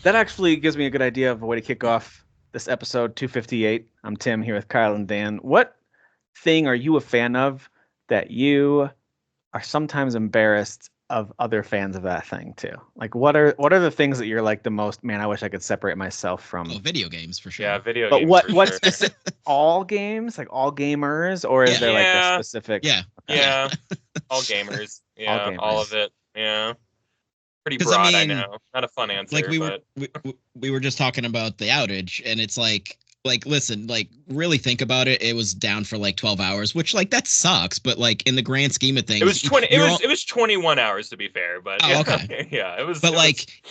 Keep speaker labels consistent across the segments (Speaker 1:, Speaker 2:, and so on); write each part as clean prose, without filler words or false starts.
Speaker 1: That actually gives me a good idea of a way to kick off this episode 258. I'm Tim here with Kyle and Dan. What thing are you a fan of that you are sometimes embarrassed of other fans of that thing too? Like what are the things that you're like the most, man, I wish I could separate myself from?
Speaker 2: Oh, video games for sure.
Speaker 3: Yeah, video
Speaker 1: But
Speaker 3: games
Speaker 1: what
Speaker 3: for
Speaker 1: what
Speaker 3: sure.
Speaker 1: specific all games, like all gamers, or is
Speaker 2: Yeah.
Speaker 1: there like a
Speaker 3: Yeah.
Speaker 1: specific
Speaker 2: Yeah.
Speaker 3: Yeah, all gamers. Yeah, all of
Speaker 1: gamers.
Speaker 3: it. Yeah, pretty
Speaker 2: 'Cause, I
Speaker 3: broad. I
Speaker 2: mean,
Speaker 3: know, not a fun answer,
Speaker 2: Like
Speaker 3: but
Speaker 2: we were just talking about the outage, and it's like listen, like really think about it. It was down for like 12 hours, which like that sucks. But like in the grand scheme of things,
Speaker 3: it was 20. It
Speaker 2: you're
Speaker 3: was 21 hours to be fair, but
Speaker 2: Oh,
Speaker 3: yeah,
Speaker 2: okay.
Speaker 3: yeah, it was.
Speaker 2: But
Speaker 3: it
Speaker 2: like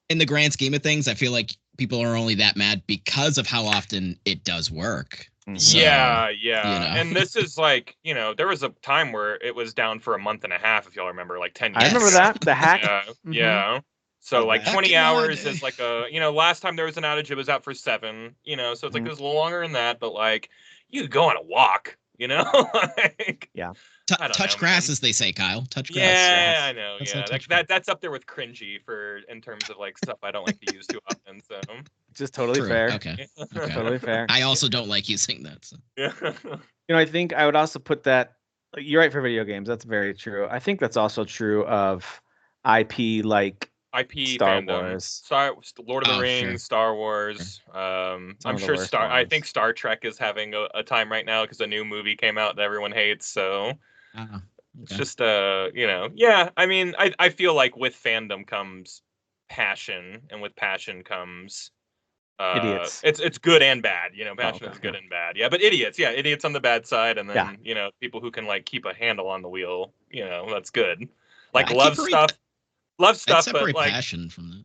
Speaker 2: in the grand scheme of things, I feel like people are only that mad because of how often it does work. So,
Speaker 3: yeah,
Speaker 2: you know.
Speaker 3: and this is like, there was a time where it was down for a month and a half, if y'all remember, like 10 years.
Speaker 1: I remember that. The hack.
Speaker 3: Yeah,
Speaker 1: Mhm.
Speaker 3: yeah. So
Speaker 1: Oh,
Speaker 3: like
Speaker 1: back
Speaker 3: 20
Speaker 2: in my
Speaker 3: hours
Speaker 2: day.
Speaker 3: is like last time there was an outage, it was out for 7, so it's like
Speaker 1: Mhm.
Speaker 3: it was a little longer than that, but like you could go on a walk, like,
Speaker 1: Yeah.
Speaker 3: I don't
Speaker 2: Touch
Speaker 3: know,
Speaker 2: grass,
Speaker 3: man.
Speaker 2: as they say, Kyle. Touch grass.
Speaker 3: Yeah,
Speaker 1: Yes.
Speaker 3: I know.
Speaker 2: That's
Speaker 3: Yeah,
Speaker 2: like touch grass.
Speaker 3: that's up there with cringy in terms of like stuff I don't like to use too often. So
Speaker 1: Just totally
Speaker 2: True.
Speaker 1: fair.
Speaker 2: Okay. Okay.
Speaker 1: Totally fair.
Speaker 2: I also don't like using that. So.
Speaker 3: yeah.
Speaker 1: I think I would also put that, like, you're right for video games. That's very true. I think that's also true of IP like
Speaker 3: IP
Speaker 1: Star
Speaker 3: fandom,
Speaker 1: Wars.
Speaker 3: Lord of the
Speaker 2: Oh,
Speaker 3: Rings,
Speaker 2: sure.
Speaker 3: Star Wars.
Speaker 1: Some
Speaker 3: I'm
Speaker 1: of the
Speaker 3: sure
Speaker 1: worst
Speaker 3: I think
Speaker 1: ones.
Speaker 3: Star Trek is having a time right now because a new movie came out that everyone hates. So it's
Speaker 2: Okay.
Speaker 3: just yeah. I mean, I feel like with fandom comes passion, and with passion comes
Speaker 1: Idiots.
Speaker 3: it's good and bad. Passion
Speaker 1: okay,
Speaker 3: is good
Speaker 1: yeah.
Speaker 3: and bad. Yeah, but idiots on the bad side, and then
Speaker 1: Yeah.
Speaker 3: people who can like keep a handle on the wheel. That's good. Like
Speaker 1: Yeah.
Speaker 3: love stuff,
Speaker 2: I'd
Speaker 3: but
Speaker 2: separate
Speaker 3: like.
Speaker 2: passion from that.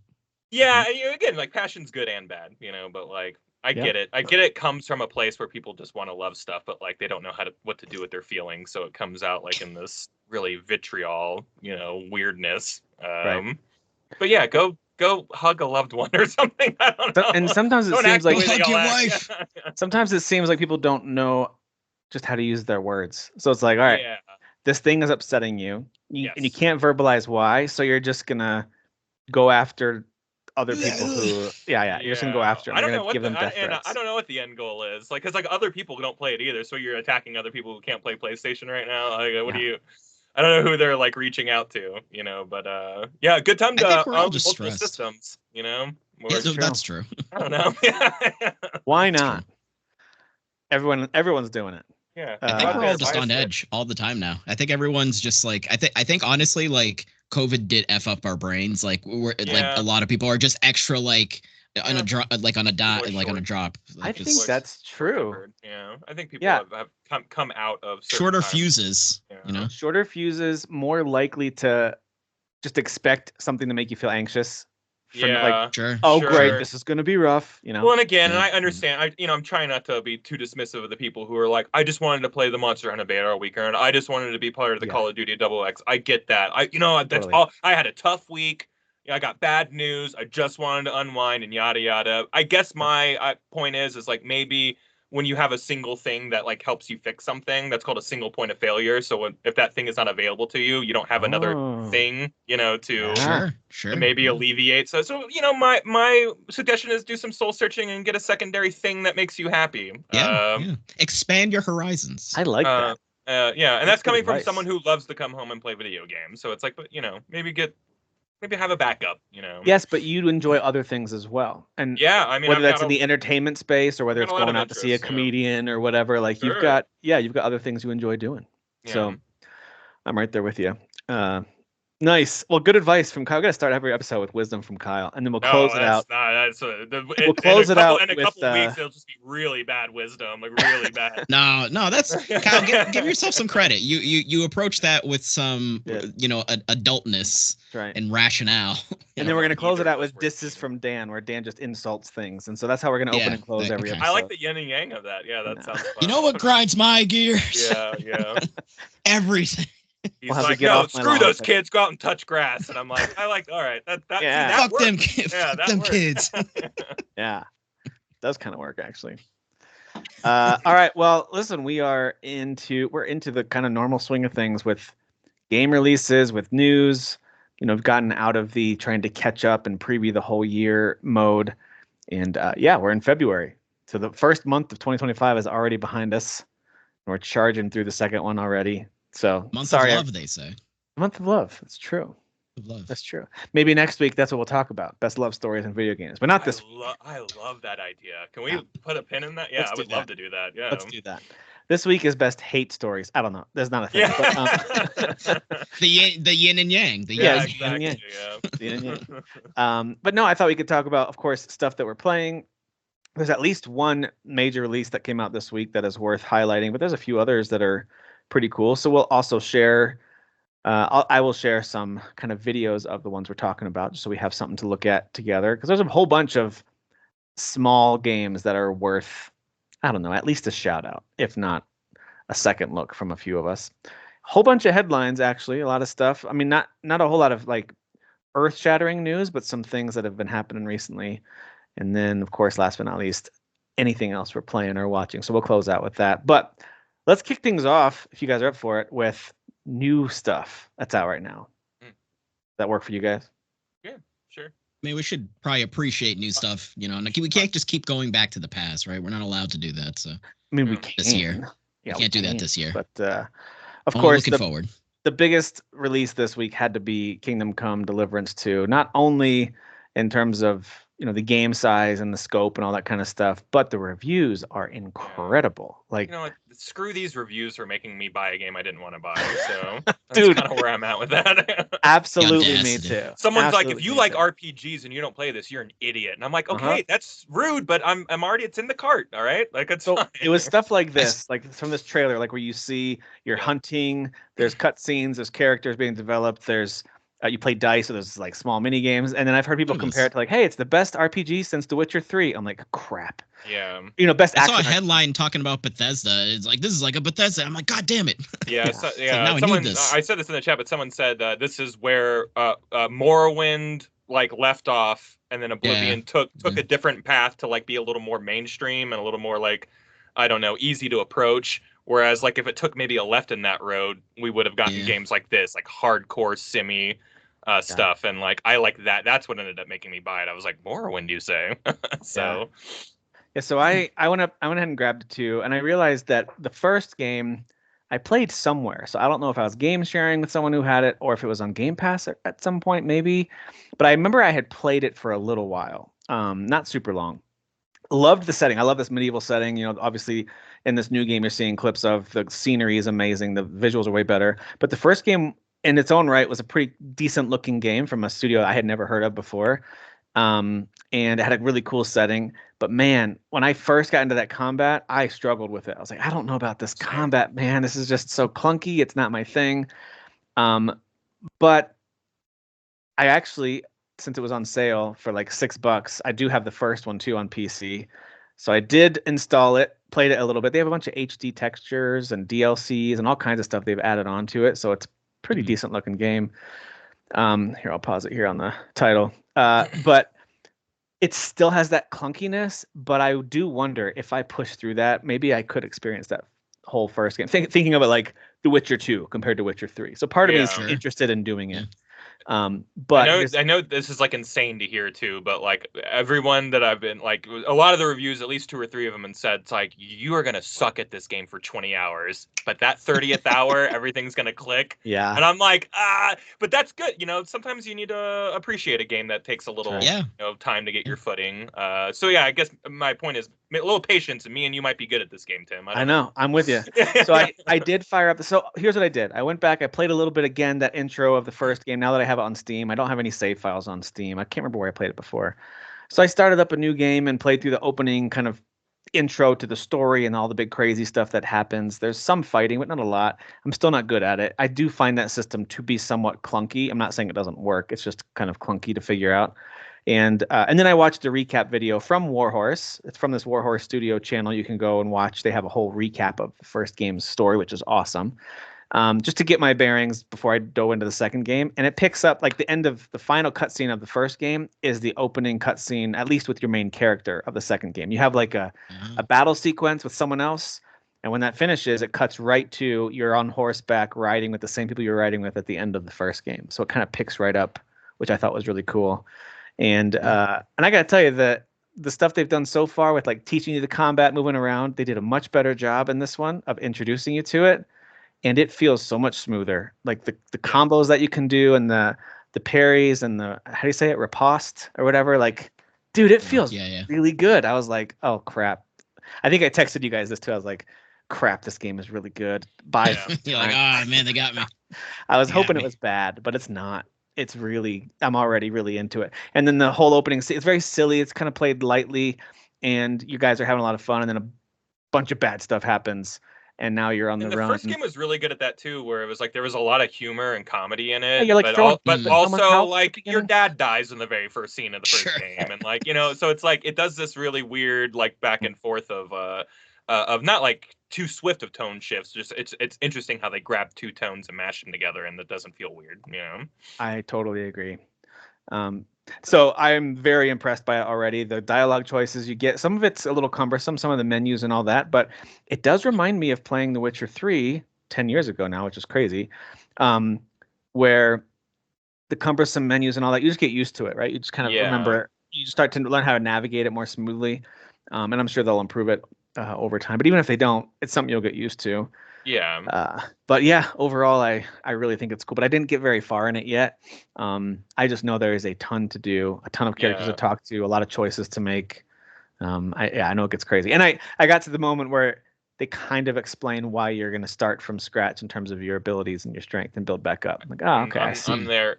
Speaker 3: Yeah, again, like passion's good and bad, but like I
Speaker 1: Yeah.
Speaker 3: get it. I get it comes from a place where people just want to love stuff, but like they don't know what to do with their feelings, so it comes out like in this really vitriol, weirdness.
Speaker 1: Right.
Speaker 3: But yeah, go hug a loved one or something. I don't know.
Speaker 1: And sometimes it
Speaker 3: Don't
Speaker 1: seems
Speaker 3: act the
Speaker 1: like
Speaker 3: way that
Speaker 2: Hug
Speaker 3: y'all
Speaker 2: your
Speaker 3: act.
Speaker 2: wife.
Speaker 1: sometimes it seems like people don't know just how to use their words. So it's like, all right,
Speaker 3: Yeah.
Speaker 1: this thing is upsetting you, and you
Speaker 3: Yes.
Speaker 1: can't verbalize why, so you're just gonna go after other people who, you're just gonna go after them.
Speaker 3: I
Speaker 1: You're
Speaker 3: don't know
Speaker 1: gonna
Speaker 3: what
Speaker 1: give them death
Speaker 3: I
Speaker 1: threats.
Speaker 3: don't know what the end goal is. Like, cause like other people don't play it either, so you're attacking other people who can't play PlayStation right now. Like, what do you? I don't know who they're like reaching out to, but yeah, good time
Speaker 2: I
Speaker 3: to
Speaker 2: think we're all
Speaker 3: own
Speaker 2: just
Speaker 3: multiple
Speaker 2: stressed.
Speaker 3: systems,
Speaker 2: Yeah,
Speaker 1: That's true.
Speaker 2: that's true.
Speaker 3: I don't know.
Speaker 1: Why
Speaker 2: That's
Speaker 1: not?
Speaker 2: true.
Speaker 1: Everyone's doing it.
Speaker 3: Yeah,
Speaker 2: I think
Speaker 3: Glad
Speaker 2: we're
Speaker 3: to
Speaker 2: all just on
Speaker 3: advise it.
Speaker 2: edge all the time now. I think everyone's just like I think honestly, like COVID did f up our brains. Like we're like
Speaker 3: Yeah.
Speaker 2: a lot of people are just extra like on
Speaker 3: Yeah.
Speaker 2: a drop, like on a dot,
Speaker 3: People are
Speaker 2: like on a
Speaker 3: short.
Speaker 2: drop.
Speaker 1: I
Speaker 2: Like,
Speaker 1: think
Speaker 2: just
Speaker 1: that's true.
Speaker 3: Tempered. Yeah, I think people
Speaker 1: Yeah.
Speaker 3: have come out of certain
Speaker 2: shorter
Speaker 3: times.
Speaker 2: fuses.
Speaker 3: Yeah.
Speaker 2: You know.
Speaker 1: Shorter fuses, more likely to just expect something to make you feel anxious.
Speaker 3: Yeah.
Speaker 2: Sure.
Speaker 1: Oh,
Speaker 3: sure.
Speaker 1: great, this is going to be rough.
Speaker 3: Well, and again, and
Speaker 2: Yeah.
Speaker 3: I understand. I'm trying not to be too dismissive of the people who are like, I just wanted to play the Monster Hunter beta all weekend. I just wanted to be part of the
Speaker 1: Yeah.
Speaker 3: Call of Duty XX. I get that. That's
Speaker 1: Totally.
Speaker 3: all. I had a tough week. I got bad news. I just wanted to unwind and yada yada. I guess my point is like maybe when you have a single thing that like helps you fix something, that's called a single point of failure. So if that thing is not available to you, you don't have another
Speaker 1: Oh.
Speaker 3: thing, to
Speaker 1: Yeah.
Speaker 2: Sure.
Speaker 3: to maybe
Speaker 2: yeah.
Speaker 3: alleviate. So my suggestion is do some soul searching and get a secondary thing that makes you happy.
Speaker 2: Yeah. Expand your horizons.
Speaker 1: I like that.
Speaker 3: Yeah, and
Speaker 1: That's
Speaker 3: that's
Speaker 1: good
Speaker 3: coming from
Speaker 1: advice.
Speaker 3: someone who loves to come home and play video games. So it's like, but maybe have a backup.
Speaker 1: Yes, but you enjoy other things as well. And
Speaker 3: Yeah, I mean,
Speaker 1: whether
Speaker 3: I've
Speaker 1: that's
Speaker 3: got
Speaker 1: in the entertainment space or whether
Speaker 3: got
Speaker 1: it's
Speaker 3: a lot
Speaker 1: going
Speaker 3: of
Speaker 1: out to see a
Speaker 3: interests,
Speaker 1: comedian or whatever, like you've
Speaker 3: Sure.
Speaker 1: got other things you enjoy doing.
Speaker 3: Yeah.
Speaker 1: So I'm right there with you. Nice. Well, good advice from Kyle. We got to start every episode with wisdom from Kyle, and then we'll close it out. We'll close it out
Speaker 3: in a
Speaker 1: with,
Speaker 3: couple of weeks. It'll just be really bad wisdom, like really bad.
Speaker 2: No, that's Kyle. Give yourself some credit. You approach that with some,
Speaker 1: Yeah.
Speaker 2: adultness
Speaker 1: That's right.
Speaker 2: and rationale.
Speaker 1: And then we're gonna close it
Speaker 3: Either
Speaker 1: out
Speaker 3: of
Speaker 1: with
Speaker 3: those words.
Speaker 1: disses from Dan, where Dan just insults things, and so that's how we're gonna open and close every
Speaker 2: okay.
Speaker 1: episode.
Speaker 3: I like the yin and yang of that. Yeah, that sounds fun.
Speaker 2: You know what grinds my gears?
Speaker 3: Yeah.
Speaker 2: Everything.
Speaker 3: He's
Speaker 1: We'll have to
Speaker 3: like,
Speaker 1: get
Speaker 3: no,
Speaker 1: off my
Speaker 3: screw
Speaker 1: lawn,
Speaker 3: those
Speaker 1: but-
Speaker 3: kids. Go out and touch grass. And I'm like, all right. That
Speaker 1: Yeah.
Speaker 3: that
Speaker 2: Fuck them
Speaker 3: works.
Speaker 2: kids.
Speaker 3: Yeah,
Speaker 2: Fuck
Speaker 3: that
Speaker 2: them
Speaker 3: works.
Speaker 2: kids.
Speaker 1: Yeah, does kind of work actually. All right. Well, listen, we're into the kind of normal swing of things with game releases, with news, We've gotten out of the trying to catch up and preview the whole year mode. And yeah, we're in February. So the first month of 2025 is already behind us. We're charging through the second one already. So
Speaker 2: Month
Speaker 1: sorry.
Speaker 2: of love, they say.
Speaker 1: Month of love. That's true.
Speaker 2: Of love.
Speaker 1: That's true. Maybe next week that's what we'll talk about. Best love stories in video games. But not this week.
Speaker 3: I love that idea. Can we put a pin in that? Yeah, I would love to do that. Yeah.
Speaker 1: Let's do that. This week is best hate stories. I don't know. There's not a thing.
Speaker 3: Yeah.
Speaker 1: But,
Speaker 2: the yin and yang.
Speaker 3: Yeah,
Speaker 1: exactly.
Speaker 3: Yeah.
Speaker 1: The yin and yang. But no, I thought we could talk about, of course, stuff that we're playing. There's at least one major release that came out this week that is worth highlighting, but there's a few others that are pretty cool. So we'll also share. I will share some kind of videos of the ones we're talking about, just so we have something to look at together. Because there's a whole bunch of small games that are worth, I don't know, at least a shout out, if not a second look from a few of us. A whole bunch of headlines, actually, a lot of stuff. I mean, not a whole lot of like earth-shattering news, but some things that have been happening recently. And then, of course, last but not least, anything else we're playing or watching. So we'll close out with that. But let's kick things off, if you guys are up for it, with new stuff that's out right now. That work for you guys?
Speaker 3: Yeah, sure.
Speaker 2: I mean, we should probably appreciate new stuff. We can't just keep going back to the past, right? We're not allowed to do that. So,
Speaker 1: I mean, we can
Speaker 2: this year.
Speaker 1: Yeah,
Speaker 2: we can't do that this year.
Speaker 1: But of course,
Speaker 2: looking forward.
Speaker 1: The biggest release this week had to be Kingdom Come Deliverance II. Not only in terms of the game size and the scope and all that kind of stuff, but the reviews are incredible. Like,
Speaker 3: screw these reviews for making me buy a game I didn't want to buy. So that's
Speaker 1: dude,
Speaker 3: kind of where I'm at with that.
Speaker 1: Absolutely, me too.
Speaker 3: Someone's like, if you like RPGs and you don't play this, you're an idiot. And I'm like, okay, that's rude, but I'm already, it's in the cart. All right, like it's fine.
Speaker 1: It was stuff like this, like from this trailer, like where you see you're hunting. There's cutscenes. There's characters being developed. There's you play dice, so there's like small mini games, and then I've heard people compare it to like, hey, it's the best RPG since The Witcher 3. I'm like, crap.
Speaker 3: Yeah.
Speaker 1: Best.
Speaker 2: I saw a headline talking about Bethesda. It's like, this is like a Bethesda. I'm like, God damn it.
Speaker 3: Yeah.
Speaker 2: Now I need this.
Speaker 3: I said this in the chat, but someone said this is where Morrowind like left off, and then Oblivion took a different path to like be a little more mainstream and a little more like, I don't know, easy to approach. Whereas like if it took maybe a left in that road, we would have gotten games like this, like hardcore simmy stuff. And like I like that. That's what ended up making me buy it. I was like, Morrowind, you say? So
Speaker 1: so I went ahead and grabbed it too, and I realized that the first game I played somewhere. So I don't know if I was game sharing with someone who had it or if it was on Game Pass at some point maybe. But I remember I had played it for a little while, not super long. Loved the setting. I love this medieval setting. Obviously in this new game you're seeing clips of the scenery is amazing. The visuals are way better. But the first game in its own right was a pretty decent looking game from a studio I had never heard of before. And it had a really cool setting. But man, when I first got into that combat, I struggled with it. I was like, I don't know about this combat, man. This is just so clunky. It's not my thing. But I actually, since it was on sale for like $6, I do have the first one too on PC. So I did install it, played it a little bit. They have a bunch of HD textures and DLCs and all kinds of stuff they've added onto it. So it's a pretty decent looking game. Here, I'll pause it here on the title. But it still has that clunkiness, but I do wonder if I push through that, maybe I could experience that whole first game. Thinking of it like The Witcher 2 compared to Witcher 3. So part of me is interested in doing it. But
Speaker 3: I know this is like insane to hear too, but like everyone that I've been like, a lot of the reviews, at least 2 or 3 of them, and said it's like, you are gonna suck at this game for 20 hours, but that 30th hour, everything's gonna click.
Speaker 1: Yeah.
Speaker 3: And I'm like, but that's good. Sometimes you need to appreciate a game that takes a little time to get your footing. So yeah, I guess my point is a little patience, and me and you might be good at this game, Tim.
Speaker 1: I know. I'm with you. So I did fire up. So here's what I did. I went back. I played a little bit again, that intro of the first game. Now that I have it on Steam, I don't have any save files on Steam. I can't remember where I played it before. So I started up a new game and played through the opening kind of intro to the story and all the big crazy stuff that happens. There's some fighting, but not a lot. I'm still not good at it. I do find that system to be somewhat clunky. I'm not saying it doesn't work. It's just kind of clunky to figure out. And then I watched a recap video from Warhorse. It's from this Warhorse Studio channel. You can go and watch. They have a whole recap of the first game's story, which is awesome. Just to get my bearings before I dove into the second game. And it picks up like the end of the final cutscene of the first game is the opening cutscene, at least with your main character of the second game. You have like a battle sequence with someone else. And when that finishes, it cuts right to you're on horseback riding with the same people you're riding with at the end of the first game. So it kind of picks right up, which I thought was really cool. And I got to tell you that the stuff they've done so far with like teaching you the combat, moving around, they did a much better job in this one of introducing you to it. And it feels so much smoother. Like the combos that you can do and the parries and the, how do you say it, riposte or whatever. Like, dude, it feels really good. I was like, oh crap. I think I texted you guys this too. I was like, crap, this game is really good. Bye.
Speaker 2: You're like, oh man, they got me.
Speaker 1: I was hoping it was bad, but it's not. It's really, I'm already really into it. And then the whole opening, it's very silly. It's kind of played lightly, and you guys are having a lot of fun. And then a bunch of bad stuff happens, and now you're on the run.
Speaker 3: The first game was really good at that too, where it was like there was a lot of humor and comedy in it.
Speaker 1: Yeah, you're like
Speaker 3: but also like your dad dies in the very first scene of the first game, and like so it's like it does this really weird like back and forth of not like too swift of tone shifts. Just it's interesting how they grab two tones and mash them together, and that doesn't feel weird.
Speaker 1: I totally agree. So I'm very impressed by it already. The dialogue choices you get, some of it's a little cumbersome, some of the menus and all that, but it does remind me of playing The Witcher 3 10 years ago now, which is crazy, where the cumbersome menus and all that, you just get used to it, right? You just kind of remember, you start to learn how to navigate it more smoothly, and I'm sure they'll improve it over time. But even if they don't, it's something you'll get used to.
Speaker 3: Yeah.
Speaker 1: But yeah, overall, I really think it's cool. But I didn't get very far in it yet. I just know there is a ton to do, a ton of characters to talk to, a lot of choices to make. I know it gets crazy. And I got to the moment where they kind of explain why you're going to start from scratch in terms of your abilities and your strength and build back up. I'm like, oh, okay.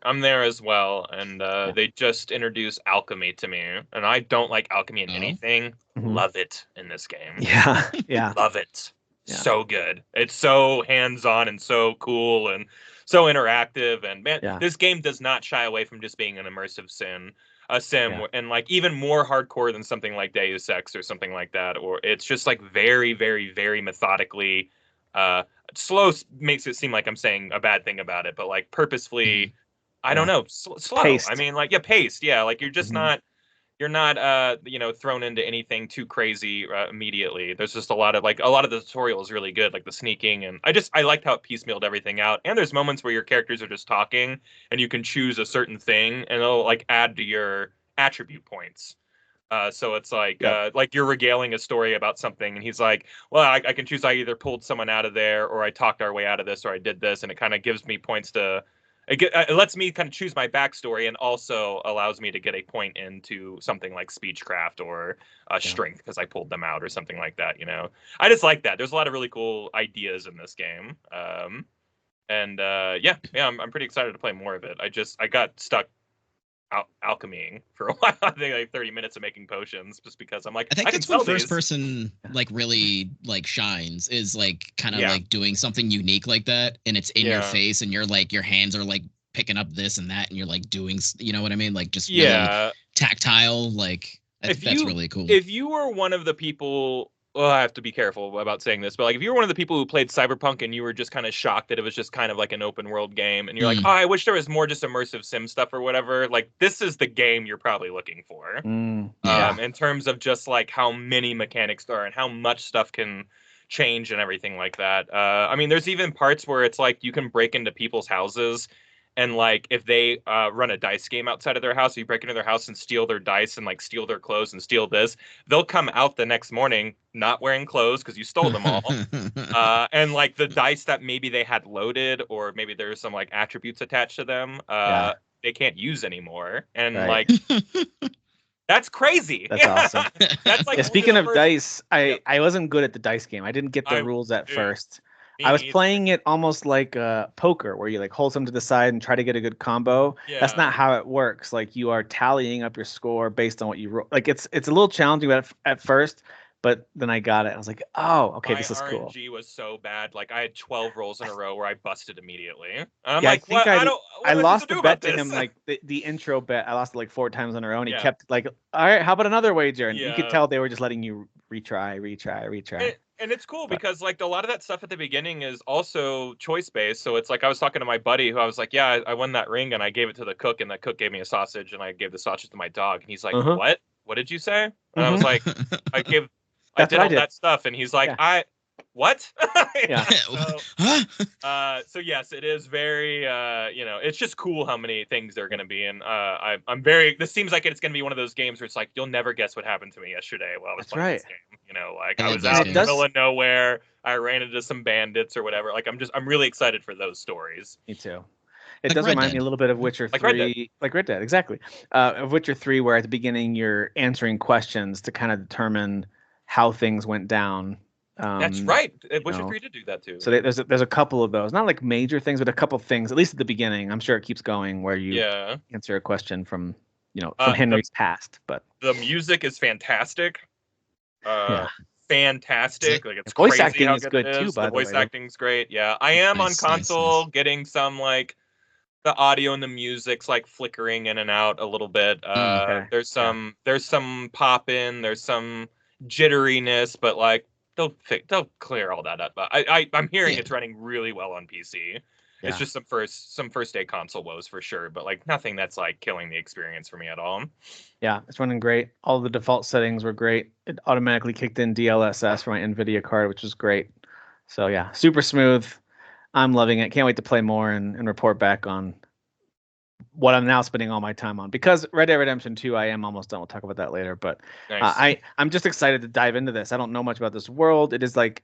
Speaker 3: I'm there as well. And they just introduced alchemy to me, and I don't like alchemy in anything.
Speaker 1: Mm-hmm.
Speaker 3: Love it in this game.
Speaker 1: Yeah.
Speaker 3: Love it. Yeah. So good. It's so hands-on and so cool and so interactive. And man, this game does not shy away from just being an immersive sim, and like even more hardcore than something like Deus Ex or something like that. Or it's just like very, very, very methodically slow. Makes it seem like I'm saying a bad thing about it, but like purposefully, I don't know, slow. Paced. I mean, like paced. Yeah, like you're just not. You're not thrown into anything too crazy immediately. There's just a lot of the tutorial is really good, like the sneaking, and I liked how it piecemealed everything out. And there's moments where your characters are just talking and you can choose a certain thing and it'll like add to your attribute points. So it's like you're regaling a story about something and he's like, well, I can choose I either pulled someone out of there or I talked our way out of this or I did this, and it kind of gives me points to it lets me kind of choose my backstory and also allows me to get a point into something like speechcraft or strength because I pulled them out or something like that. I just like that. There's a lot of really cool ideas in this game. I'm pretty excited to play more of it. I got stuck alchemying for a while. I think like 30 minutes of making potions just because I'm like,
Speaker 2: I think that's when first person like really like shines is like kind of like doing something unique like that, and it's in your face and you're like your hands are like picking up this and that and you're like doing, you know what I mean, like just really tactile, like that's really cool.
Speaker 3: If you were one of the people, well, I have to be careful about saying this, but like if you were one of the people who played Cyberpunk and you were just kind of shocked that it was just kind of like an open world game and you're like, oh, I wish there was more just immersive sim stuff or whatever, like this is the game you're probably looking for. In terms of just like how many mechanics there are and how much stuff can change and everything like that. I mean, there's even parts where it's like you can break into people's houses. And like if they run a dice game outside of their house, you break into their house and steal their dice and like steal their clothes and steal this, they'll come out the next morning not wearing clothes because you stole them all. And like the dice that maybe they had loaded or maybe there's some like attributes attached to them, they can't use anymore. And like that's crazy.
Speaker 1: That's awesome. That's like speaking of dice, I wasn't good at the dice game. I didn't get the rules at first. I was playing it almost like poker, where you like hold them to the side and try to get a good combo. Yeah. That's not how it works. Like you are tallying up your score based on what you roll. Like it's a little challenging at first, but then I got it. I was like, oh, okay, this is cool.
Speaker 3: My RNG was so bad. Like I had 12 rolls in a row where I busted immediately. And I'm like, I lost the bet to him. Like the intro bet, I lost it like 4 times in a row, and he kept like, all right, how about another wager? And you could tell they were just letting you retry. And it's cool because like a lot of that stuff at the beginning is also choice based. So it's like I was talking to my buddy who I was like, yeah, I won that ring and I gave it to the cook and the cook gave me a sausage and I gave the sausage to my dog. And he's like, what did you say? And I was like, I did all that stuff. And he's like, what?
Speaker 1: Yeah.
Speaker 3: So yes, it is very it's just cool how many things there are going to be, and I'm very. This seems like it's going to be one of those games where it's like you'll never guess what happened to me yesterday while I was playing this game. Like I was out in the middle of nowhere, I ran into some bandits or whatever. Like I'm really excited for those stories.
Speaker 1: Me too. It does remind me a little bit of Witcher 3, like Red Dead, exactly. Of Witcher 3, where at the beginning you're answering questions to kind of determine how things went down.
Speaker 3: That's right. Witcher 3 did do that too.
Speaker 1: So there's a couple of those, not like major things, but a couple of things, at least at the beginning. I'm sure it keeps going where you answer a question from Henry's past. But
Speaker 3: the music is fantastic. Fantastic. Like it's
Speaker 1: voice
Speaker 3: crazy
Speaker 1: acting
Speaker 3: how
Speaker 1: is good too. By
Speaker 3: the voice acting's great. Yeah, I am on console getting some like the audio and the music's like flickering in and out a little bit. There's some pop in, there's some jitteriness, but like they'll clear all that up. I'm hearing it's running really well on PC. Yeah. It's just some first day console woes for sure, but like nothing that's like killing the experience for me at all.
Speaker 1: Yeah, it's running great. All the default settings were great. It automatically kicked in DLSS for my NVIDIA card, which was great. So yeah, super smooth. I'm loving it. Can't wait to play more and report back on what I'm now spending all my time on. Because Red Dead Redemption 2, I am almost done. We'll talk about that later. But nice. I'm just excited to dive into this. I don't know much about this world. It is like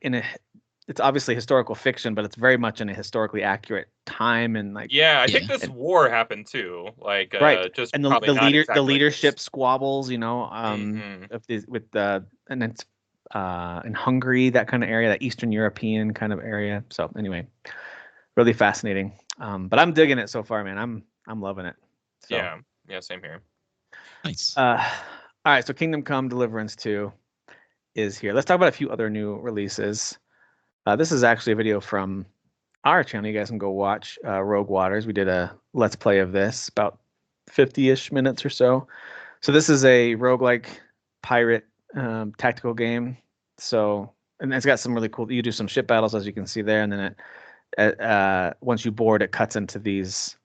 Speaker 1: it's obviously historical fiction, but it's very much in a historically accurate time and like.
Speaker 3: Yeah, I think this war happened too. Like just
Speaker 1: and the leadership squabbles, with and it's in Hungary, that kind of area, that Eastern European kind of area. So anyway, really fascinating. But I'm digging it so far, man. I'm loving it. So.
Speaker 3: Yeah, same here.
Speaker 2: Nice.
Speaker 1: All right, so Kingdom Come Deliverance II is here. Let's talk about a few other new releases. This is actually a video from our channel. You guys can go watch Rogue Waters. We did a Let's Play of this, about 50-ish minutes or so. So this is a roguelike pirate tactical game. So, and it's got some really cool, you do some ship battles, as you can see there, and then once you board, it cuts into these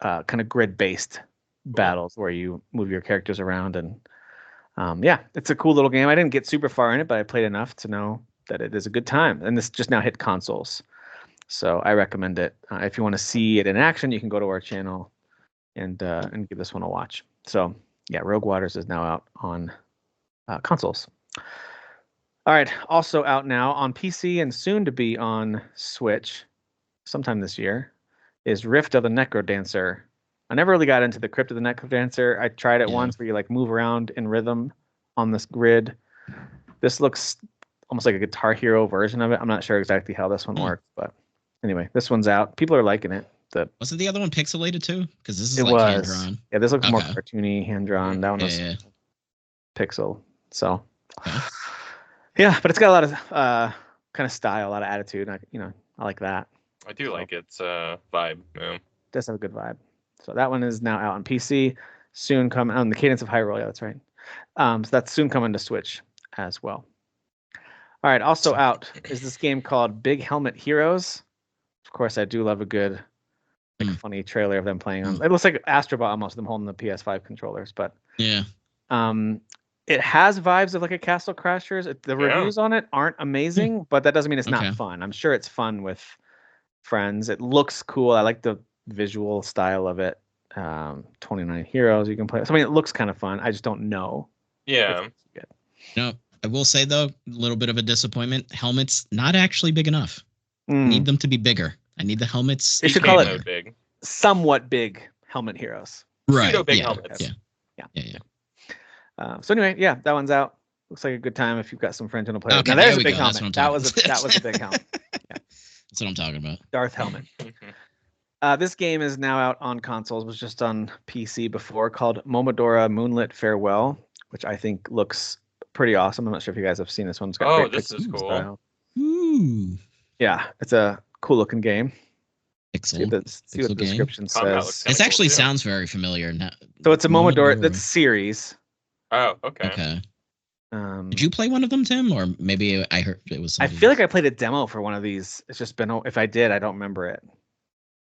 Speaker 1: kind of grid-based battles where you move your characters around. And it's a cool little game. I didn't get super far in it, but I played enough to know that it is a good time. And this just now hit consoles. So I recommend it. If you want to see it in action, you can go to our channel and give this one a watch. So yeah, Rogue Waters is now out on consoles. All right, also out now on PC and soon to be on Switch sometime this year is Rift of the Necrodancer. I never really got into the Crypt of the Necrodancer. I tried it once where you like move around in rhythm on this grid. This looks almost like a Guitar Hero version of it. I'm not sure exactly how this one works, but anyway, this one's out. People are liking it.
Speaker 2: Wasn't the other one pixelated too? Because this is hand drawn.
Speaker 1: Yeah, this looks more cartoony, hand drawn. That one was pixel. So yeah, but it's got a lot of kind of style, a lot of attitude. I like that.
Speaker 3: I do like its vibe. Yeah.
Speaker 1: It does have a good vibe. So that one is now out on PC. Soon come on the Cadence of Hyrule. Yeah, that's right. So that's soon coming to Switch as well. All right, also out is this game called Big Helmet Heroes. Of course, I do love a good, funny trailer of them playing on. It looks like Astrobot almost, them holding the PS5 controllers, but
Speaker 2: yeah.
Speaker 1: It has vibes of like a Castle Crashers. The reviews on it aren't amazing, but that doesn't mean it's not fun. I'm sure it's fun with friends. It looks cool. I like the visual style of it. 29 heroes you can play. So, I mean, it looks kind of fun. I just don't know.
Speaker 3: Yeah.
Speaker 2: No, I will say though, a little bit of a disappointment. Helmets not actually big enough. Need them to be bigger. I need the helmets.
Speaker 1: They should call it big. Somewhat big helmet heroes.
Speaker 2: Right.
Speaker 3: Big helmets.
Speaker 2: Yeah.
Speaker 1: So anyway, that one's out. Looks like a good time if you've got some friends who want to play.
Speaker 2: Okay,
Speaker 1: now there's a big helmet. That was a big helmet. Yeah.
Speaker 2: That's what I'm talking about.
Speaker 1: Darth helmet. This game is now out on consoles. Was just on PC before, called Momodora Moonlit Farewell, which I think looks pretty awesome. I'm not sure if you guys have seen this one. It's got great
Speaker 3: this is cool.
Speaker 1: Style.
Speaker 2: Ooh.
Speaker 1: Yeah, it's a cool looking game. See what the description says.
Speaker 2: This actually sounds very familiar.
Speaker 1: So it's a Momodora that's series.
Speaker 3: Oh, okay.
Speaker 2: Okay. Did you play one of them, Tim? Or maybe I heard it was.
Speaker 1: I feel like I played a demo for one of these. It's just been. If I did, I don't remember it.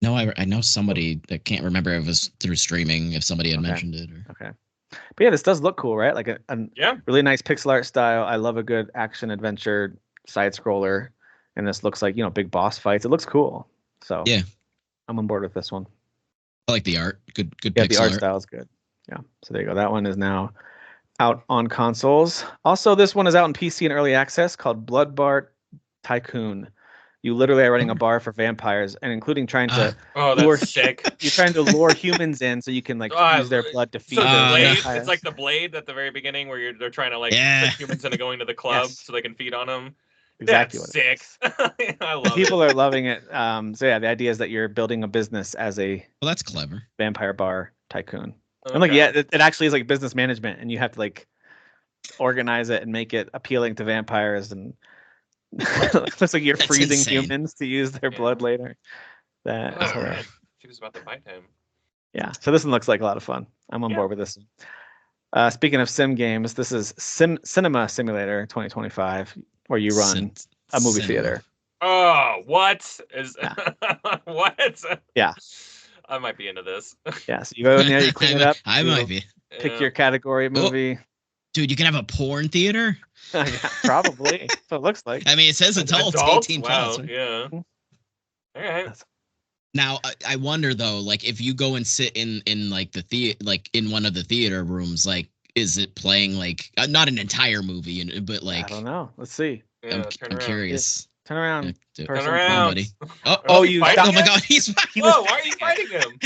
Speaker 2: No, I know somebody. I can't remember if it was through streaming. If somebody had mentioned it.
Speaker 1: Okay. But yeah, this does look cool, right? Like a really nice pixel art style. I love a good action adventure side scroller. and this looks like big boss fights. It looks cool. So
Speaker 2: yeah,
Speaker 1: I'm on board with this one.
Speaker 2: I like the art. Good.
Speaker 1: Yeah, the
Speaker 2: pixel
Speaker 1: art style is good. Yeah. So there you go. That one is now out on consoles. Also, this one is out in PC in early access called Bloodbart Tycoon. You literally are running a bar for vampires, and including trying to lure
Speaker 3: sick.
Speaker 1: You're trying to lure humans in so you can use their blood to feed
Speaker 3: the blade.
Speaker 1: vampires.
Speaker 3: It's like the blade at the very beginning where they're trying to trick humans into going to the club so they can feed on them.
Speaker 1: Exactly.
Speaker 3: That's sick. I love
Speaker 1: People are loving it. So yeah, the idea is that you're building a business as a
Speaker 2: that's clever
Speaker 1: vampire bar tycoon.
Speaker 3: Okay.
Speaker 1: And it actually is like business management, and you have to organize it and make it appealing to vampires, and looks like you're freezing humans to use their blood later. That's hilarious.
Speaker 3: She was about to bite him.
Speaker 1: Yeah, so this one looks like a lot of fun. I'm on board with this one. Speaking of sim games, this is Cinema Simulator 2025, where you run a movie theater.
Speaker 3: Oh, what is what?
Speaker 1: Yeah,
Speaker 3: I might be into this.
Speaker 1: Yeah, so you go in there, you clean it up.
Speaker 2: I might be.
Speaker 1: Pick your category movie.
Speaker 2: Dude, you can have a porn theater?
Speaker 1: Yeah, probably. That's what it looks like.
Speaker 2: I mean, it says adults 18 plus.
Speaker 3: Wow, yeah. All right.
Speaker 2: Now, I wonder though, if you go and sit in the in one of the theater rooms, is it playing not an entire movie, but
Speaker 1: I don't know. Let's see.
Speaker 2: Yeah, I'm curious.
Speaker 1: Turn around.
Speaker 3: Turn around.
Speaker 2: Buddy.
Speaker 1: Oh, you!
Speaker 2: Oh my God,
Speaker 3: whoa! Why are you fighting him?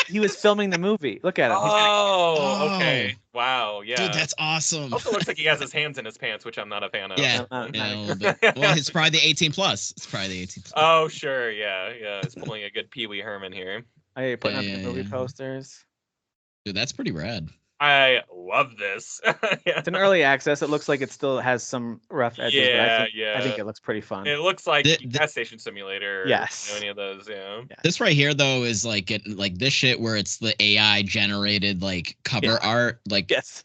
Speaker 1: He was filming the movie. Look at him.
Speaker 3: Oh, okay. Wow. Yeah.
Speaker 2: Dude, that's awesome.
Speaker 3: Also looks like he has his hands in his pants, which I'm not a fan of.
Speaker 2: Yeah. A little bit. Well, it's probably the 18 plus. It's probably the 18 plus.
Speaker 3: Oh, sure. Yeah. It's pulling a good Pee Wee Herman here.
Speaker 1: Hey, putting up the movie posters.
Speaker 2: Dude, that's pretty rad.
Speaker 3: I love this.
Speaker 1: It's an early access. It looks like it still has some rough edges.
Speaker 3: Yeah,
Speaker 1: but I think it looks pretty fun.
Speaker 3: It looks like gas station simulator.
Speaker 1: Yes.
Speaker 3: Any of those, yeah.
Speaker 2: This right here though is this shit where it's the AI generated cover art,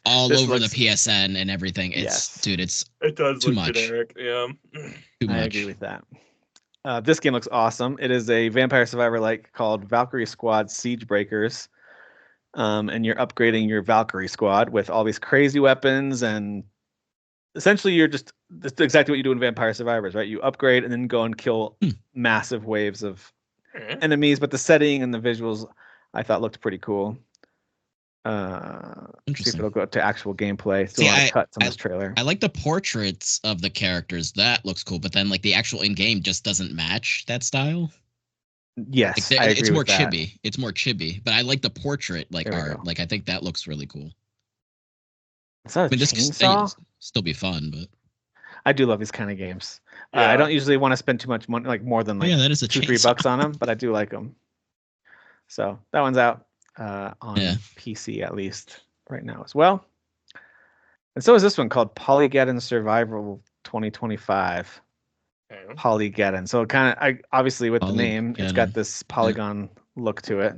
Speaker 2: all over the PSN and everything. Dude, it
Speaker 3: does
Speaker 2: too
Speaker 3: look
Speaker 2: much.
Speaker 3: Generic. Yeah.
Speaker 2: Too much.
Speaker 1: I agree with that. This game looks awesome. It is a Vampire Survivor called Valkyrie Squad Siege Breakers. And you're upgrading your Valkyrie squad with all these crazy weapons, and essentially that's exactly what you do in Vampire Survivors, right? You upgrade and then go and kill massive waves of enemies, but the setting and the visuals I thought looked pretty cool. See if it'll go to actual gameplay. Still a lot of cuts on this trailer.
Speaker 2: I like the portraits of the characters. That looks cool, but then the actual in-game just doesn't match that style.
Speaker 1: Yes, I agree
Speaker 2: it's more
Speaker 1: with that.
Speaker 2: chibi. It's more chibi, but I like the portrait art. I think that looks really cool.
Speaker 1: Is that a chainsaw?
Speaker 2: Still be fun, but
Speaker 1: I do love these kind of games. I don't usually want to spend too much money, more than
Speaker 2: that is a
Speaker 1: $2-3 on them, but I do like them. So that one's out on PC at least right now as well. And so is this one called Polygeddon Survival 2025. Polygeddon. So kind of, obviously with the name, it's got this polygon look to it.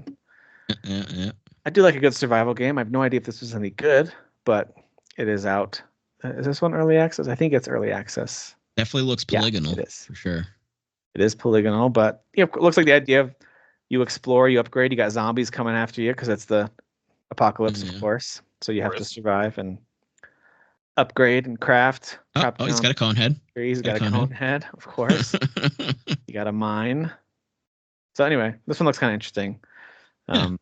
Speaker 1: I do like a good survival game. I have no idea if this was any good, but it is out. Is this one early access? I think it's early access.
Speaker 2: Definitely looks polygonal.
Speaker 1: It is
Speaker 2: for sure.
Speaker 1: It is polygonal, but it looks like the idea of you explore, you upgrade, you got zombies coming after you because it's the apocalypse, of course. So you have to survive and upgrade and craft.
Speaker 2: He's got a cone head.
Speaker 1: He's got a cone head, of course. You got a mine. So anyway, this one looks kind of interesting. A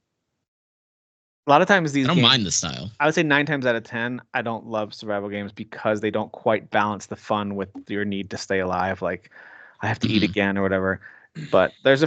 Speaker 1: lot of times I
Speaker 2: don't mind the style.
Speaker 1: I would say 9 times out of 10, I don't love survival games because they don't quite balance the fun with your need to stay alive. I have to eat again or whatever. But there's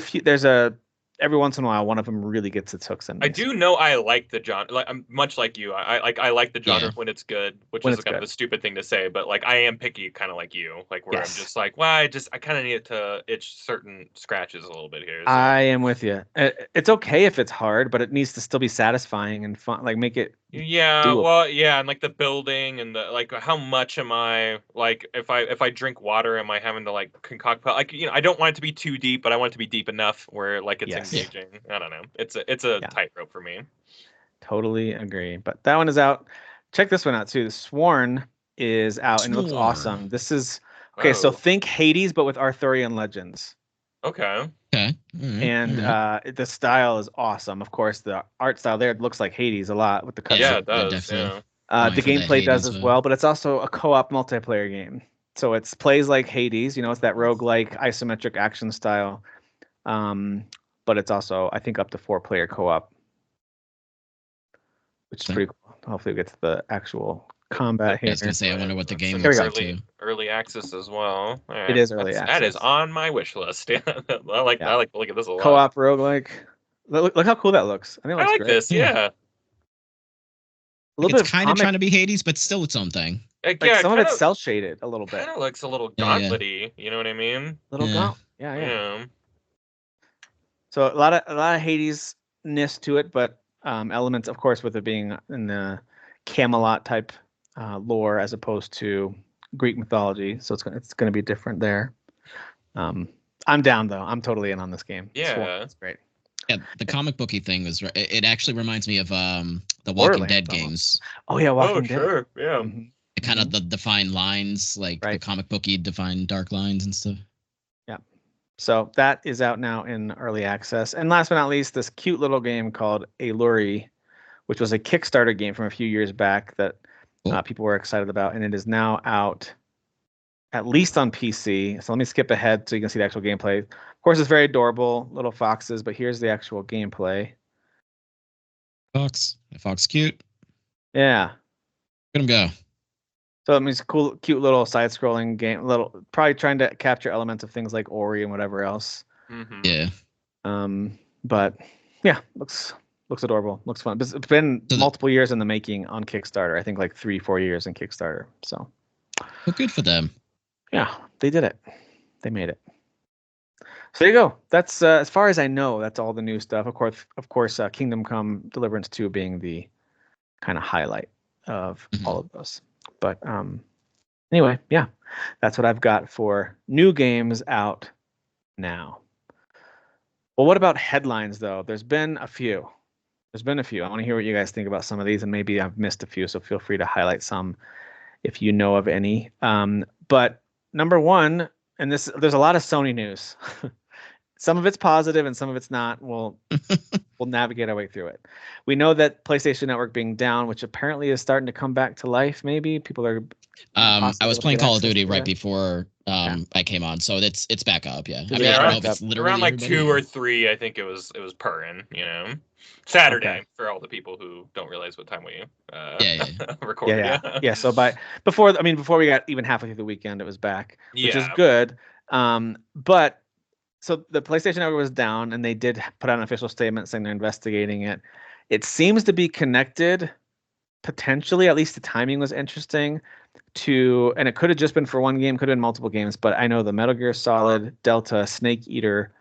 Speaker 1: every once in a while, one of them really gets its hooks in.
Speaker 3: I do know I like the genre. I'm much like you. I like the genre when it's good, which is kind of a stupid thing to say, but I am picky, kind of like you. Where I'm just I kind of need it to itch certain scratches a little bit here. So.
Speaker 1: I am with you. It's okay if it's hard, but it needs to still be satisfying and fun. Make it.
Speaker 3: Yeah,
Speaker 1: doable.
Speaker 3: well, yeah, and the building and the how much am I if I drink water, am I having to concoct? I don't want it to be too deep, but I want it to be deep enough where it's engaging. I don't know. It's a tightrope for me.
Speaker 1: Totally agree. But that one is out. Check this one out too. The SCORN is out and it looks awesome. This is okay. So think Hades, but with Arthurian legends.
Speaker 3: Okay.
Speaker 1: And the style is awesome. Of course, the art style there looks like Hades a lot with the cuts.
Speaker 3: Yeah, it does. Yeah.
Speaker 1: The gameplay does as well, but it's also a co-op multiplayer game. So it plays like Hades, it's that roguelike isometric action style. But it's also, I think, up to 4-player co-op, which is pretty cool. Hopefully we get to the actual combat here.
Speaker 2: I was gonna say, I wonder what the game
Speaker 3: looks
Speaker 2: like too.
Speaker 3: Early access as well. Right.
Speaker 1: It is early access.
Speaker 3: That is on my wish list. I like to look at this a lot.
Speaker 1: Co-op roguelike. Look how cool that looks. I think it looks
Speaker 3: great. This, yeah.
Speaker 1: A little bit
Speaker 2: kind of trying to be Hades, but still its own thing.
Speaker 1: Some of it's cell shaded a little bit.
Speaker 3: Kind of looks a little gauntlet-y, you know what I mean?
Speaker 1: Little gauntlet. Yeah. So a lot of Hades-ness to it, but elements, of course, with it being in the Camelot type lore as opposed to Greek mythology. So it's going to be different there. I'm down though. I'm totally in on this game.
Speaker 3: Yeah,
Speaker 1: it's great.
Speaker 2: Yeah, the comic booky thing was. It actually reminds me of the Walking Dead games.
Speaker 1: Oh yeah, Walking Dead.
Speaker 3: Sure. Yeah.
Speaker 1: Mm-hmm.
Speaker 2: Kind of the defined lines, like the comic booky defined dark lines and stuff.
Speaker 1: Yeah. So that is out now in early access. And last but not least, this cute little game called Alluri, which was a Kickstarter game from a few years back that people were excited about, and it is now out at least on PC. So let me skip ahead so you can see the actual gameplay. Of course, it's very adorable, little foxes, but here's the actual gameplay.
Speaker 2: Fox cute.
Speaker 1: Yeah.
Speaker 2: Let him go.
Speaker 1: So it means cool, cute little side-scrolling game. Probably trying to capture elements of things like Ori and whatever else.
Speaker 3: Mm-hmm.
Speaker 2: Yeah.
Speaker 1: But yeah, looks adorable. Looks fun. It's been multiple years in the making on Kickstarter. I think like 3-4 years in Kickstarter. So.
Speaker 2: Well, good for them.
Speaker 1: Yeah, they did it. They made it. So there you go. That's as far as I know. That's all the new stuff. Of course, Kingdom Come Deliverance 2 being the kind of highlight of all of those. But anyway, yeah, that's what I've got for new games out now. Well, what about headlines, though? There's been a few. I want to hear what you guys think about some of these, and maybe I've missed a few, so feel free to highlight some if you know of any. But number one, and there's a lot of Sony news. Some of it's positive and some of it's not. We'll navigate our way through it. We know that PlayStation Network being down, which apparently is starting to come back to life. Maybe people are.
Speaker 2: I was playing Call of Duty right before I came on, so it's back up. Yeah, I
Speaker 3: mean, I don't know if it's literally around like 2 or 3. I think it was purring. Saturday for all the people who don't realize what time we record.
Speaker 1: Yeah. So before we got even halfway through the weekend, it was back, which is good. But. So the PlayStation Network was down, and they did put out an official statement saying they're investigating it. It seems to be connected, potentially, at least the timing was interesting, and it could have just been for one game, could have been multiple games, but I know the Metal Gear Solid Delta Snake Eater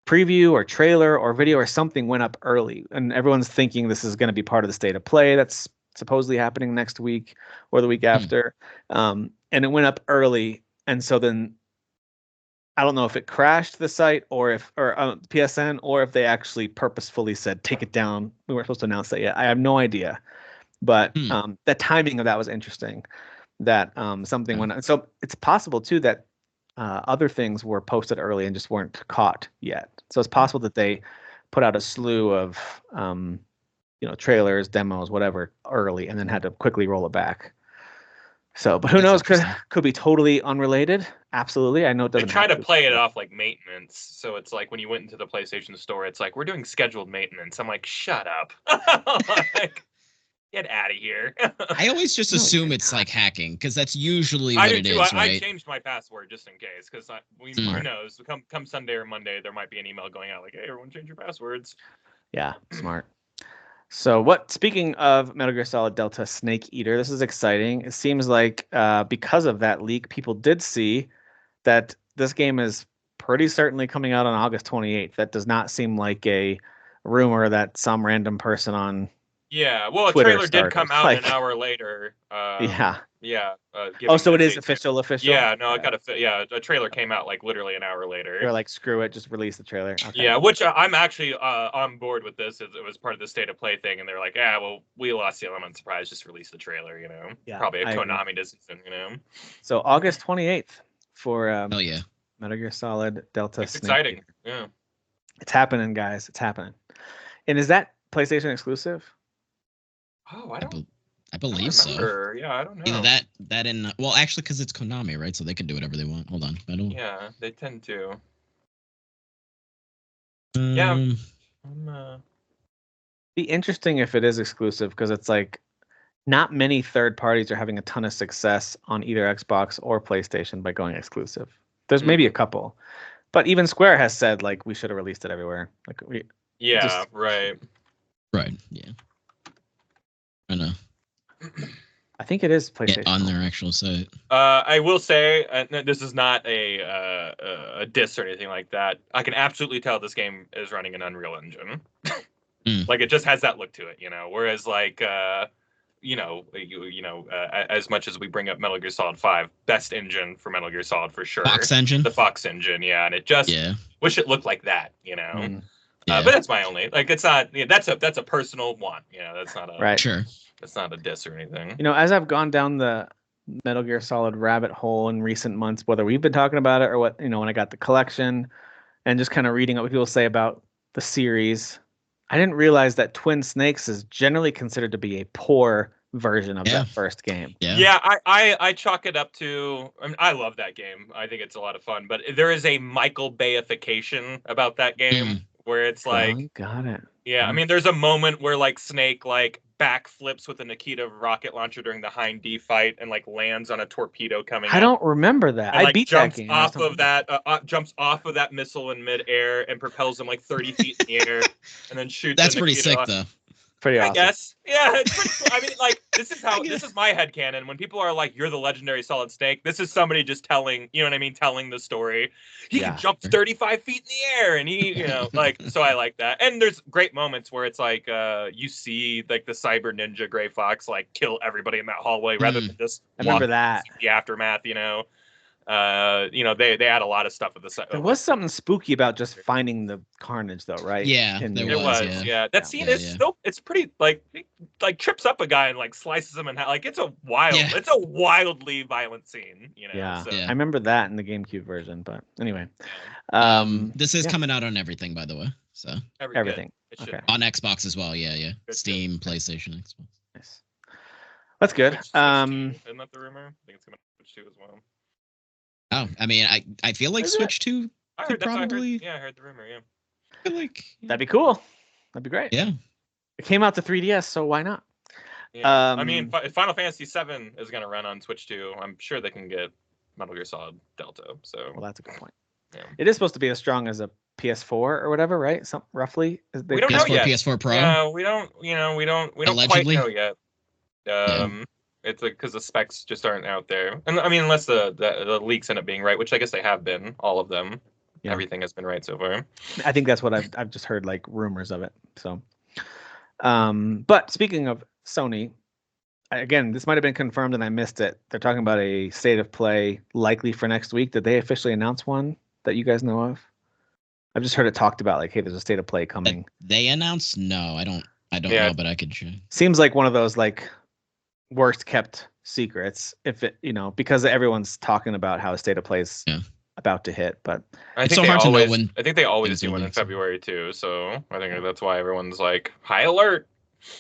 Speaker 1: preview or trailer or video or something went up early, and everyone's thinking this is going to be part of the state of play that's supposedly happening next week or the week after, and it went up early, and so then I don't know if it crashed the site or PSN, or if they actually purposefully said take it down. We weren't supposed to announce that yet. I have no idea, but the timing of that was interesting. That something went. So it's possible too that other things were posted early and just weren't caught yet. So it's possible that they put out a slew of trailers, demos, whatever early, and then had to quickly roll it back. So, but who knows? Could be totally unrelated. Absolutely, I know it doesn't.
Speaker 3: They try to play it off like maintenance, so it's like when you went into the PlayStation Store, it's like we're doing scheduled maintenance. I'm like, shut up, like, get out of here.
Speaker 2: I always just assume it's like hacking because that's usually what it is, right?
Speaker 3: I changed my password just in case because who knows? Come Sunday or Monday, there might be an email going out like, hey, everyone, change your passwords.
Speaker 1: Yeah, smart. So speaking of Metal Gear Solid Delta Snake Eater, this is exciting. It seems like because of that leak, people did see that this game is pretty certainly coming out on August 28th. That does not seem like a rumor that some random person on
Speaker 3: well,
Speaker 1: Twitter
Speaker 3: a trailer did come out an hour later.
Speaker 1: So it is official.
Speaker 3: Yeah, no, a trailer came out like literally an hour later.
Speaker 1: They're like, screw it, just release the trailer. Okay.
Speaker 3: Yeah, which I'm actually on board with this. It was part of the state of play thing, and they're like, we lost the element of surprise, just release the trailer. Probably a Konami decision.
Speaker 1: So August 28th for
Speaker 2: Metal
Speaker 1: Gear Solid Delta.
Speaker 3: It's exciting. Yeah,
Speaker 1: it's happening, guys. It's happening. And is that PlayStation exclusive?
Speaker 3: Oh, I don't
Speaker 2: I believe so.
Speaker 3: Yeah, I don't know.
Speaker 2: Either that and well, actually, because it's Konami, right? So they can do whatever they want. Hold on, I don't.
Speaker 3: Yeah, they tend to.
Speaker 1: Be interesting if it is exclusive, because it's like not many third parties are having a ton of success on either Xbox or PlayStation by going exclusive. There's maybe a couple, but even Square has said like we should have released it everywhere. Like
Speaker 3: right.
Speaker 2: Yeah, I know.
Speaker 1: I think it is PlayStation
Speaker 2: on their actual site.
Speaker 3: I will say, this is not a diss or anything like that. I can absolutely tell this game is running an Unreal Engine. Like it just has that look to it, you know. Whereas like, as much as we bring up Metal Gear Solid 5, best engine for Metal Gear Solid for sure.
Speaker 2: Fox engine.
Speaker 3: The Fox engine, yeah, and it just wish it looked like that, you know. But that's my only like. It's not. That's a personal want. You know, that's not a
Speaker 1: right.
Speaker 2: Sure.
Speaker 3: That's not a diss or anything.
Speaker 1: You know, as I've gone down the Metal Gear Solid rabbit hole in recent months, whether we've been talking about it or what, you know, when I got the collection and just kind of reading what people say about the series, I didn't realize that Twin Snakes is generally considered to be a poor version of that first game.
Speaker 3: Yeah, I chalk it up to. I mean, I love that game. I think it's a lot of fun, but there is a Michael Bayification about that game where it's like,
Speaker 1: got it.
Speaker 3: Yeah, I mean, there's a moment where like Snake like backflips with a Nikita rocket launcher during the Hind D fight and like lands on a torpedo coming.
Speaker 1: I don't remember that.
Speaker 3: And,
Speaker 1: I beat
Speaker 3: jumps
Speaker 1: that game.
Speaker 3: Jumps off of that missile in midair and propels him like 30 feet in the air, and then shoots.
Speaker 2: That's pretty sick, though.
Speaker 1: Pretty awesome.
Speaker 3: I guess. Yeah, it's pretty cool. I mean, like, this is my headcanon. When people are like, you're the legendary Solid Snake, this is somebody just telling, you know what I mean, telling the story. He can jump 35 feet in the air, and he, you know, like, so I like that. And there's great moments where it's like, you see, like, the cyber ninja Gray Fox, like, kill everybody in that hallway rather than just
Speaker 1: I remember that.
Speaker 3: The aftermath, you know. They add a lot of stuff with the.
Speaker 1: There was something spooky about just finding the carnage, though, right?
Speaker 2: Yeah,
Speaker 3: there was. Yeah, that scene is still. It's pretty like trips up a guy and like slices him in half. Like it's a wildly violent scene. You know.
Speaker 1: Yeah.
Speaker 3: So.
Speaker 1: I remember that in the GameCube version, but anyway.
Speaker 2: This is coming out on everything, by the way. So
Speaker 1: everything. Okay.
Speaker 2: On Xbox as well. Yeah. Steam, PlayStation, Xbox.
Speaker 1: Nice. That's good.
Speaker 3: Isn't that the rumor? I think it's coming to Switch 2 as well.
Speaker 2: Oh, I mean, I feel like Switch 2 could probably.
Speaker 3: I heard the rumor. Yeah,
Speaker 2: I feel like
Speaker 1: that'd be cool. That'd be great.
Speaker 2: Yeah,
Speaker 1: it came out to 3DS, so why not?
Speaker 3: Yeah. I mean, if Final Fantasy VII is going to run on Switch 2, I'm sure they can get Metal Gear Solid Delta. So,
Speaker 1: well, that's a good point.
Speaker 3: Yeah.
Speaker 1: It is supposed to be as strong as a PS4 or whatever, right? Some roughly.
Speaker 3: We don't know yet.
Speaker 2: PS4 Pro.
Speaker 3: Yeah, we don't quite know yet. It's like because the specs just aren't out there, and I mean, unless the leaks end up being right, which I guess they have been, all of them. Yeah. Everything has been right so far.
Speaker 1: I think that's what I've just heard, like rumors of it. So, but speaking of Sony, again, this might have been confirmed and I missed it. They're talking about a state of play likely for next week. Did they officially announce one that you guys know of? I've just heard it talked about, like, hey, there's a state of play coming.
Speaker 2: They announced? No, I don't know, but I could check.
Speaker 1: Seems like one of those like worst kept secrets, if it, you know, because everyone's talking about how a state of play is about to hit. But
Speaker 3: I think they always do one in February too. So I think that's why everyone's like high alert.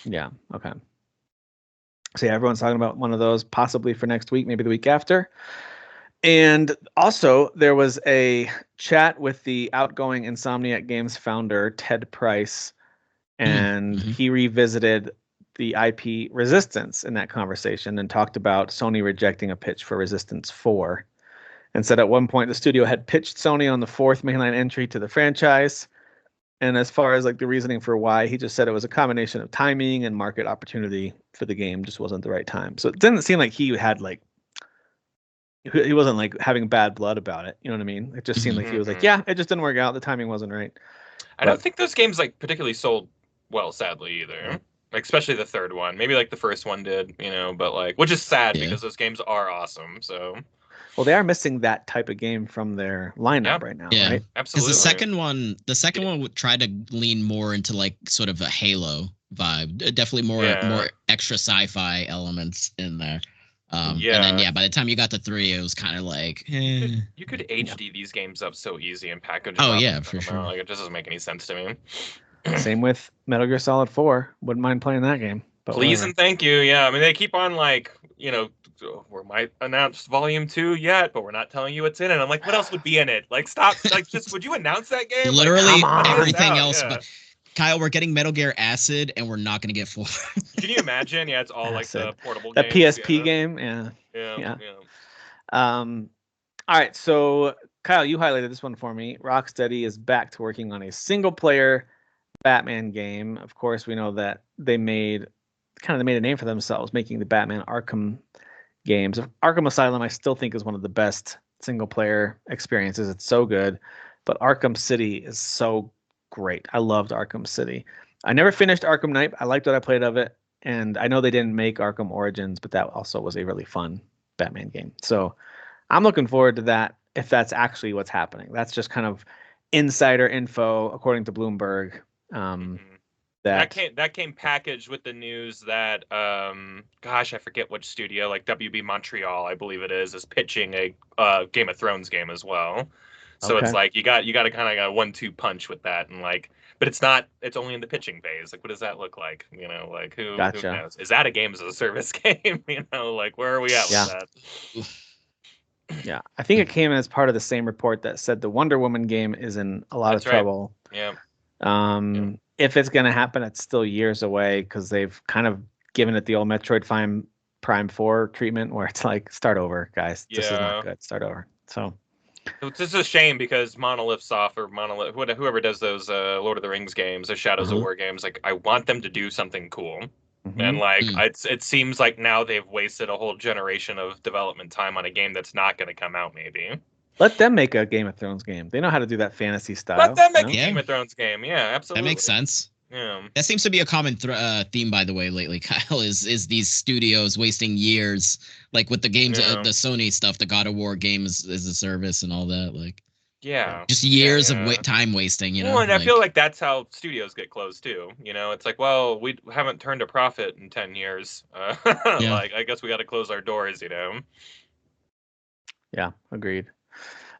Speaker 1: Yeah. Okay. So yeah, everyone's talking about one of those possibly for next week, maybe the week after. And also there was a chat with the outgoing Insomniac Games founder, Ted Price, and he revisited the IP Resistance in that conversation and talked about Sony rejecting a pitch for Resistance 4, and said at one point the studio had pitched Sony on the fourth mainline entry to the franchise. And as far as like the reasoning for why, he just said it was a combination of timing and market opportunity for the game just wasn't the right time. So it didn't seem like he had like, he wasn't like having bad blood about it. You know what I mean? It just seemed like he was like, yeah, it just didn't work out. The timing wasn't right.
Speaker 3: I don't think those games like particularly sold well, sadly, either. Like, especially the third one. Maybe like the first one did, you know, but like, which is sad because those games are awesome. So,
Speaker 1: well, they are missing that type of game from their lineup right now, right?
Speaker 3: Absolutely.
Speaker 2: Because the second one would try to lean more into like sort of a Halo vibe, definitely more extra sci-fi elements in there. And then by the time you got to 3, it was kind of like
Speaker 3: you could HD these games up so easy and package them.
Speaker 2: Oh yeah, for sure.
Speaker 3: Like, it just doesn't make any sense to me.
Speaker 1: Same with Metal Gear Solid 4. Wouldn't mind playing that game. But
Speaker 3: please
Speaker 1: whatever.
Speaker 3: and thank you. Yeah, I mean they keep on like, we might announce Volume 2 yet, but we're not telling you what's in it. I'm like, what else would be in it? Like, stop. Like, just would you announce that game?
Speaker 2: Literally
Speaker 1: Come on.
Speaker 2: everything else. Yeah. But Kyle, we're getting Metal Gear Acid, and we're not going to get 4.
Speaker 3: Can you imagine? Yeah, it's all like
Speaker 1: Acid.
Speaker 3: the portable
Speaker 1: that
Speaker 3: games.
Speaker 1: PSP game. Yeah.
Speaker 3: Yeah.
Speaker 1: All right, so Kyle, you highlighted this one for me. Rocksteady is back to working on a single-player Batman game. Of course, we know that they made a name for themselves, making the Batman Arkham games. Arkham Asylum, I still think, is one of the best single-player experiences. It's so good, but Arkham City is so great. I loved Arkham City. I never finished Arkham Knight. I liked what I played of it, and I know they didn't make Arkham Origins, but that also was a really fun Batman game. So I'm looking forward to that if that's actually what's happening. That's just kind of insider info, according to Bloomberg.
Speaker 3: That came packaged with the news that gosh, I forget which studio, like WB Montreal, I believe it is pitching a Game of Thrones game as well. So It's like you got to kind of got a 1-2 punch with that, and like, but it's only in the pitching phase. Like, what does that look like? Like who knows? Is that a games as a service game? Like where are we at with that?
Speaker 1: Yeah, I think it came as part of the same report that said the Wonder Woman game is in a lot of trouble.
Speaker 3: Yeah.
Speaker 1: If it's going to happen, it's still years away because they've kind of given it the old Metroid Prime 4 treatment where it's like, start over, guys. This is not good. Start over. So
Speaker 3: it's just a shame because Monolith Soft or Monolith, whoever does those Lord of the Rings games, those Shadows of War games, like I want them to do something cool. And like it seems like now they've wasted a whole generation of development time on a game that's not going to come out. Maybe
Speaker 1: let them make a Game of Thrones game. They know how to do that fantasy style.
Speaker 3: Let them make a Game of Thrones game. Yeah, absolutely.
Speaker 2: That makes sense.
Speaker 3: Yeah,
Speaker 2: that seems to be a common theme, by the way, lately. Kyle is these studios wasting years, like with the games, the Sony stuff, the God of War games as a service and all that, like.
Speaker 3: Yeah,
Speaker 2: just years of time wasting,
Speaker 3: Well, and I feel like that's how studios get closed too. It's like, well, we haven't turned a profit in 10 years. Like, I guess we got to close our doors.
Speaker 1: Yeah, agreed.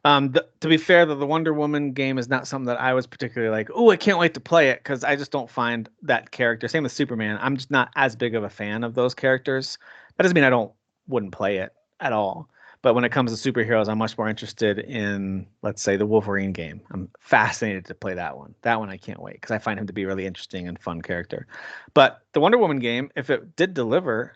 Speaker 1: To be fair, the Wonder Woman game is not something that I was particularly like, oh, I can't wait to play it, because I just don't find that character. Same with Superman. I'm just not as big of a fan of those characters. That doesn't mean I wouldn't play it at all. But when it comes to superheroes, I'm much more interested in, let's say, the Wolverine game. I'm fascinated to play that one. That one I can't wait because I find him to be a really interesting and fun character. But the Wonder Woman game, if it did deliver,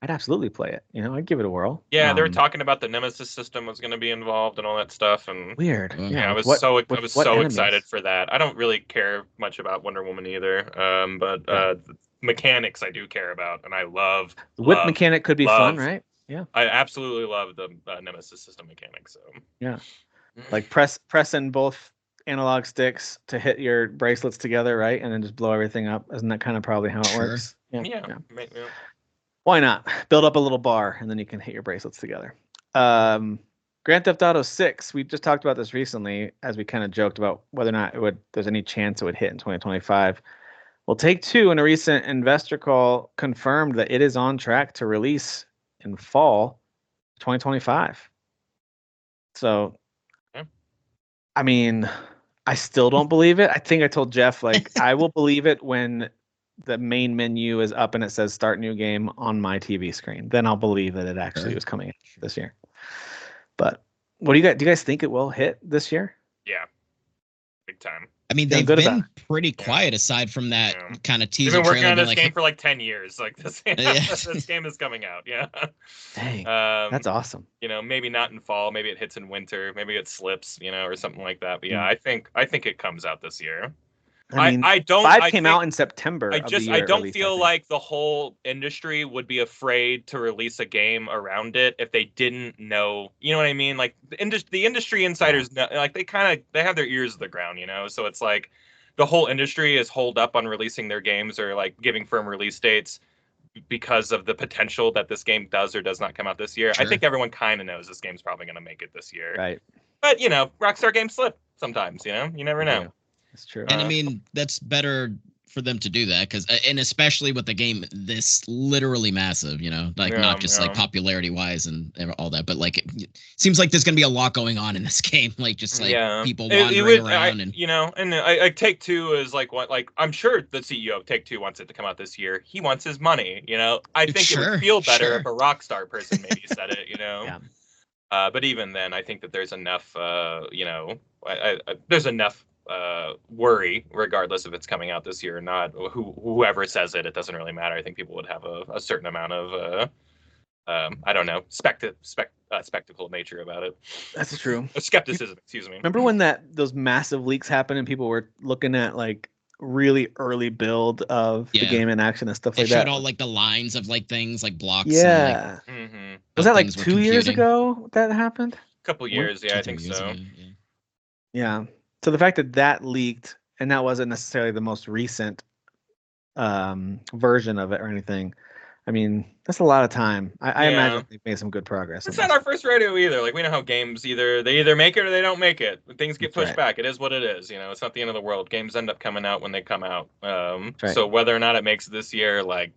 Speaker 1: I'd absolutely play it. I'd give it a whirl.
Speaker 3: Yeah, they were talking about the Nemesis system was going to be involved and all that stuff. And
Speaker 1: weird.
Speaker 3: Yeah, I was so excited for that. I don't really care much about Wonder Woman either. But mechanics I do care about, and I love
Speaker 1: the whip mechanic could be fun, right? Yeah,
Speaker 3: I absolutely love the Nemesis system mechanics. So
Speaker 1: yeah, like pressing both analog sticks to hit your bracelets together, right, and then just blow everything up. Isn't that kind of probably how it works?
Speaker 3: Yeah.
Speaker 1: Why not build up a little bar and then you can hit your bracelets together? Grand Theft Auto 6. We just talked about this recently as we kind of joked about whether or not there's any chance it would hit in 2025. Well, Take-Two in a recent investor call confirmed that it is on track to release in fall 2025. So, I mean, I still don't believe it. I think I told Jeff, like, I will believe it when the main menu is up and it says start new game on my TV screen. Then I'll believe that it actually was coming this year. But what do you guys think it will hit this year?
Speaker 3: Yeah, big time.
Speaker 2: I mean, they've been pretty quiet aside from that kind of teaser.
Speaker 3: They've been working on this game for like 10 years. Like this game is coming out. Yeah.
Speaker 1: Dang. That's awesome.
Speaker 3: Maybe not in fall. Maybe it hits in winter. Maybe it slips. Or something like that. But yeah, I think it comes out this year.
Speaker 1: I mean, 5 came out in September.
Speaker 3: I don't feel like the whole industry would be afraid to release a game around it if they didn't know. You know what I mean? Like the industry insiders, like they have their ears to the ground. So it's like the whole industry is holed up on releasing their games or like giving firm release dates because of the potential that this game does or does not come out this year. Sure. I think everyone kind of knows this game's probably going to make it this year.
Speaker 1: Right.
Speaker 3: But Rockstar games slip sometimes. You never know.
Speaker 1: That's true.
Speaker 2: And I mean, that's better for them to do that, because and especially with the game this literally massive, like not just like popularity wise and all that, but like it seems like there's gonna be a lot going on in this game, like just like people wandering around and
Speaker 3: I Take-Two is like what, like I'm sure the CEO of Take-Two wants it to come out this year. He wants his money, I think it would feel better if a Rockstar person maybe said it,
Speaker 1: Yeah.
Speaker 3: But even then, I think that there's enough, there's enough worry, regardless if it's coming out this year or not. Whoever says it, it doesn't really matter. I think people would have a certain amount of, I don't know, spectacle nature about it.
Speaker 1: That's true.
Speaker 3: Skepticism, excuse me.
Speaker 1: Remember when those massive leaks happened and people were looking at like really early build of the game in action and stuff like that?
Speaker 2: It showed all like the lines of like things like blocks.
Speaker 1: Yeah.
Speaker 2: And, like,
Speaker 1: was that like 2 years ago that happened?
Speaker 3: A couple years, I think so.
Speaker 1: Yeah. So the fact that leaked, and that wasn't necessarily the most recent version of it or anything, I mean, that's a lot of time. I imagine they've made some good progress.
Speaker 3: It's not our first rodeo either. Like, we know how games they either make it or they don't make it. Things get pushed back. It is what it is. It's not the end of the world. Games end up coming out when they come out. So whether or not it makes it this year, like,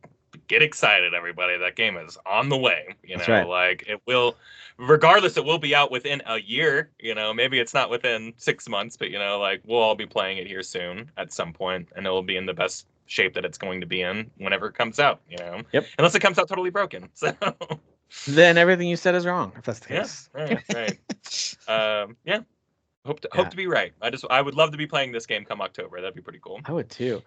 Speaker 3: get excited, everybody. That game is on the way. Like, it will, regardless, it will be out within a year. Maybe it's not within 6 months, but like, we'll all be playing it here soon at some point, and it will be in the best shape that it's going to be in whenever it comes out.
Speaker 1: Yep.
Speaker 3: Unless it comes out totally broken. So
Speaker 1: then everything you said is wrong, if that's the case.
Speaker 3: Right. Hope to be right. I would love to be playing this game come October. That'd be pretty cool.
Speaker 1: I would too.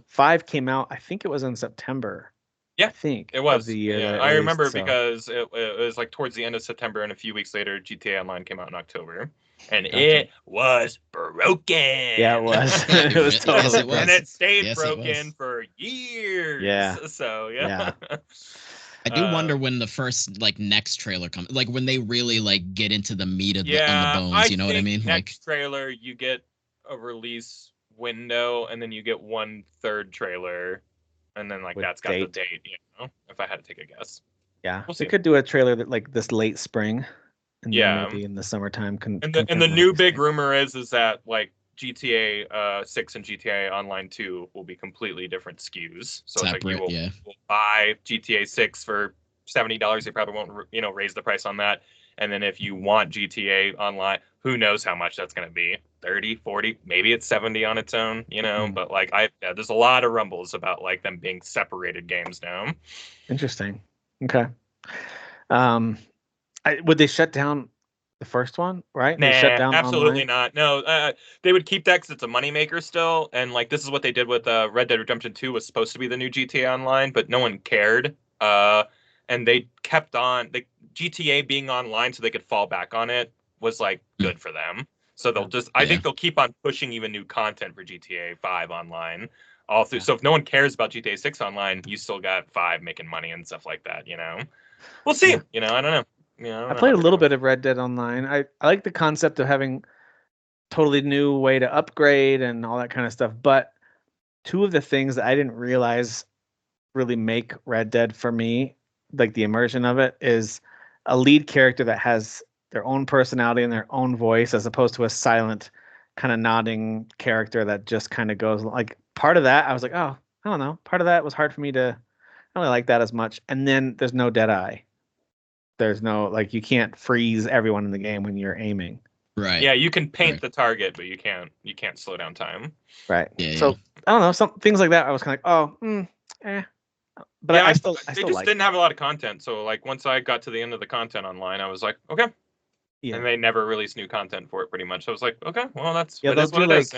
Speaker 1: 5 came out, I think it was in September.
Speaker 3: Yeah,
Speaker 1: I think
Speaker 3: it was
Speaker 1: the year.
Speaker 3: Yeah, I remember because it was like towards the end of September, and a few weeks later, GTA Online came out in October, and it was broken.
Speaker 1: Yeah, it was. It was totally broken.
Speaker 3: And it stayed broken for years.
Speaker 1: Yeah.
Speaker 3: So
Speaker 2: I do wonder when the first like next trailer comes, like when they really like get into the meat of on the bones. You know what I mean?
Speaker 3: Next trailer, you get a release window, and then you get 1/3 trailer. And then that's got the date, if I had to take a guess.
Speaker 1: Yeah. They could do a trailer that like this late spring. And then maybe in the summertime.
Speaker 3: And the new big rumor is that like GTA 6 and GTA Online 2 will be completely different SKUs. So
Speaker 2: separate,
Speaker 3: it's like you will buy GTA 6 for $70. They probably won't raise the price on that. And then if you want GTA Online, who knows how much that's going to be? 30, 40, maybe it's 70 on its own, but like there's a lot of rumbles about like them being separated games now.
Speaker 1: Interesting. Okay. Would they shut down the first one, right?
Speaker 3: Nah,
Speaker 1: shut down
Speaker 3: absolutely
Speaker 1: online?
Speaker 3: not. No, they would keep that because it's a moneymaker still. And like, this is what they did with Red Dead Redemption 2 was supposed to be the new GTA Online, but no one cared. And they kept on GTA being online so they could fall back on it was like good for them. So they'll I think they'll keep on pushing even new content for GTA 5 online all through. So if no one cares about GTA 6 online, you still got 5 making money and stuff like that, We'll see. I don't know.
Speaker 1: I played a little bit of Red Dead Online. I like the concept of having totally new way to upgrade and all that kind of stuff. But two of the things that I didn't realize really make Red Dead for me, like the immersion of it, is a lead character that has their own personality and their own voice, as opposed to a silent kind of nodding character that just kind of goes like, part of that I was like, oh, I don't know, part of that was hard for me to, I don't really like that as much. And then there's no dead eye. There's no, like, you can't freeze everyone in the game when you're aiming.
Speaker 2: Right.
Speaker 3: Yeah, you can paint the target, but you can't slow down time.
Speaker 1: Right. So I don't know, some things like that I was kind of like, But I still
Speaker 3: didn't have a lot of content. So like once I got to the end of the content online, I was like, okay. Yeah. And they never released new content for it pretty much. So I was like, okay, well that's what it is.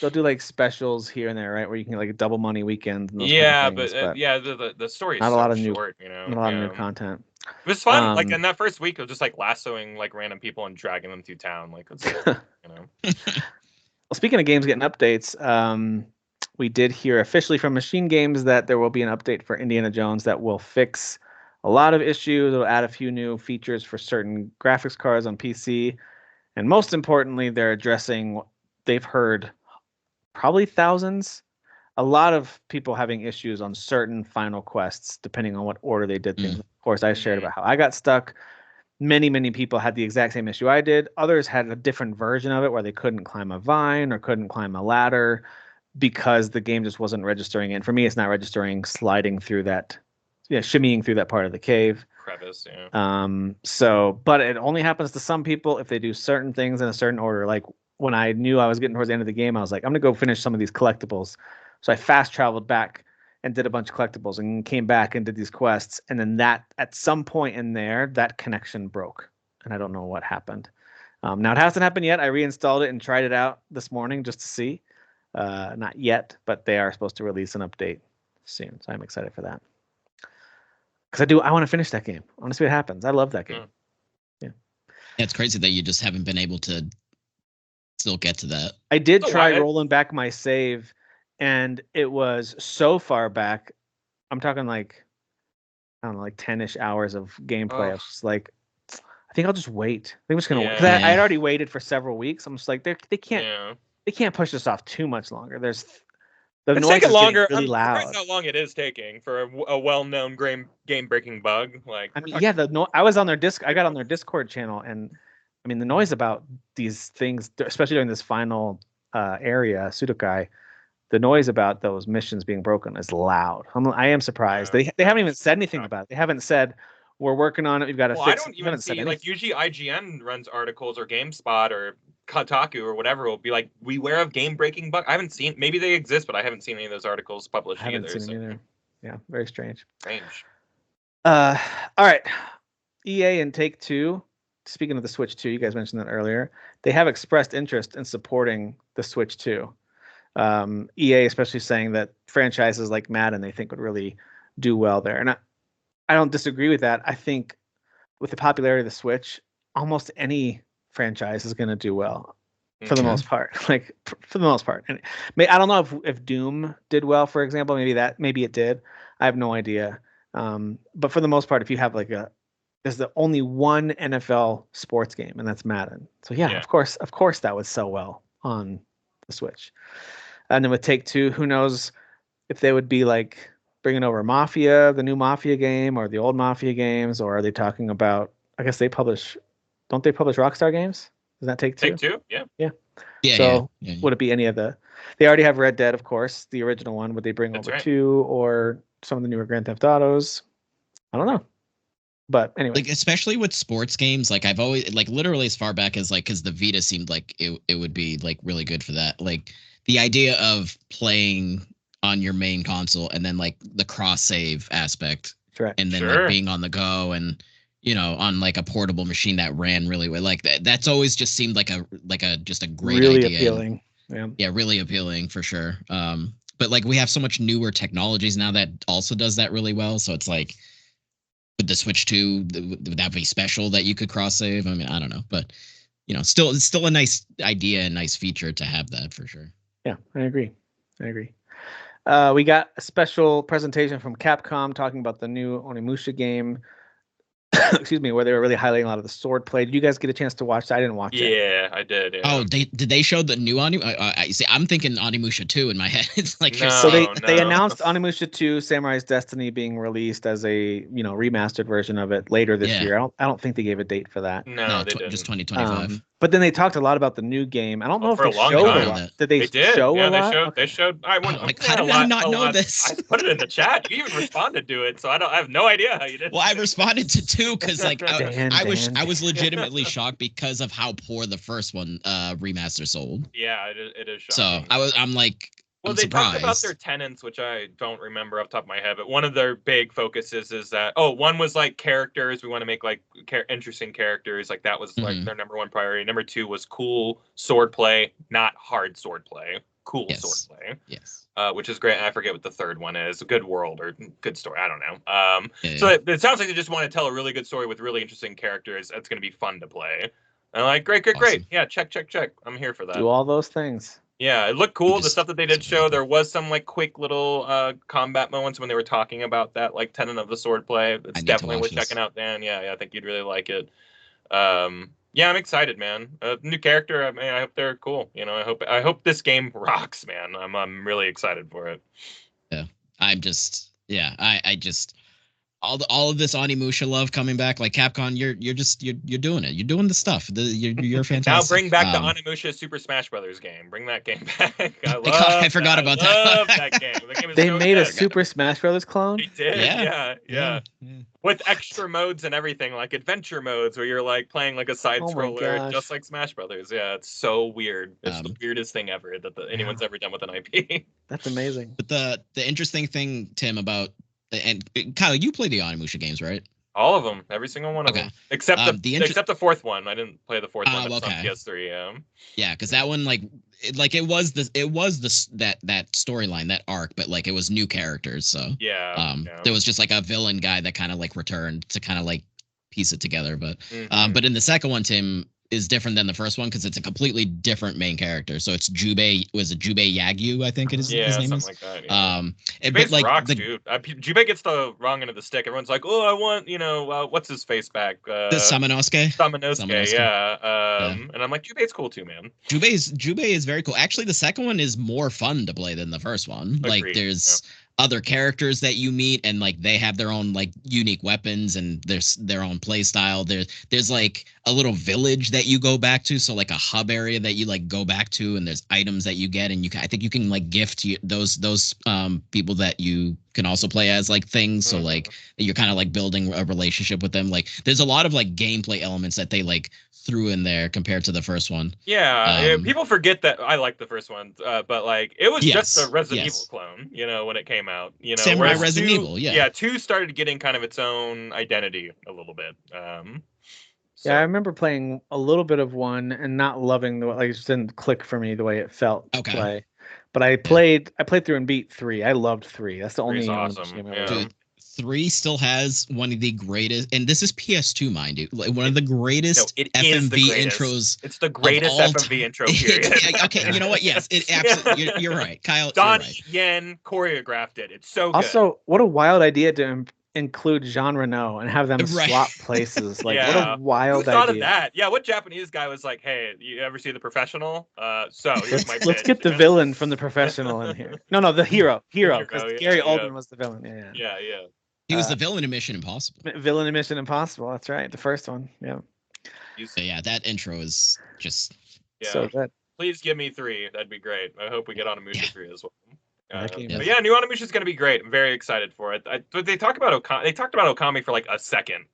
Speaker 1: They'll do like specials here and there, right? Where you can like double money weekends and those
Speaker 3: kind
Speaker 1: of things,
Speaker 3: but the story is
Speaker 1: not
Speaker 3: so
Speaker 1: a lot of
Speaker 3: short,
Speaker 1: not a lot of new content.
Speaker 3: It was fun. Like in that first week, it was just like lassoing like random people and dragging them through town. Like it's
Speaker 1: Well, speaking of games getting updates, we did hear officially from Machine Games that there will be an update for Indiana Jones that will fix a lot of issues. It'll add a few new features for certain graphics cards on PC. And most importantly, they're addressing what they've heard probably thousands. A lot of people having issues on certain final quests, depending on what order they did things. Of course, I shared about how I got stuck. Many people had the exact same issue I did. Others had a different version of it where they couldn't climb a vine or couldn't climb a ladder. because the game just wasn't registering. And for me, it's not registering sliding through that, shimmying through that part of the cave.
Speaker 3: Crevice, yeah.
Speaker 1: So, but it only happens to some people if they do certain things in a certain order. Like when I knew I was getting towards the end of the game, I was like, I'm gonna go finish some of these collectibles. So I fast traveled back and did a bunch of collectibles and came back and did these quests. And then that at some point in there, that connection broke, and I don't know what happened. Now it hasn't happened yet. I reinstalled it and tried it out this morning just to see. Not yet, but they are supposed to release an update soon, so I'm excited for that. Because I want to finish that game. I want to see what happens. I love that game. Yeah.
Speaker 2: It's crazy that you just haven't been able to still get to that.
Speaker 1: I did try rolling back my save, and it was so far back. I'm talking like, I don't know, like 10-ish hours of gameplay. I was just like, I think I'll just wait. I think I'm just gonna wait. Because I had already waited for several weeks. I'm just like, they can't push this off too much longer. There's the noise is longer. Really loud.
Speaker 3: I'm surprised how long it is taking for a well-known game-breaking bug. Like,
Speaker 1: I mean, I was on their I got on their Discord channel, and I mean, the noise about these things, especially during this final area, Sudokai, the noise about those missions being broken is loud. I am surprised. They haven't even said anything about it. They haven't said, we're working on it, we've got to fix it.
Speaker 3: I don't even see, like, usually IGN runs articles, or GameSpot or Kotaku or whatever will be like, beware of game-breaking bug. I haven't seen, maybe they exist, but I haven't seen any of those articles published either. I haven't seen them either.
Speaker 1: Yeah, very strange.
Speaker 3: All
Speaker 1: right. EA and Take-Two, speaking of the Switch 2, you guys mentioned that earlier, they have expressed interest in supporting the Switch 2. EA especially saying that franchises like Madden they think would really do well there. And I don't disagree with that. I think with the popularity of the Switch, almost any franchise is going to do well for the most part. Like for the most part. And I don't know if Doom did well, for example. Maybe it did. I have no idea. But for the most part, if you have there's the only one NFL sports game, and that's Madden. So yeah. Of course that would sell well on the Switch. And then with Take-Two, who knows if they would be like bringing over Mafia, the new Mafia game, or the old Mafia games, or are they talking about? I guess don't they publish Rockstar games? Does that Take-Two?
Speaker 3: Take-Two, yeah.
Speaker 1: So would it be any of the? They already have Red Dead, of course, the original one. Would they bring over 2 or some of the newer Grand Theft Autos? I don't know. But anyway,
Speaker 2: like especially with sports games, like I've always like literally as far back as like because the Vita seemed like it would be like really good for that. Like the idea of playing on your main console and then like the cross save aspect, and then like being on the go and on like a portable machine that ran really well. Like that's always just seemed like a just a great
Speaker 1: really
Speaker 2: idea.
Speaker 1: Appealing.
Speaker 2: Yeah, really appealing for sure. But like we have so much newer technologies now that also does that really well. So it's like with the Switch 2, would that be special that you could cross save? I mean, I don't know, but it's still a nice idea and nice feature to have that for sure.
Speaker 1: Yeah, I agree. We got a special presentation from Capcom talking about the new Onimusha game. Excuse me, where they were really highlighting a lot of the sword play. Did you guys get a chance to watch that? I didn't watch it.
Speaker 3: Yeah, I did. Yeah.
Speaker 2: Oh, did they show the new I see. I'm thinking Onimusha 2 in my head. It's like
Speaker 1: they announced Onimusha 2: Samurai's Destiny being released as a remastered version of it later this year. I don't think they gave a date for that.
Speaker 3: No, they didn't.
Speaker 2: Just 2025.
Speaker 1: But then they talked a lot about the new game. I don't know if they showed a lot. Did they show a lot?
Speaker 3: They showed. How did
Speaker 2: I not know this?
Speaker 3: I put it in the chat. You even responded to it, so I have no idea how you did.
Speaker 2: Well, I responded to 2 because like I was legitimately shocked because of how poor the first one remaster sold.
Speaker 3: Yeah, it is
Speaker 2: So
Speaker 3: shocking.
Speaker 2: I'm like.
Speaker 3: Well, they talked about their tenants, which I don't remember off the top of my head, but one of their big focuses is that, one was like characters. We want to make like interesting characters. Like that was like their number one priority. Number 2 was cool sword play, not hard sword play, cool sword play.
Speaker 2: Yes.
Speaker 3: Which is great. And I forget what the third one is. A good world or good story. I don't know. So it sounds like they just want to tell a really good story with really interesting characters. That's going to be fun to play. And I'm like, great. Yeah, check. I'm here for that.
Speaker 1: Do all those things.
Speaker 3: Yeah, it looked cool. The stuff that they did show, there was some like quick little combat moments when they were talking about that, like tenet of the sword play. It's definitely worth checking out, Dan. Yeah, I think you'd really like it. Yeah, I'm excited, man. New character. I mean, I hope they're cool. I hope this game rocks, man. I'm really excited for it.
Speaker 2: Yeah, I'm just. Yeah, I just. all of this Onimusha love coming back. Like Capcom, you're doing it. You're doing the stuff. You're fantastic.
Speaker 3: Now bring back the Onimusha Super Smash Brothers game. Bring that game back.
Speaker 2: I forgot about that.
Speaker 3: I love that game. The game is
Speaker 1: They
Speaker 3: so
Speaker 1: made
Speaker 3: good.
Speaker 1: a Super Smash Brothers clone.
Speaker 3: They did. Yeah.
Speaker 2: Yeah.
Speaker 3: With extra modes and everything, like adventure modes, where you're like playing like a side scroller, just like Smash Brothers. Yeah, it's so weird. It's the weirdest thing ever that anyone's ever done with an IP.
Speaker 1: That's amazing.
Speaker 2: But the interesting thing, Tim, about and Kyle, you play the Onimusha games, right?
Speaker 3: All of them, every single one of them, except except the fourth one. I didn't play the fourth one. That's on PS3. Yeah,
Speaker 2: because that one, it was that storyline, that arc, but like it was new characters. So there was just like a villain guy that kind of like returned to kind of like piece it together. But but in the second one, Tim, is different than the first one because it's a completely different main character. So it's Jubei. Was it Jubei Yagyu? I think it is.
Speaker 3: Yeah,
Speaker 2: his name
Speaker 3: something
Speaker 2: is.
Speaker 3: like that. Yeah.
Speaker 2: But like
Speaker 3: rocks, dude. Jubei gets the wrong end of the stick. Everyone's like, "Oh, I want what's his face back?"
Speaker 2: The Samanosuke.
Speaker 3: Yeah. And I'm like, Jubei's cool too, man.
Speaker 2: Jubei is very cool. Actually, the second one is more fun to play than the first one.
Speaker 3: Agreed.
Speaker 2: Like there's other characters that you meet, and like they have their own like unique weapons and there's their own play style. There's like a little village that you go back to, so like a hub area that you like go back to, and there's items that you get, and I think you can like gift those people that you can also play as like things. So like you're kind of like building a relationship with them. Like there's a lot of like gameplay elements that they like threw in there compared to the first one.
Speaker 3: Yeah, people forget that I like the first one, but like it was just a Resident Evil clone, when it came out.
Speaker 2: Samurai Resident Evil,
Speaker 3: yeah. 2 started getting kind of its own identity a little bit.
Speaker 1: Yeah, I remember playing a little bit of 1 and not loving it just didn't click for me the way it felt to play. But I played through and beat 3. I loved 3. That's the only
Speaker 3: awesome.
Speaker 1: game
Speaker 3: Yeah.
Speaker 2: Dude, 3 still has one of the greatest, and this is PS2, mind you, one of the greatest FMV intros.
Speaker 3: It's the greatest FMV intro period.
Speaker 2: Okay, you know what? Yes, it absolutely. You're right, Kyle.
Speaker 3: Donnie Yen choreographed it. It's so good.
Speaker 1: Also, what a wild idea to include Jean Reno and have them swap places. Like, what a wild idea.
Speaker 3: Who thought of that? Yeah, what Japanese guy was like, "Hey, you ever see The Professional? So here's my
Speaker 1: let's get the villain from The Professional in here." No, the hero. Because Gary Oldman was the villain.
Speaker 3: Yeah.
Speaker 2: He was the villain in Mission Impossible.
Speaker 1: Villain in Mission Impossible. That's right. The first one. Yeah.
Speaker 2: So yeah, that intro is just
Speaker 1: so good.
Speaker 3: Please give me 3. That'd be great. I hope we get on Onimusha 3 as well. But new Onimusha is going to be great. I'm very excited for it. They talked about Okami for like a second.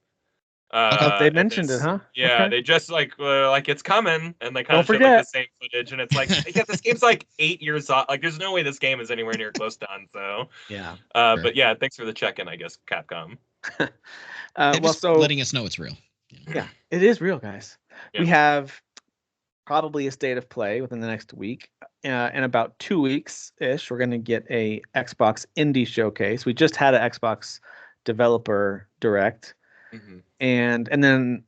Speaker 1: They mentioned it, huh?
Speaker 3: Yeah, they just like it's coming, and they kind of showed like the same footage, and it's like, this game's like 8 years off. Like, there's no way this game is anywhere near close done. So but yeah, thanks for the check-in, I guess, Capcom.
Speaker 2: So letting us know it's real.
Speaker 1: Yeah, it is real, guys. Yeah. We have probably a state of play within the next week. In about 2 weeks ish, we're going to get a Xbox Indie Showcase. We just had an Xbox Developer Direct. And then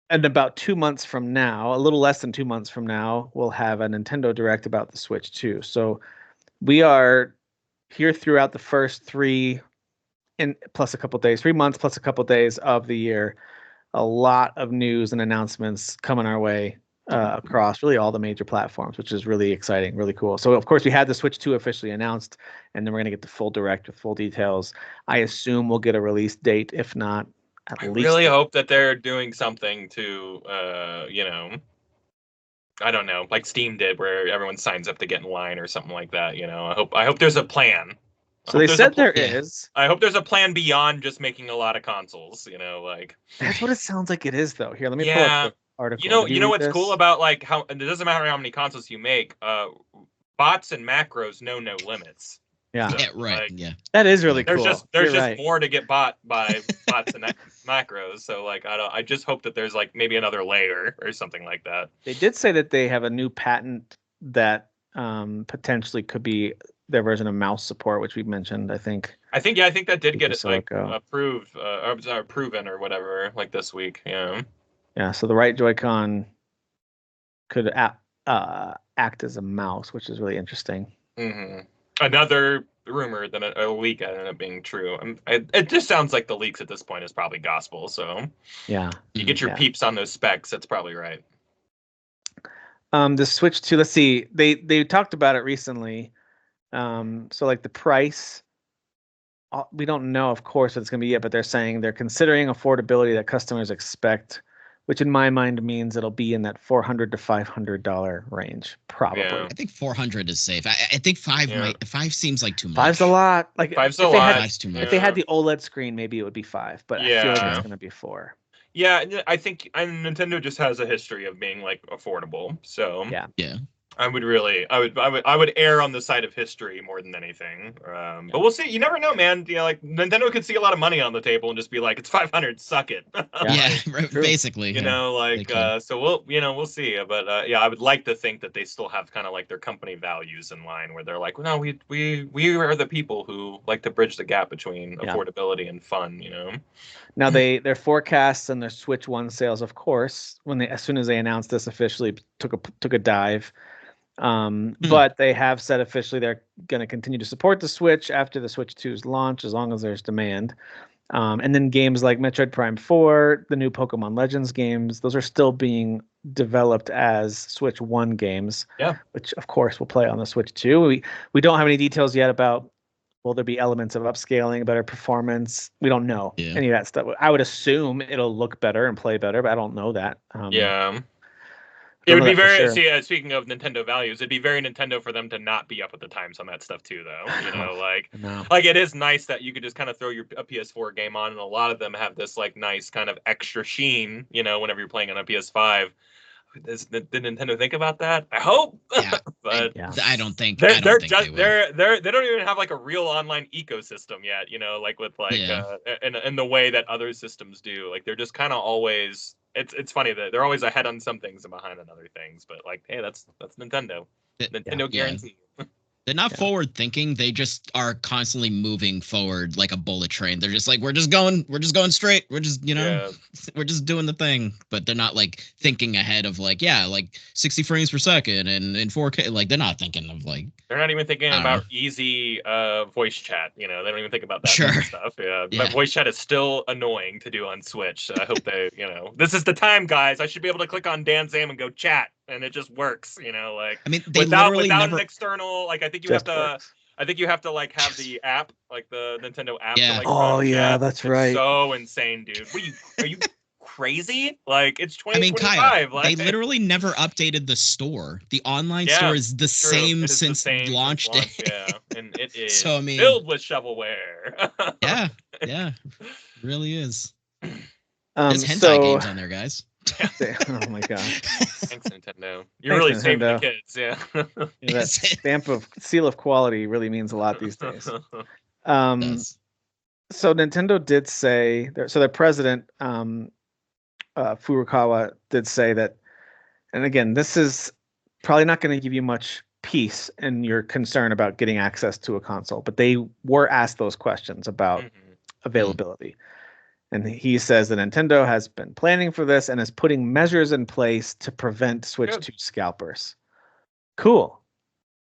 Speaker 1: in about 2 months from now, a little less than 2 months from now, we'll have a Nintendo Direct about the Switch 2. So we are here throughout the first 3 plus a couple days, 3 months plus a couple days of the year. A lot of news and announcements coming our way across really all the major platforms, which is really exciting, really cool. So of course we had the Switch 2 officially announced, and then we're going to get the full Direct with full details. I assume we'll get a release date, if not
Speaker 3: I really hope that they're doing something to, I don't know, like Steam did, where everyone signs up to get in line or something like that. I hope there's a plan.
Speaker 1: So they said there is.
Speaker 3: I hope there's a plan beyond just making a lot of consoles.
Speaker 1: That's what it sounds like it is, though. Here, let me pull up the article.
Speaker 3: You know what's cool about like how it doesn't matter how many consoles you make. Bots and macros know no limits.
Speaker 1: Yeah.
Speaker 3: So,
Speaker 2: right.
Speaker 1: That is really
Speaker 3: cool. There's just
Speaker 1: right.
Speaker 3: more to get bought by bots and macros. So like I just hope that there's like maybe another layer or something like that.
Speaker 1: They did say that they have a new patent that potentially could be their version of mouse support, which we mentioned. I think that did get it like approved or proven or whatever like this week. Yeah. So the right Joy-Con could act as a mouse, which is really interesting.
Speaker 3: Another rumor that a leak ended up being true. It just sounds like the leaks at this point is probably gospel. So
Speaker 1: yeah,
Speaker 3: you get your peeps on those specs. That's probably right.
Speaker 1: The Switch 2. Let's see. They talked about it recently. So like the price we don't know, of course, what it's going to be yet, but they're saying they're considering affordability that customers expect, which in my mind means it'll be in that $400 to $500 range, probably.
Speaker 3: Yeah.
Speaker 2: I think 400 is safe. I think five seems like too much.
Speaker 1: Five's a lot. Like
Speaker 3: Five's
Speaker 1: if
Speaker 3: a
Speaker 1: they
Speaker 3: lot.
Speaker 1: had,
Speaker 2: Five's too much.
Speaker 1: if they had the OLED screen, maybe it would be 5, but I feel like it's going to be 4.
Speaker 3: Yeah, I think Nintendo just has a history of being like affordable. So
Speaker 2: yeah.
Speaker 3: I would err on the side of history more than anything. But we'll see. You never know, man. You know, like Nintendo could see a lot of money on the table and just be like, "It's 500, suck it."
Speaker 2: Basically.
Speaker 3: You know, like so we'll see. But I would like to think that they still have kind of like their company values in line, where they're like, "No, we are the people who like to bridge the gap between affordability and fun." You know.
Speaker 1: Now their forecasts and their Switch 1 sales, of course, as soon as they announced this officially, took a dive. But they have said officially they're going to continue to support the Switch after the Switch 2's launch, as long as there's demand. And then games like Metroid Prime 4, the new Pokemon Legends games, those are still being developed as Switch 1 games.
Speaker 3: Yeah.
Speaker 1: Which, of course, will play on the Switch 2. We don't have any details yet about, will there be elements of upscaling, better performance? We don't know any of that stuff. I would assume it'll look better and play better, but I don't know that.
Speaker 3: It would be very speaking of Nintendo values, it'd be very Nintendo for them to not be up at the times on that stuff too, though. You know, like it is nice that you could just kind of throw a PS4 game on, and a lot of them have this like nice kind of extra sheen, you know, whenever you're playing on a PS5. Did Nintendo think about that? I hope. But
Speaker 2: I don't think
Speaker 3: they don't even have like a real online ecosystem yet, you know, like with like in the way that other systems do. Like they're just kind of always it's funny that they're always ahead on some things and behind on other things, but like, hey, that's Nintendo. Nintendo guarantee.
Speaker 2: They're not forward thinking. They just are constantly moving forward like a bullet train. They're just like, we're just going straight. We're just, we're just doing the thing. But they're not like thinking ahead of like 60 frames per second and in 4K. Like they're not thinking of like.
Speaker 3: They're not even thinking about easy voice chat. You know, they don't even think about that kind of stuff. But voice chat is still annoying to do on Switch. So I hope they, this is the time, guys. I should be able to click on Dan Sam and go chat. And it just works, like.
Speaker 2: I mean, they
Speaker 3: without
Speaker 2: never...
Speaker 3: an external, like I think you have to like have the app, like the Nintendo app.
Speaker 2: Yeah.
Speaker 3: To, like, chat.
Speaker 1: That's right.
Speaker 3: So insane, dude. Are you crazy? Like it's 2025.
Speaker 2: I mean, Kyle, they literally never updated the store. The online store is the same since launch day.
Speaker 3: And it is filled with shovelware.
Speaker 2: yeah, really is. There's hentai games on there, guys.
Speaker 1: Oh my god!
Speaker 3: Thanks, Nintendo. You're really saving the kids,
Speaker 1: that seal of quality really means a lot these days. So Nintendo did say, their president Furukawa did say that, and again, this is probably not going to give you much peace in your concern about getting access to a console, but they were asked those questions about availability. And he says that Nintendo has been planning for this and is putting measures in place to prevent Switch 2 scalpers. Cool.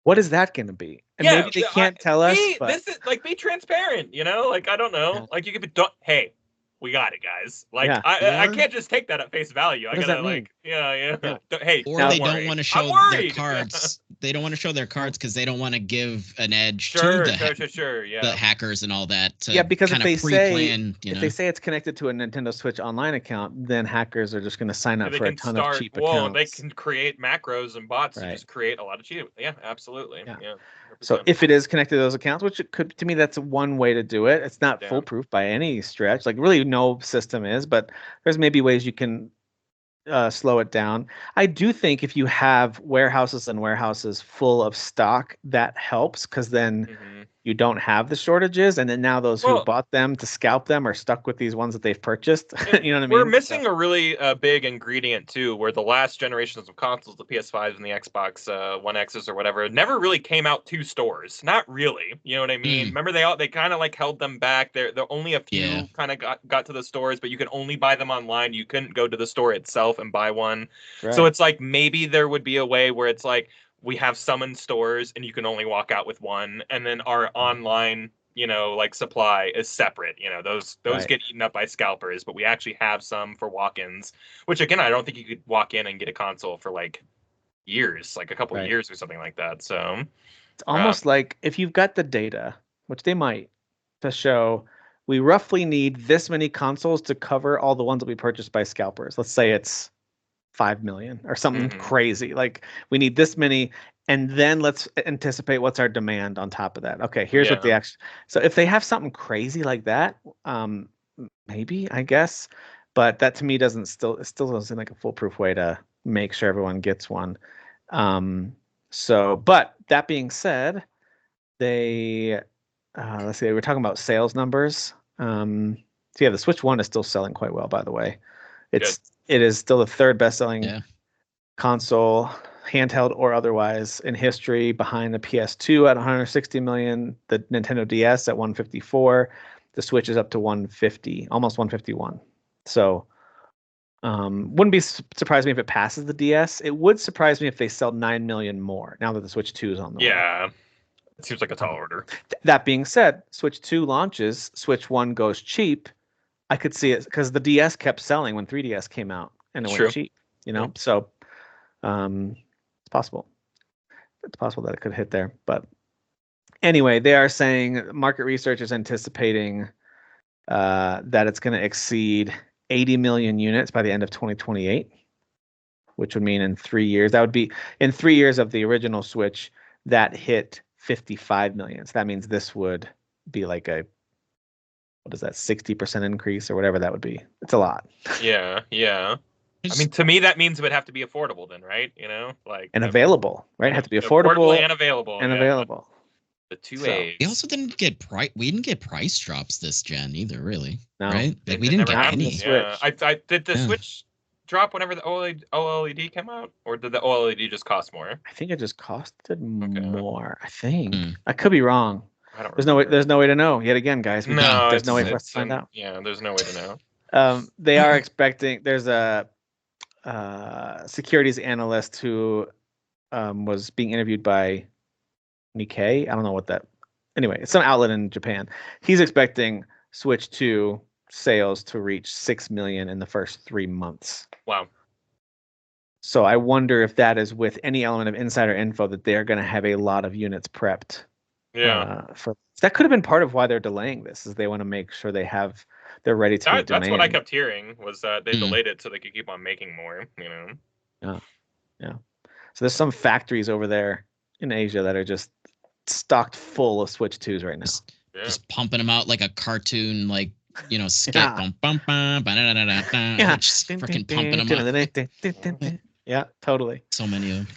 Speaker 1: What is that going to be? And maybe they can't tell us.
Speaker 3: This is like, be transparent, like, I don't know. Like you could be, hey, we got it, guys. Like I can't just take that at face value. I gotta like, hey,
Speaker 2: or they don't want to show their cards. They don't want to show their cards because they don't want to give an edge to the hackers and all that.
Speaker 1: Because if they say it's connected to a Nintendo Switch Online account, then hackers are just going to sign up for a ton of cheap accounts.
Speaker 3: They can create macros and bots to just create a lot of cheap. Yeah, absolutely. Yeah.
Speaker 1: So if it is connected to those accounts, which it could, to me, that's one way to do it. It's not foolproof by any stretch. Like really, no system is, but there's maybe ways you can slow it down. I do think if you have warehouses and warehouses full of stock, that helps because then you don't have the shortages, and then now those who bought them to scalp them are stuck with these ones that they've purchased. You know what I mean?
Speaker 3: We're missing a really big ingredient too, where the last generations of consoles, the PS5s and the Xbox One X's or whatever, never really came out to stores. Not really. You know what I mean? Remember they kind of like held them back. There only a few kind of got to the stores, but you could only buy them online. You couldn't go to the store itself and buy one. Right. So it's like maybe there would be a way where it's like, we have some in stores and you can only walk out with one, and then our online like supply is separate. Those get eaten up by scalpers, but we actually have some for walk-ins, which again, I don't think you could walk in and get a console for like years, like a couple of years or something like that. So
Speaker 1: it's almost like if you've got the data, which they might, to show we roughly need this many consoles to cover all the ones that we purchased by scalpers. Let's say it's 5 million or something crazy. Like we need this many, and then let's anticipate what's our demand on top of that. Okay, here's what the actual. So if they have something crazy like that, maybe, I guess, but that to me it still doesn't seem like a foolproof way to make sure everyone gets one. So, but that being said, let's see, we're talking about sales numbers. So yeah, the Switch 1 is still selling quite well, by the way. It is still the third best-selling console, handheld or otherwise, in history, behind the PS2 at 160 million, the Nintendo DS at 154, the Switch is up to 150, almost 151. So wouldn't be surprised me if it passes the DS. It would surprise me if they sell 9 million more now that the Switch 2 is on the way.
Speaker 3: Yeah. It seems like a tall order.
Speaker 1: That being said, Switch 2 launches, Switch 1 goes cheap. I could see it because the DS kept selling when 3DS came out and it went cheap, you know? So it's possible. It's possible that it could hit there. But anyway, they are saying market research is anticipating that it's going to exceed 80 million units by the end of 2028, which would mean in 3 years, that would be in 3 years of the original Switch that hit 55 million. So that means this would be like a, what is that, 60% increase or whatever that would be. It's a lot.
Speaker 3: Yeah. I mean, to me, that means it would have to be affordable then, right? You know, like
Speaker 1: and available, right? Have to be affordable
Speaker 3: and available.
Speaker 1: And available.
Speaker 3: The two A's.
Speaker 2: We also didn't get price drops this gen either, really.
Speaker 1: No.
Speaker 2: Right? Like we didn't get any.
Speaker 3: Yeah. I did the Switch drop whenever the OLED came out, or did the OLED just cost more?
Speaker 1: I think it just costed more. I think I could be wrong.
Speaker 3: I don't.
Speaker 1: There's no way to know. Yet again, guys, there's no way for us to find out.
Speaker 3: Yeah, there's no way to know.
Speaker 1: They are expecting. There's a securities analyst who was being interviewed by Nikkei. I don't know what that. Anyway, it's some outlet in Japan. He's expecting Switch 2 sales to reach 6 million in the first 3 months.
Speaker 3: Wow.
Speaker 1: So I wonder if that is with any element of insider info that they're going to have a lot of units prepped.
Speaker 3: Yeah.
Speaker 1: That could have been part of why they're delaying this, is they want to make sure they're ready to meet demand.
Speaker 3: That's what I kept hearing, was that they delayed it so they could keep on making more, you know.
Speaker 1: Yeah. So there's some factories over there in Asia that are just stocked full of Switch 2s right now.
Speaker 2: Just pumping them out like a cartoon, like, you know, skit.
Speaker 1: Yeah.
Speaker 2: Just freaking pumping them out.
Speaker 1: Yeah, totally.
Speaker 2: So many of them.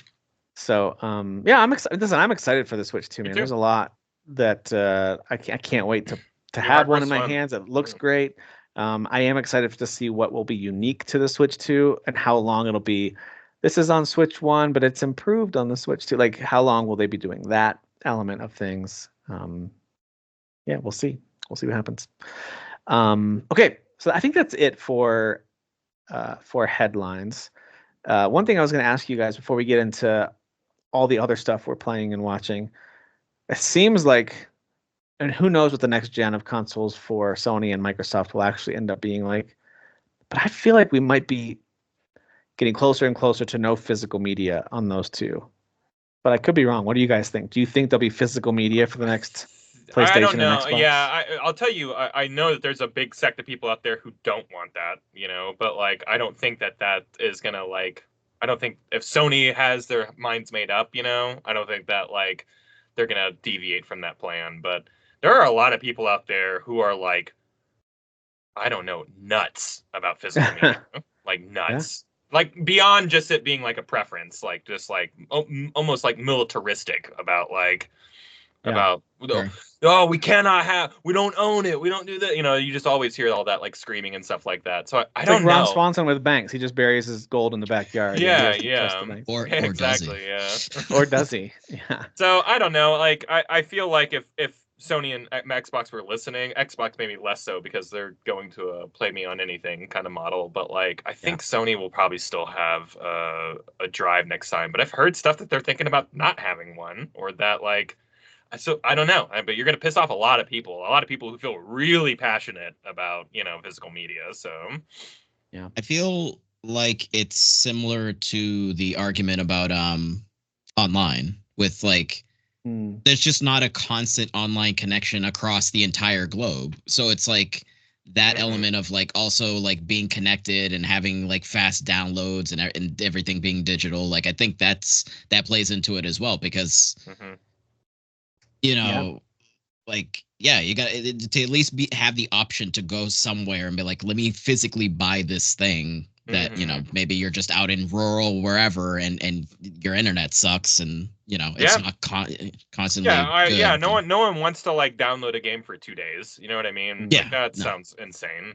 Speaker 1: So, I'm excited. Listen, I'm excited for the Switch 2, man. There's a lot that I can't wait to have one in my hands. It looks great. I am excited to see what will be unique to the Switch 2 and how long it'll be. This is on Switch 1, but it's improved on the Switch 2. Like, how long will they be doing that element of things? Yeah, we'll see. We'll see what happens. Okay, so I think that's it for headlines. One thing I was going to ask you guys before we get into all the other stuff we're playing and watching, it seems like, and who knows what the next gen of consoles for Sony and Microsoft will actually end up being like, but I feel like we might be getting closer and closer to no physical media on those two. But I could be wrong. What do you guys think? Do you think there'll be physical media for the next PlayStation
Speaker 3: I don't know.
Speaker 1: and Xbox?
Speaker 3: Yeah, I'll tell you, I know that there's a big sect of people out there who don't want that, you know, but like, I don't think that is going to, like, I don't think if Sony has their minds made up, you know, I don't think that, like, they're going to deviate from that plan. But there are a lot of people out there who are, like, I don't know, nuts about physical media. Like, nuts. Yeah. Like, beyond just it being, like, a preference, like, just, like, almost, like, militaristic about, like, we cannot have, we don't own it, we don't do that, you know. You just always hear all that, like, screaming and stuff like that. So I don't know.
Speaker 1: Ron Swanson with banks, he just buries his gold in the backyard.
Speaker 2: Or
Speaker 3: exactly,
Speaker 2: does
Speaker 3: he?
Speaker 1: Or does he? Yeah.
Speaker 3: So I don't know. Like, I feel like if Sony and Xbox were listening, Xbox maybe less so because they're going to a play me on anything kind of model. But like, I think Sony will probably still have a drive next time. But I've heard stuff that they're thinking about not having one, or that, like. So I don't know, but you're going to piss off a lot of people who feel really passionate about, you know, physical media. So,
Speaker 2: yeah, I feel like it's similar to the argument about online with, like, there's just not a constant online connection across the entire globe. So it's like that element of like also like being connected and having like fast downloads and everything being digital. Like I think that plays into it as well because you know, like you got to at least have the option to go somewhere and be like, let me physically buy this thing that you know maybe you're just out in rural wherever and your internet sucks and you know it's not constantly good.
Speaker 3: No one wants to like download a game for 2 days, you know what I mean?
Speaker 2: Yeah,
Speaker 3: like, that sounds insane.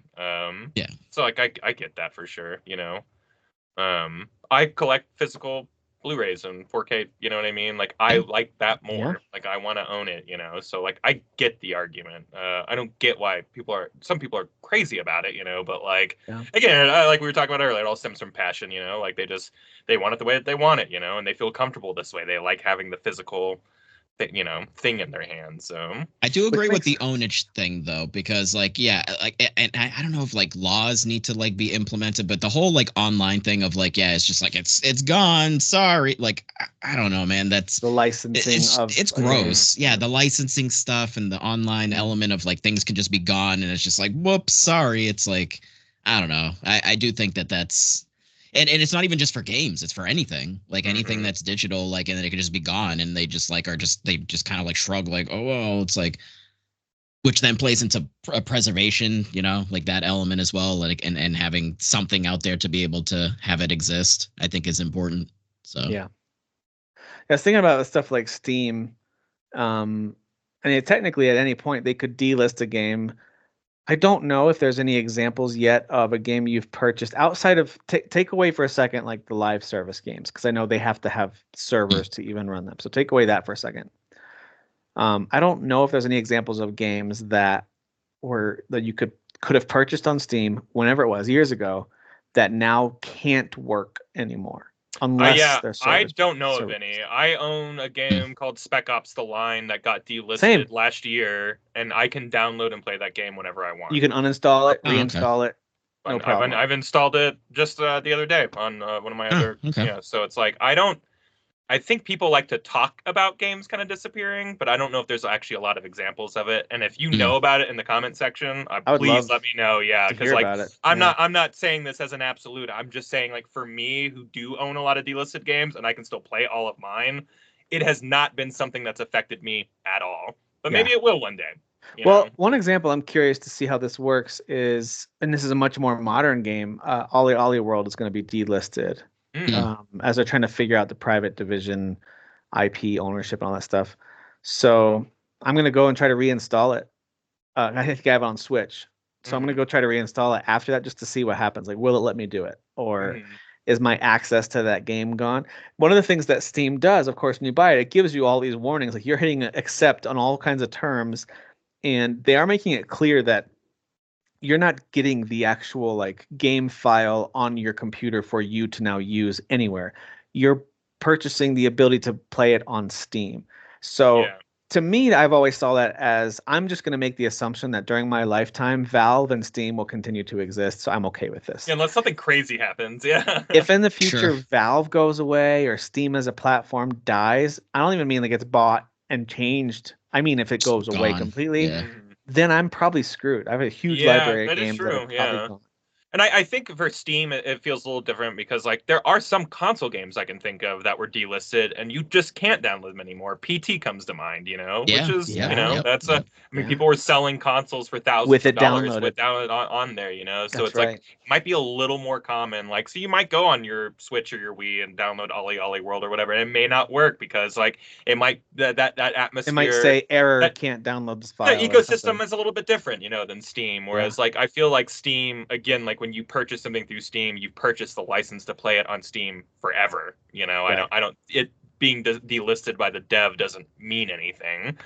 Speaker 3: So like I get that for sure, you know. I collect physical Blu-rays and 4K, you know what I mean? Like I like that more. Like I want to own it, you know. So like I get the argument. I don't get why some people are crazy about it, you know, but like again, like we were talking about earlier, it all stems from passion, you know. Like they want it the way that they want it, you know, and they feel comfortable this way. They like having the physical thing in their hands. So
Speaker 2: I do agree with the ownage thing though, because like and I don't know if like laws need to like be implemented, but the whole like online thing of like it's just like it's gone, sorry, like I don't know, man, that's
Speaker 1: the licensing
Speaker 2: it's gross. The licensing stuff and the online element of like things can just be gone and it's just like whoops, sorry. It's like I don't know. I do think that's and it's not even just for games, it's for anything, like anything that's digital, like, and then it could just be gone and they just like they just kind of like shrug like, oh well, it's like, which then plays into preservation, you know, like that element as well, like and having something out there to be able to have it exist, I think is important. So
Speaker 1: I was thinking about stuff like Steam. I mean, technically at any point they could delist a game. I don't know if there's any examples yet of a game you've purchased outside of take away for a second like the live service games, because I know they have to have servers to even run them. So take away that for a second. I don't know if there's any examples of games that you could have purchased on Steam whenever it was years ago that now can't work anymore. Unless
Speaker 3: I don't know of any. I own a game called Spec Ops: The Line that got delisted last year, and I can download and play that game whenever I want.
Speaker 1: You can uninstall it, reinstall it. No problem.
Speaker 3: I've installed it just the other day on one of my other. So it's like I think people like to talk about games kind of disappearing, but I don't know if there's actually a lot of examples of it. And if you know about it in the comment section, please let me know. Because like I'm not saying this as an absolute. I'm just saying like for me who do own a lot of delisted games and I can still play all of mine, it has not been something that's affected me at all. But maybe it will one day. You know?
Speaker 1: One example I'm curious to see how this works is, and this is a much more modern game, Ollie Ollie World is going to be delisted. As they're trying to figure out the private division, IP ownership, and all that stuff. So I'm going to go and try to reinstall it. I think I have it on Switch. So I'm going to go try to reinstall it after that just to see what happens. Like, will it let me do it? Or is my access to that game gone? One of the things that Steam does, of course, when you buy it, it gives you all these warnings. Like you're hitting accept on all kinds of terms. And they are making it clear that you're not getting the actual like game file on your computer for you to now use anywhere. You're purchasing the ability to play it on Steam. So to me, I've always saw that as I'm just going to make the assumption that during my lifetime, Valve and Steam will continue to exist. So I'm okay with this.
Speaker 3: Unless something crazy happens.
Speaker 1: If in the future Valve goes away or Steam as a platform dies, I don't even mean like it's bought and changed. I mean, if it goes away completely, then I'm probably screwed. I have a huge library of games that are probably gone.
Speaker 3: And I think for Steam, it feels a little different because like there are some console games I can think of that were delisted and you just can't download them anymore. PT comes to mind, you know, which is, you know, that's I mean, people were selling consoles for thousands of dollars without it on there, you know, so it's like, it might be a little more common. Like, so you might go on your Switch or your Wii and download Ollie Ollie World or whatever, and it may not work because like it might, that atmosphere.
Speaker 1: It might say error, can't download this file.
Speaker 3: The ecosystem is a little bit different, you know, than Steam. Whereas like, I feel like Steam, again, like when you purchase something through Steam, you purchase the license to play it on Steam forever. You know, I don't. It being delisted by the dev doesn't mean anything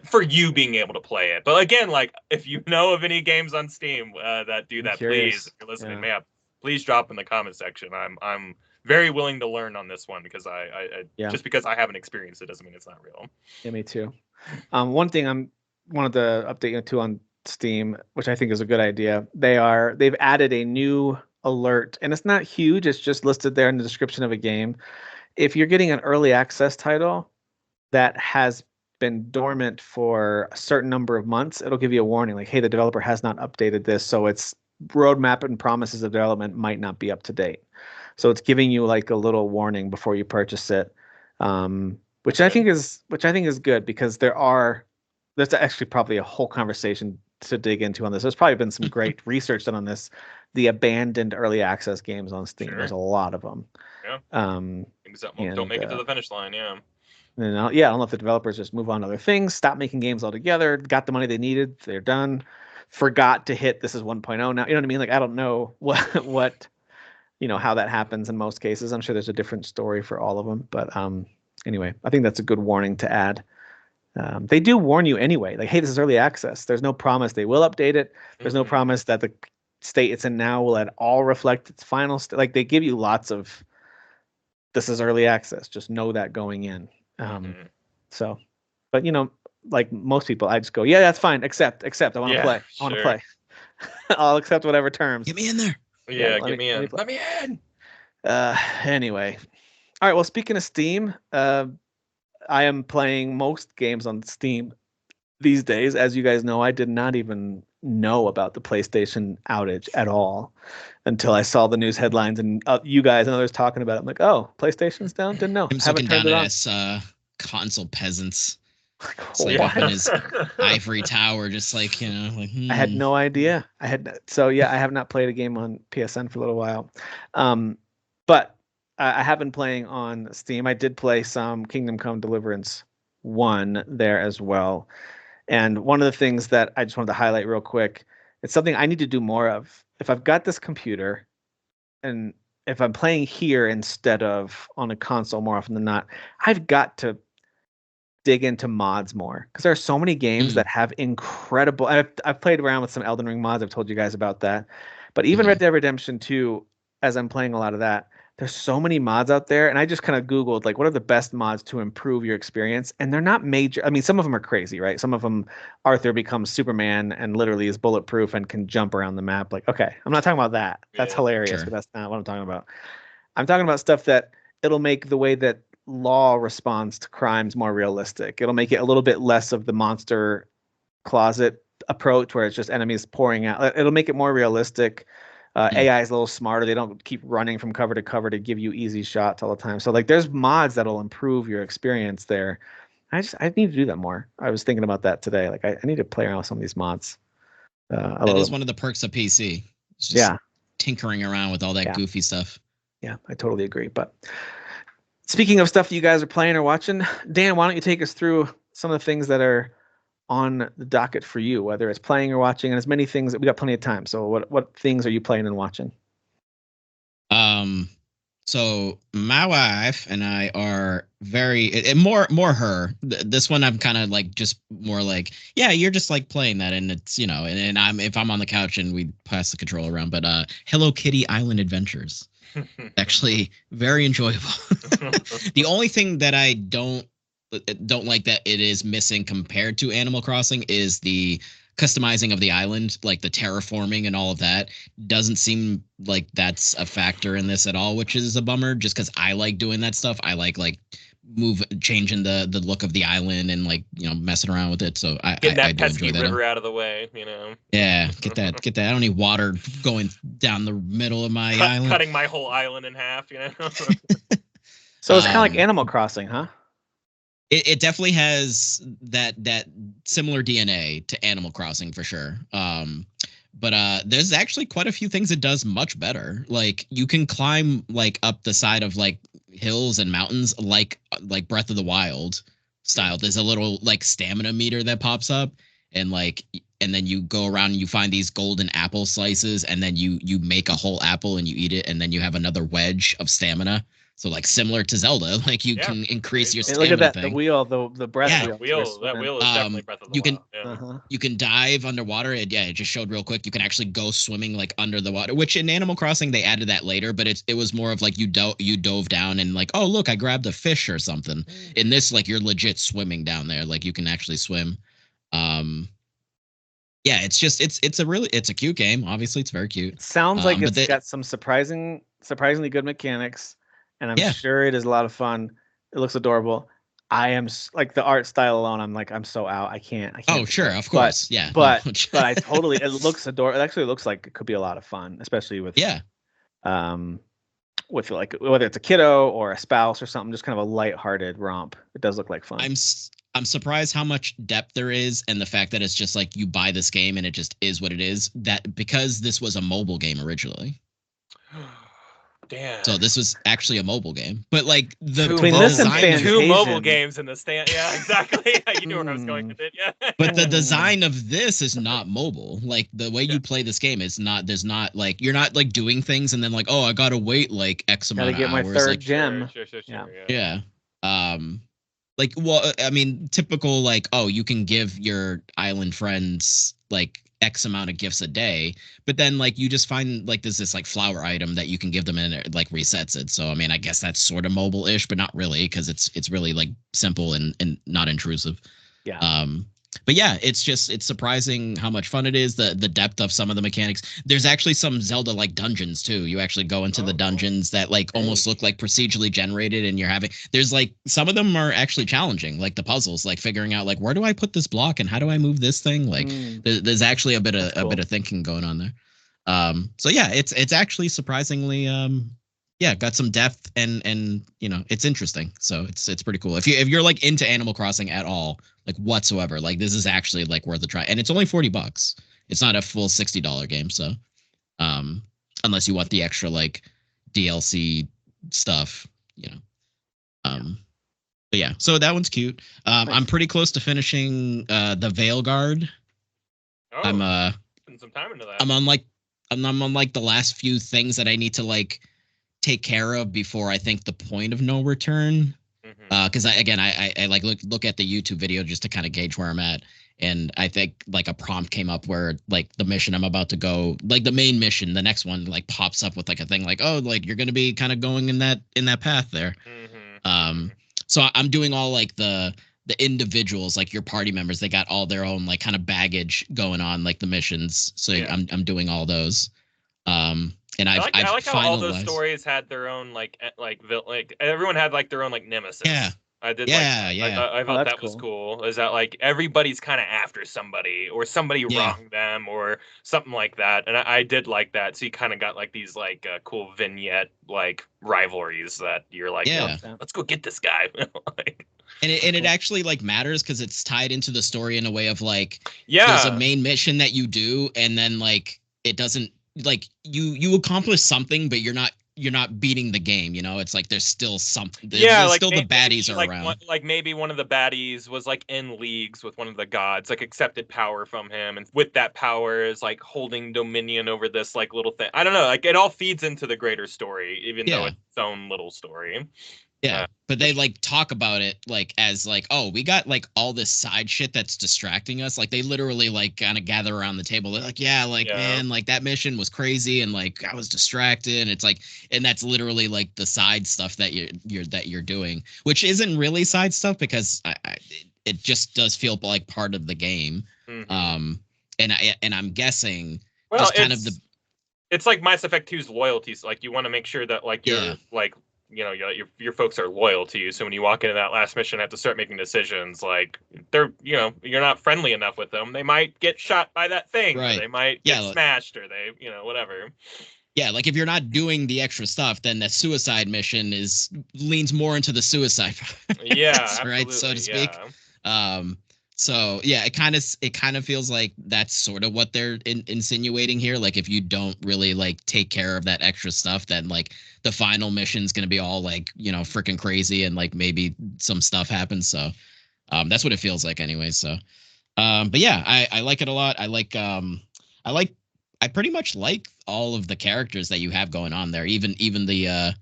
Speaker 3: for you being able to play it. But again, like if you know of any games on Steam that do that, please, if you're listening, please drop in the comment section. I'm very willing to learn on this one because I just because I haven't experienced it doesn't mean it's not real.
Speaker 1: Yeah, me too. One thing I wanted to update you to on Steam, which I think is a good idea. They've added a new alert, and it's not huge. It's just listed there in the description of a game. If you're getting an early access title that has been dormant for a certain number of months, it'll give you a warning like, hey, the developer has not updated this, so its roadmap and promises of development might not be up to date. So it's giving you like a little warning before you purchase it, which I think is good, because there's actually probably a whole conversation to dig into on this. There's probably been some great research done on this. The abandoned early access games on Steam. There's a lot of them.
Speaker 3: Yeah. Things that don't make it to the finish line. Yeah.
Speaker 1: And I don't know if the developers just move on to other things, stop making games altogether, got the money they needed, they're done, forgot to hit this is 1.0 now. You know what I mean? Like, I don't know what how that happens in most cases. I'm sure there's a different story for all of them. But anyway, I think that's a good warning to add. They do warn you anyway, like, hey, this is early access. There's no promise they will update it. There's no promise that the state it's in now will at all reflect its final state. Like, they give you lots of, this is early access. Just know that going in. So, but like most people, I just go, yeah, that's fine. Accept. I want to play. I want to play. I'll accept whatever terms.
Speaker 2: Get me in there.
Speaker 3: Yeah, get me in. Let me in.
Speaker 1: Anyway. All right. Well, speaking of Steam, I am playing most games on Steam these days. As you guys know, I did not even know about the PlayStation outage at all until I saw the news headlines and you guys and others talking about it. I'm like, oh, PlayStation's down? Didn't know.
Speaker 2: I'm looking down at us console peasants. Like up in his ivory tower, just like,
Speaker 1: I had no idea. I have not played a game on PSN for a little while. But I have been playing on Steam. I did play some Kingdom Come Deliverance 1 there as well. And one of the things that I just wanted to highlight real quick, it's something I need to do more of. If I've got this computer and if I'm playing here instead of on a console more often than not, I've got to dig into mods more, because there are so many games that have incredible. I've played around with some Elden Ring mods. I've told you guys about that. But even Red Dead Redemption 2, as I'm playing a lot of that, there's so many mods out there, and I just kind of Googled like, what are the best mods to improve your experience? And they're not major. I mean, some of them are crazy, right? Some of them, Arthur becomes Superman and literally is bulletproof and can jump around the map. Like, okay, I'm not talking about that. That's hilarious, but that's not what I'm talking about. I'm talking about stuff that it'll make the way that law responds to crimes more realistic. It'll make it a little bit less of the monster closet approach where it's just enemies pouring out. It'll make it more realistic. AI is a little smarter. They don't keep running from cover to cover to give you easy shots all the time. So like, there's mods that'll improve your experience there. I need to do that more. I was thinking about that today. Like, I need to play around with some of these mods.
Speaker 2: That is one of the perks of PC. It's just tinkering around with all that goofy stuff.
Speaker 1: Yeah, I totally agree. But speaking of stuff that you guys are playing or watching, Dan, why don't you take us through some of the things that are on the docket for you, whether it's playing or watching, and as many things that we got plenty of time. So what things are you playing and watching?
Speaker 2: So my wife and I are more her. This one I'm kind of like just more like, yeah, you're just like playing that, and it's and if I'm on the couch and we pass the control around, but Hello Kitty Island Adventures. Actually very enjoyable. The only thing that I don't like that it is missing compared to Animal Crossing is the customizing of the island, like the terraforming and all of that. Doesn't seem like that's a factor in this at all, which is a bummer, just because I like doing that stuff. I like changing the look of the island and messing around with it. So I do enjoy that.
Speaker 3: River out of the way,
Speaker 2: Yeah, get that. I don't need water going down the middle of my island.
Speaker 3: Cutting my whole island in half,
Speaker 1: So it's kind of like Animal Crossing, huh?
Speaker 2: It definitely has that similar DNA to Animal Crossing for sure. But there's actually quite a few things it does much better. Like, you can climb up the side of hills and mountains like Breath of the Wild style. There's a little stamina meter that pops up, and then you go around and you find these golden apple slices, and then you make a whole apple and you eat it, and then you have another wedge of stamina. So similar to Zelda, you can increase your stamina.
Speaker 1: Look at that,
Speaker 2: thing.
Speaker 1: the wheel, the breath wheel.
Speaker 3: That wheel is definitely Breath of the Wild.
Speaker 2: You can dive underwater. It just showed real quick. You can actually go swimming under the water, which in Animal Crossing they added that later, but it was more of you dove down and oh look, I grabbed a fish or something. In this, you're legit swimming down there. You can actually swim. Yeah, it's a cute game. Obviously, it's very cute.
Speaker 1: It sounds like it's got some surprisingly good mechanics. And I'm sure it is a lot of fun. It looks adorable. I am like the art style alone. I'm so out. I can't.
Speaker 2: Oh, sure, of course, yeah.
Speaker 1: But I totally. It looks adorable. It actually looks like it could be a lot of fun, especially with with like whether it's a kiddo or a spouse or something, just kind of a lighthearted romp. It does look like fun.
Speaker 2: I'm surprised how much depth there is, and the fact that it's just like you buy this game and it just is what it is. That because this was a mobile game originally.
Speaker 3: Damn.
Speaker 2: So this was actually a mobile game, but like
Speaker 1: between this and Fantasia,
Speaker 3: 2 mobile games in the stand. Yeah, exactly. You knew where I was going with it. Yeah.
Speaker 2: But the design of this is not mobile. Like the way you play this game is not. There's not like you're not like doing things and then like I gotta wait like X amount of hours.
Speaker 1: Gotta get my third
Speaker 2: like,
Speaker 1: gem.
Speaker 3: Sure,
Speaker 2: yeah. Like well, I mean, typical like you can give your island friends like X amount of gifts a day, but then like you just find like there's this like flower item that you can give them and it like resets it. So I mean, I guess that's sort of mobile-ish, but not really because it's really like simple and not intrusive.
Speaker 1: Yeah.
Speaker 2: But yeah, it's surprising how much fun it is, the depth of some of the mechanics. There's actually some Zelda like dungeons too. You actually go into the dungeons that like almost look like procedurally generated, and there's like some of them are actually challenging, like the puzzles, like figuring out like where do I put this block and how do I move this thing. Like there's actually a bit of thinking going on there. So yeah, it's actually surprisingly got some depth and it's interesting. So it's pretty cool. If you're like into Animal Crossing at all, like whatsoever, like this is actually like worth a try. And it's only $40. It's not a full $60 game. So unless you want the extra like DLC stuff, But yeah, so that one's cute. Nice. I'm pretty close to finishing the Veil Guard. I'm
Speaker 3: putting some time into that.
Speaker 2: I'm on like the last few things that I need to like take care of before I think the point of no return. Because I like look at the YouTube video just to kind of gauge where I'm at, and I think like a prompt came up where like the mission I'm about to go, like the main mission, the next one like pops up with like a thing like like you're gonna be kind of going in that path there. So I'm doing all like the individuals, like your party members, they got all their own like kind of baggage going on, like the missions. So I'm doing all those. And I like
Speaker 3: how all those stories had their own like everyone had like their own like nemesis.
Speaker 2: Yeah.
Speaker 3: I did.
Speaker 2: Yeah.
Speaker 3: I thought that was cool. Is that like everybody's kind of after somebody or somebody wronged them or something like that, and I did like that. So you kind of got like these like cool vignette like rivalries that you're like, let's go get this guy. Like,
Speaker 2: and it actually like matters because it's tied into the story in a way of like there's a main mission that you do, and then like it doesn't. Like you accomplish something, but you're not beating the game. It's like there's still something. There's
Speaker 3: like
Speaker 2: still the baddies are around.
Speaker 3: Like maybe one of the baddies was like in leagues with one of the gods, like accepted power from him, and with that power is like holding dominion over this like little thing. I don't know. Like it all feeds into the greater story, even though it's its own little story.
Speaker 2: Yeah, but they like talk about it like as like, we got like all this side shit that's distracting us. Like they literally like kind of gather around the table. They're like, man, like that mission was crazy and like I was distracted. And it's like, and that's literally like the side stuff that you're doing, which isn't really side stuff because it just does feel like part of the game. And I'm guessing just kind of
Speaker 3: it's like Mass Effect 2's loyalties. Like you want to make sure that like you're like your folks are loyal to you. So when you walk into that last mission, have to start making decisions. Like they're, you're not friendly enough with them. They might get shot by that thing. Right. Or they might get smashed, or they, whatever.
Speaker 2: Yeah, like if you're not doing the extra stuff, then that suicide mission leans more into the suicide. Right, so to speak. So yeah, it kind of feels like that's sort of what they're insinuating here. Like if you don't really like take care of that extra stuff, then like the final mission's gonna be all like freaking crazy and like maybe some stuff happens. So that's what it feels like anyway. So but yeah, I like it a lot. I pretty much like all of the characters that you have going on there. Even the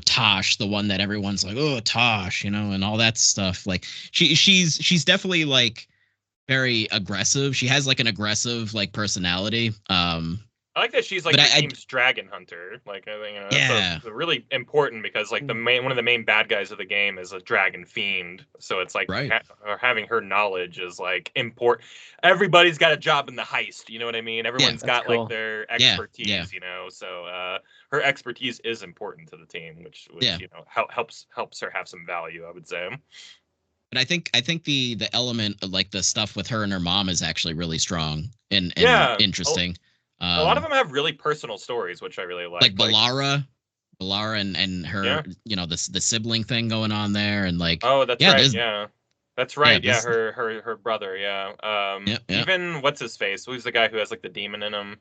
Speaker 2: Tosh, the one that everyone's like, oh, Tosh, and all that stuff. Like she's definitely like very aggressive. She has like an aggressive like personality.
Speaker 3: I like that she's like the team's dragon hunter. Like, I think that's really important because like one of the main bad guys of the game is a dragon fiend. So it's like having her knowledge is like important. Everybody's got a job in the heist. You know what I mean? Everyone's got like their expertise. You know, so her expertise is important to the team, which you know helps her have some value, I would say.
Speaker 2: But I think the element of like the stuff with her and her mom is actually really strong and interesting.
Speaker 3: A lot of them have really personal stories, which I really like.
Speaker 2: Like Balara and her, you know, the sibling thing going on there, and like
Speaker 3: that's right. Yeah, that's right. Yeah, her brother. Yeah. Even what's his face? Who's the guy who has like the demon in him?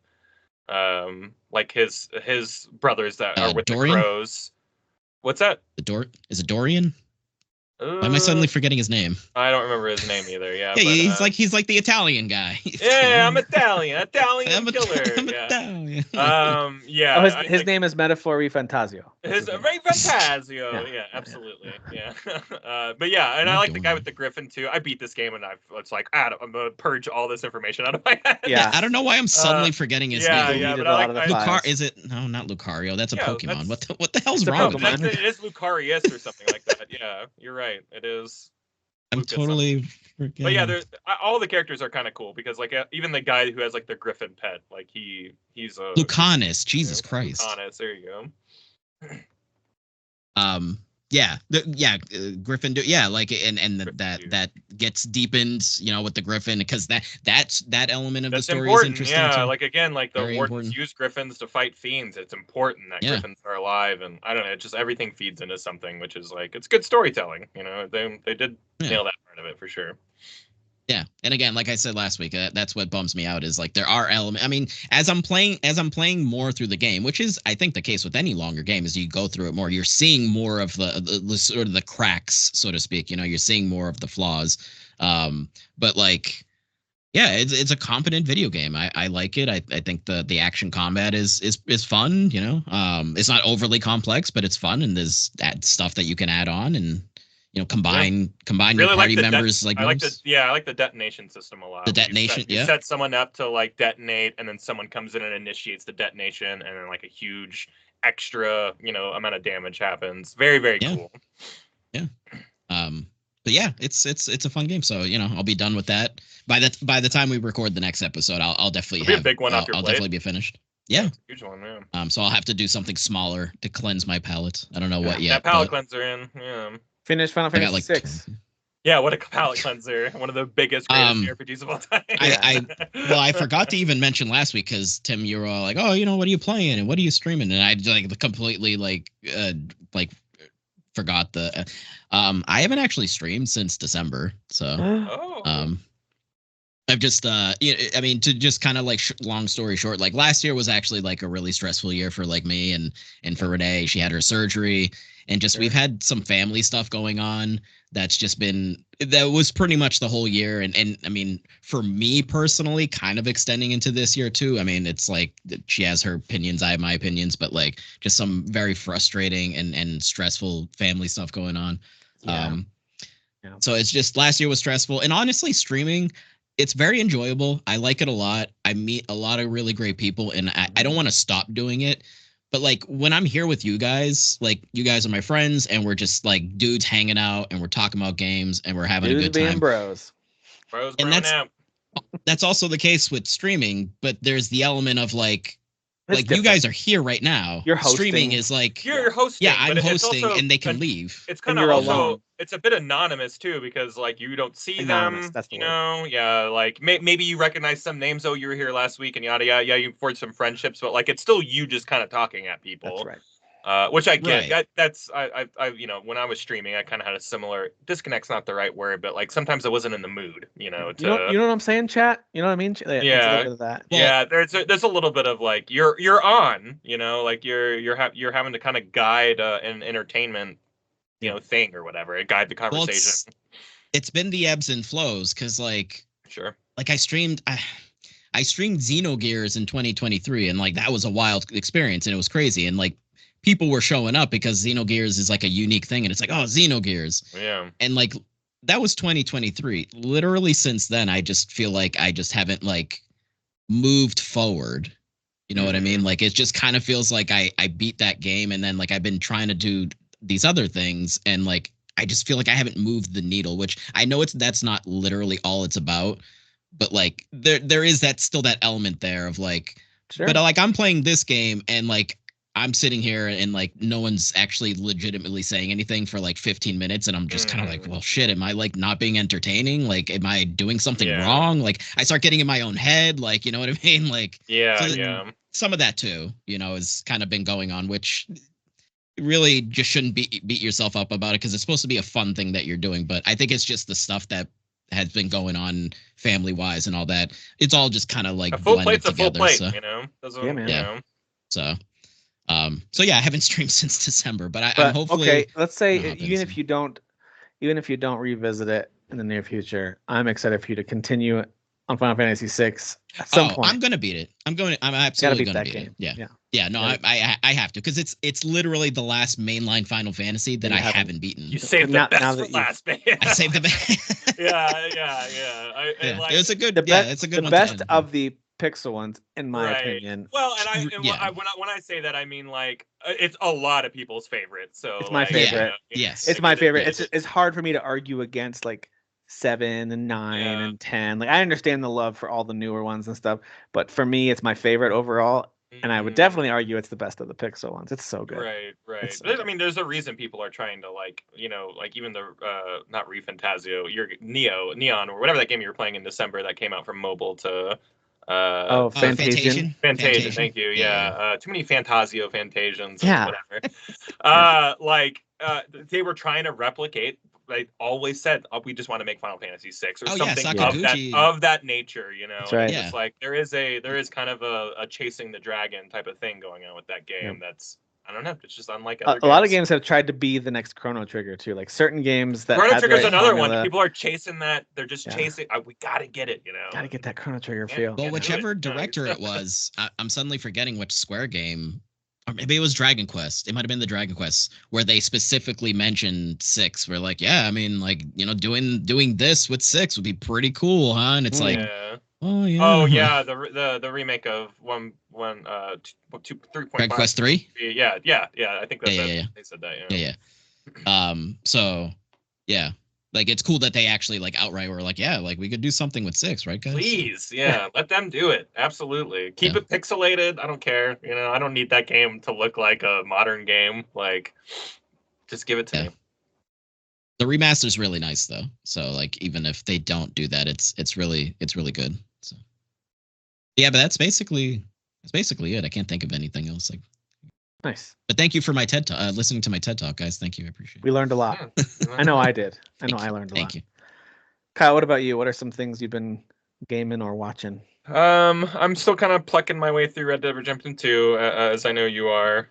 Speaker 3: Like his brothers that are with Dorian? The crows. What's that?
Speaker 2: Is it Dorian? Why am I suddenly forgetting his name?
Speaker 3: I don't remember his name either. Yeah,
Speaker 2: he's like the Italian guy.
Speaker 3: I'm Italian killer.
Speaker 2: I'm Italian.
Speaker 3: His
Speaker 1: name is Metaphori Fantasio.
Speaker 3: Ray Fantasio. Yeah, absolutely. Yeah. But yeah, and I like the guy with the griffin too. I beat this game and it's like I'm gonna purge all this information out of my head.
Speaker 2: Yeah, I don't know why I'm suddenly forgetting his name.
Speaker 3: Yeah, but I like
Speaker 2: Is it? No, not Lucario. That's a Pokemon. What the hell's wrong with that?
Speaker 3: It is Lucarius or something like that. Yeah, you're right. It is.
Speaker 2: I'm totally forgetting.
Speaker 3: But yeah, all the characters are kind of cool because like even the guy who has like the griffin pet, like he's a
Speaker 2: Lucanus. Jesus Christ.
Speaker 3: Lucanus. There you
Speaker 2: go. Griffin. Like that gets deepened, you know, with the Griffin because that element of the story is interesting.
Speaker 3: Yeah,
Speaker 2: too.
Speaker 3: like again, like the Wardens use Griffins to fight fiends. It's important that Griffins are alive, and I don't know, just everything feeds into something, which is like it's good storytelling. You know, they did nail that part of it for sure.
Speaker 2: Yeah, and again, like I said last week, that's what bums me out is like there are elements. I mean, as I'm playing more through the game, which is I think the case with any longer game, as you go through it more, you're seeing more of the sort of the cracks, so to speak. You know, you're seeing more of the flaws. But like, yeah, it's a competent video game. I like it. I think the action combat is fun. You know, it's not overly complex, but it's fun, and there's that stuff that you can add on and. You know, combine really your party members. I like
Speaker 3: the detonation system a lot.
Speaker 2: The detonation,
Speaker 3: you set someone up to like detonate, and then someone comes in and initiates the detonation, and then like a huge extra, you know, amount of damage happens. Very, very cool.
Speaker 2: Yeah. But yeah, it's a fun game. So you know, I'll be done with that by the time we record the next episode. I'll definitely have
Speaker 3: a big one off your plate.
Speaker 2: I'll definitely be finished. Yeah,
Speaker 3: huge one. Yeah.
Speaker 2: So I'll have to do something smaller to cleanse my palate. I don't know what yet.
Speaker 3: That palate cleanser in. Yeah.
Speaker 1: Finish Final Fantasy VI.
Speaker 3: Yeah, what a palate cleanser! One of the greatest RPGs of all time.
Speaker 2: I forgot to even mention last week because Tim, you were all like, "Oh, you know, what are you playing and what are you streaming?" And I like completely like forgot the. I haven't actually streamed since December, so I've just I mean, to just kind of like long story short, like last year was actually like a really stressful year for like me and for Renee. She had her surgery. And just we've had some family stuff going on that was pretty much the whole year. And I mean, for me personally, kind of extending into this year too. I mean, it's like she has her opinions, I have my opinions, but like just some very frustrating and stressful family stuff going on. So it's just last year was stressful. And honestly, streaming, it's very enjoyable. I like it a lot. I meet a lot of really great people and I don't want to stop doing it. But like when I'm here with you guys, like you guys are my friends and we're just like dudes hanging out and we're talking about games and we're having a good time.
Speaker 1: Bros
Speaker 3: and
Speaker 2: that's also the case with streaming, but there's the element of like you guys are here right now.
Speaker 1: You're hosting.
Speaker 2: Streaming is like
Speaker 3: you're hosting.
Speaker 2: Yeah, I'm hosting also, and they can leave.
Speaker 3: It's kind of also alone. It's a bit anonymous too because like you don't see them.
Speaker 1: That's the
Speaker 3: you know, yeah. Like maybe you recognize some names. Oh, you were here last week and yada yada. Yeah, you forged some friendships, but like it's still you just kind of talking at people.
Speaker 1: That's right.
Speaker 3: Which I get. Right. That's I you know, when I was streaming, I kind of had a similar disconnect's not the right word, but like sometimes I wasn't in the mood, you know.
Speaker 1: You know what I'm saying, chat? You know what I mean?
Speaker 3: Yeah.
Speaker 1: A bit of that.
Speaker 3: Yeah. There's a little bit of like you're on, you know, like you're having to kind of guide an entertainment, you know, thing or whatever, guide the conversation.
Speaker 2: Well, it's been the ebbs and flows because like like I streamed Xenogears in 2023 and like that was a wild experience and it was crazy and like. People were showing up because Xenogears is like a unique thing and it's like, oh, Xenogears.
Speaker 3: Yeah.
Speaker 2: And like that was 2023. Literally since then, I just feel like I just haven't like moved forward You know what I mean? Like it just kind of feels like I beat that game, and then like I've been trying to do these other things, and like I just feel like I haven't moved the needle, which I know that's not literally all it's about, but like there is that still that element there of like, but like I'm playing this game and like I'm sitting here and like no one's actually legitimately saying anything for like 15 minutes, and I'm just kind of like, well, shit, am I like not being entertaining? Like, am I doing something wrong? Like, I start getting in my own head, like, you know what I mean? Like, some of that too, you know, has kind of been going on, which really just shouldn't beat yourself up about it because it's supposed to be a fun thing that you're doing. But I think it's just the stuff that has been going on family wise and all that. It's all just kind of like
Speaker 3: a full
Speaker 2: blended
Speaker 3: plate's
Speaker 2: together.
Speaker 3: A full plate,
Speaker 2: so.
Speaker 3: you know?
Speaker 1: Yeah, man.
Speaker 3: You know?
Speaker 2: So yeah, I haven't streamed since December, but I'm hopefully.
Speaker 1: Okay, let's say even if you don't revisit it in the near future, I'm excited for you to continue on Final Fantasy VI at some point.
Speaker 2: I'm gonna beat it. I'm absolutely gonna beat
Speaker 1: it.
Speaker 2: Yeah. No, I have to because it's literally the last mainline Final Fantasy that I haven't beaten.
Speaker 3: You saved the best for last, man.
Speaker 2: I saved the best.
Speaker 3: yeah.
Speaker 2: Like, it's a good. It's a good.
Speaker 1: The best of the Pixel ones, in my opinion.
Speaker 3: Well, when I say that, I mean like it's a lot of people's favorite. So
Speaker 1: it's my favorite.
Speaker 2: Yes,
Speaker 1: it's my favorite. It's hard for me to argue against like 7 and 9 and 10. Like I understand the love for all the newer ones and stuff, but for me, it's my favorite overall. And I would definitely argue it's the best of the Pixel ones. It's so good.
Speaker 3: Right. So I mean, there's a reason people are trying to like, you know, like even the not ReFantazio, your Neon or whatever that game you were playing in December that came out from mobile to
Speaker 1: Fantasian.
Speaker 3: Fantasian, thank you. Yeah. Too many Fantasio Fantasians.
Speaker 1: Yeah.
Speaker 3: Whatever. They were trying to replicate. They always said, we just want to make Final Fantasy VI or something of that nature, you know.
Speaker 1: That's right.
Speaker 3: It's just like there is kind of a chasing the dragon type of thing going on with that game. That's I don't know. It's just unlike other games.
Speaker 1: A lot of games have tried to be the next Chrono Trigger too. Like certain games that
Speaker 3: Chrono Trigger's another one. People are chasing that. They're just chasing. We gotta get it. You know.
Speaker 1: Gotta get that Chrono Trigger feel.
Speaker 2: Well, whichever director it was, I'm suddenly forgetting which Square game. Or maybe it was Dragon Quest. It might have been the Dragon Quest where they specifically mentioned 6. We're like, yeah, I mean, like, you know, doing this with 6 would be pretty cool, huh? And it's like, oh yeah,
Speaker 3: the remake of 3.5.
Speaker 2: Dragon Quest 3.
Speaker 3: Yeah. I think that's they said that.
Speaker 2: Yeah. So yeah. Like it's cool that they actually like outright were like, yeah, like we could do something with 6, right, guys?
Speaker 3: Please, let them do it. Absolutely, keep it pixelated. I don't care. You know, I don't need that game to look like a modern game. Like, just give it to me.
Speaker 2: The remaster's really nice though. So like, even if they don't do that, it's really good. So yeah, but that's basically it. I can't think of anything else. Like.
Speaker 1: Nice.
Speaker 2: But thank you for my TED Talk, listening to my TED Talk, guys. Thank you. I appreciate it.
Speaker 1: We learned a lot. I know I did. I learned a lot.
Speaker 2: Thank you.
Speaker 1: Kyle, what about you? What are some things you've been gaming or watching?
Speaker 3: I'm still kind of plucking my way through Red Dead Redemption 2, as I know you are.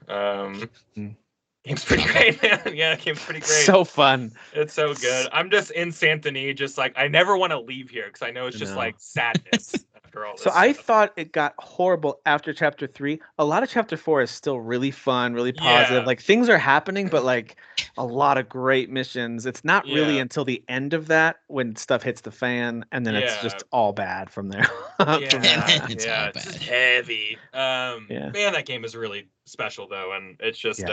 Speaker 3: Game's pretty great, man. Yeah, game's pretty great.
Speaker 1: So fun.
Speaker 3: It's so good. I'm just in Saint Denis, just like I never want to leave here because I know it's just like sadness.
Speaker 1: So I thought it got horrible after chapter 3. A lot of chapter 4 is still really fun, really positive. Like things are happening, but like a lot of great missions. It's not really until the end of that when stuff hits the fan, and then it's just all bad from there.
Speaker 3: It's just heavy. Man, that game is really special though, and it's just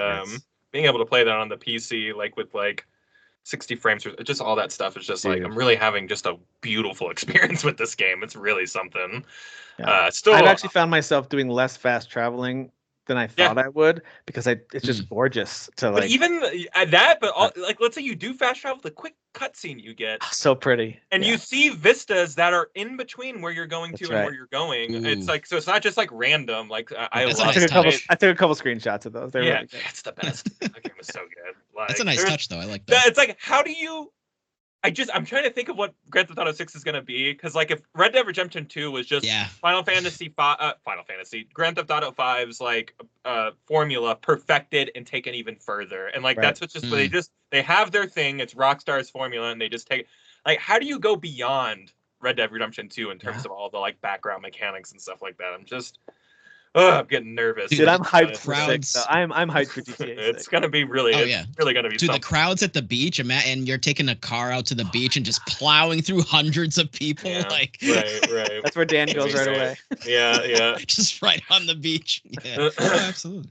Speaker 3: being able to play that on the PC, like with like 60 frames, just all that stuff is just like I'm really having just a beautiful experience with this game. It's really something. Still,
Speaker 1: I've actually found myself doing less fast traveling than I thought I would because it's just gorgeous to like.
Speaker 3: But even at that, like let's say you do fast travel, the quick cutscene you get
Speaker 1: so pretty,
Speaker 3: and you see vistas that are in between where you're going to and where you're going. Ooh. It's like so it's not just like random. Like I took a
Speaker 1: couple screenshots of those. They're really good.
Speaker 3: It's the best. That game was so good. Like,
Speaker 2: that's a nice touch though. I like that.
Speaker 3: It's like how do you? I'm trying to think of what Grand Theft Auto 6 is going to be, because like if Red Dead Redemption 2 was just Grand Theft Auto 5's like formula perfected and taken even further, and like that's what's just they have their thing. It's Rockstar's formula, and they just take like how do you go beyond Red Dead Redemption 2 in terms of all the like background mechanics and stuff like that? I'm getting nervous.
Speaker 1: Dude, I'm hyped for
Speaker 2: crowds-
Speaker 1: 6. So I'm hyped for GTA 6.
Speaker 3: It's gonna be really. It's really gonna be.
Speaker 2: Dude,
Speaker 3: something.
Speaker 2: the crowds at the beach, and you're taking a car out to the beach and just plowing through hundreds of people.
Speaker 3: Yeah,
Speaker 2: Like,
Speaker 3: right.
Speaker 1: That's where Dan goes right away.
Speaker 3: Yeah.
Speaker 2: Just right on the beach. Yeah, absolutely.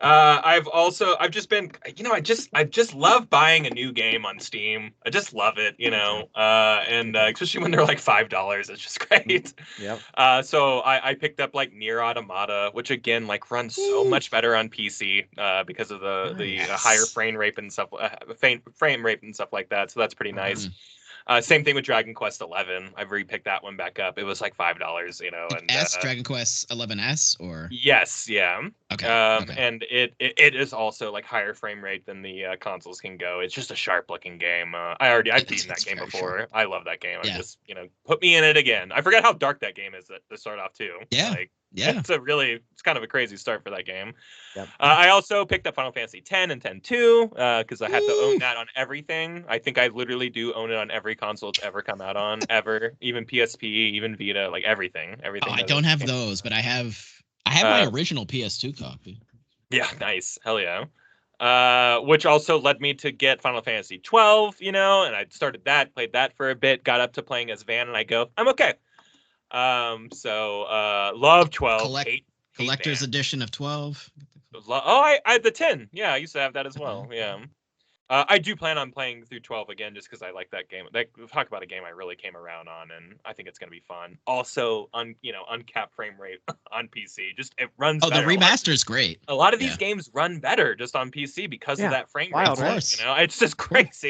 Speaker 3: I've just been, I just love buying a new game on Steam. I just love it, and especially when they're like $5, it's just great.
Speaker 1: Yep.
Speaker 3: So I picked up like Nier Automata, which again like runs so much better on PC because of the higher frame rate and stuff, frame rate and stuff like that. So that's pretty nice. Same thing with Dragon Quest 11. I've repicked that one back up. It was like $5, and
Speaker 2: Dragon Quest 11S or
Speaker 3: yes, yeah.
Speaker 2: Okay.
Speaker 3: And it is also like higher frame rate than the consoles can go. It's just a sharp looking game. I've beaten that game before. Sharp. I love that game.
Speaker 2: Yeah.
Speaker 3: I just put me in it again. I forgot how dark that game is to start off too.
Speaker 2: Yeah.
Speaker 3: It's kind of a crazy start for that game.
Speaker 1: Yep.
Speaker 3: I also picked up Final Fantasy X and X-2 because I had to own that on everything. I think I literally do own it on every console it's ever come out on, ever, even PSP, even Vita, like everything. Oh,
Speaker 2: I don't have those, but I have my original PS2 copy.
Speaker 3: Yeah, nice, hell yeah. Which also led me to get Final Fantasy 12, and I started that, played that for a bit, got up to playing as Van, and I go, I'm okay. Love 12.
Speaker 2: Collector's edition of 12.
Speaker 3: I had the 10. Yeah, I used to have that as well. Yeah. I do plan on playing through 12 again just because I like that game. Talk about a game I really came around on, and I think it's going to be fun. Also, uncapped frame rate on PC. Just it runs.
Speaker 2: Oh, better. The remaster's great.
Speaker 3: A lot of these games run better just on PC because of that frame rate.
Speaker 1: Wild, right?
Speaker 3: It's just crazy.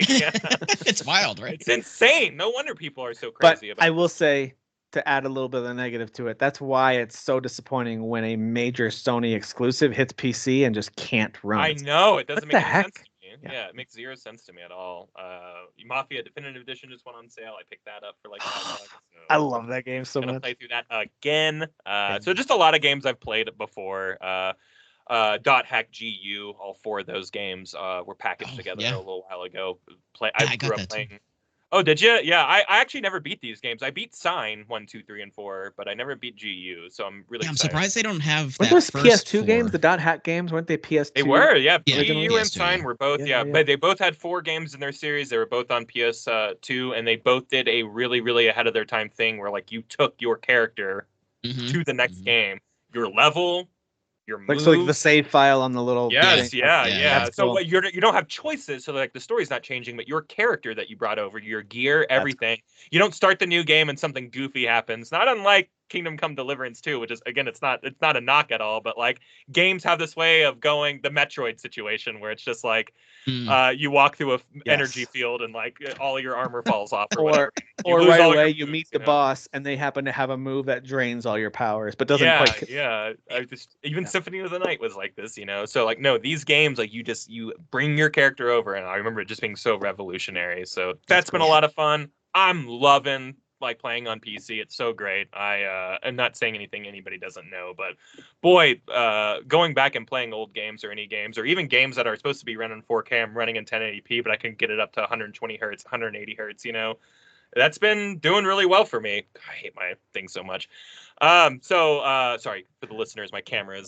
Speaker 2: It's wild, right?
Speaker 3: It's insane. No wonder people are so crazy about it.
Speaker 1: I will say, to add a little bit of the negative to it, that's why it's so disappointing when a major Sony exclusive hits PC and just can't run.
Speaker 3: I know, it doesn't make any sense to me.
Speaker 1: Yeah,
Speaker 3: it makes zero sense to me at all. Mafia Definitive Edition just went on sale. I picked that up for like $5. So
Speaker 1: I love that game so much.
Speaker 3: Gonna play through that again. So just a lot of games I've played before. Dot Hack GU, all 4 of those games were packaged together a little while ago. I grew up playing. Oh, did you? Yeah, I actually never beat these games. I beat Sign 1, 2, 3, and 4, but I never beat GU. So I'm really.
Speaker 2: I'm surprised they don't have.
Speaker 1: Weren't those PS2 games? The Dot Hack games, weren't they PS2?
Speaker 3: They were, yeah.
Speaker 1: GU
Speaker 3: and Sign were both, but they both had 4 games in their series. They were both on PS2, and they both did a really, really ahead of their time thing where like you took your character to the next game, your level. Your move.
Speaker 1: So like the save file on the little
Speaker 3: yes, yeah. So
Speaker 1: cool.
Speaker 3: you don't have choices. So like the story's not changing, but your character that you brought over, your gear, everything. You don't start the new game and something goofy happens. Not unlike Kingdom Come Deliverance 2, which is again, it's not a knock at all, but like games have this way of going the Metroid situation where it's just like you walk through a energy field and like all your armor falls off or
Speaker 1: right away you meet the boss and they happen to have a move that drains all your powers but doesn't quite
Speaker 3: even Symphony of the Night was like this, so like no, these games like you bring your character over, and I remember it just being so revolutionary. So that's been a lot of fun. I'm loving like playing on PC. It's so great. I'm not saying anything anybody doesn't know, but boy, going back and playing old games or any games or even games that are supposed to be running 4K, I'm running in 1080p, but I can get it up to 120 hertz, 180 hertz, that's been doing really well for me. I hate my thing so much. Sorry for the listeners, my camera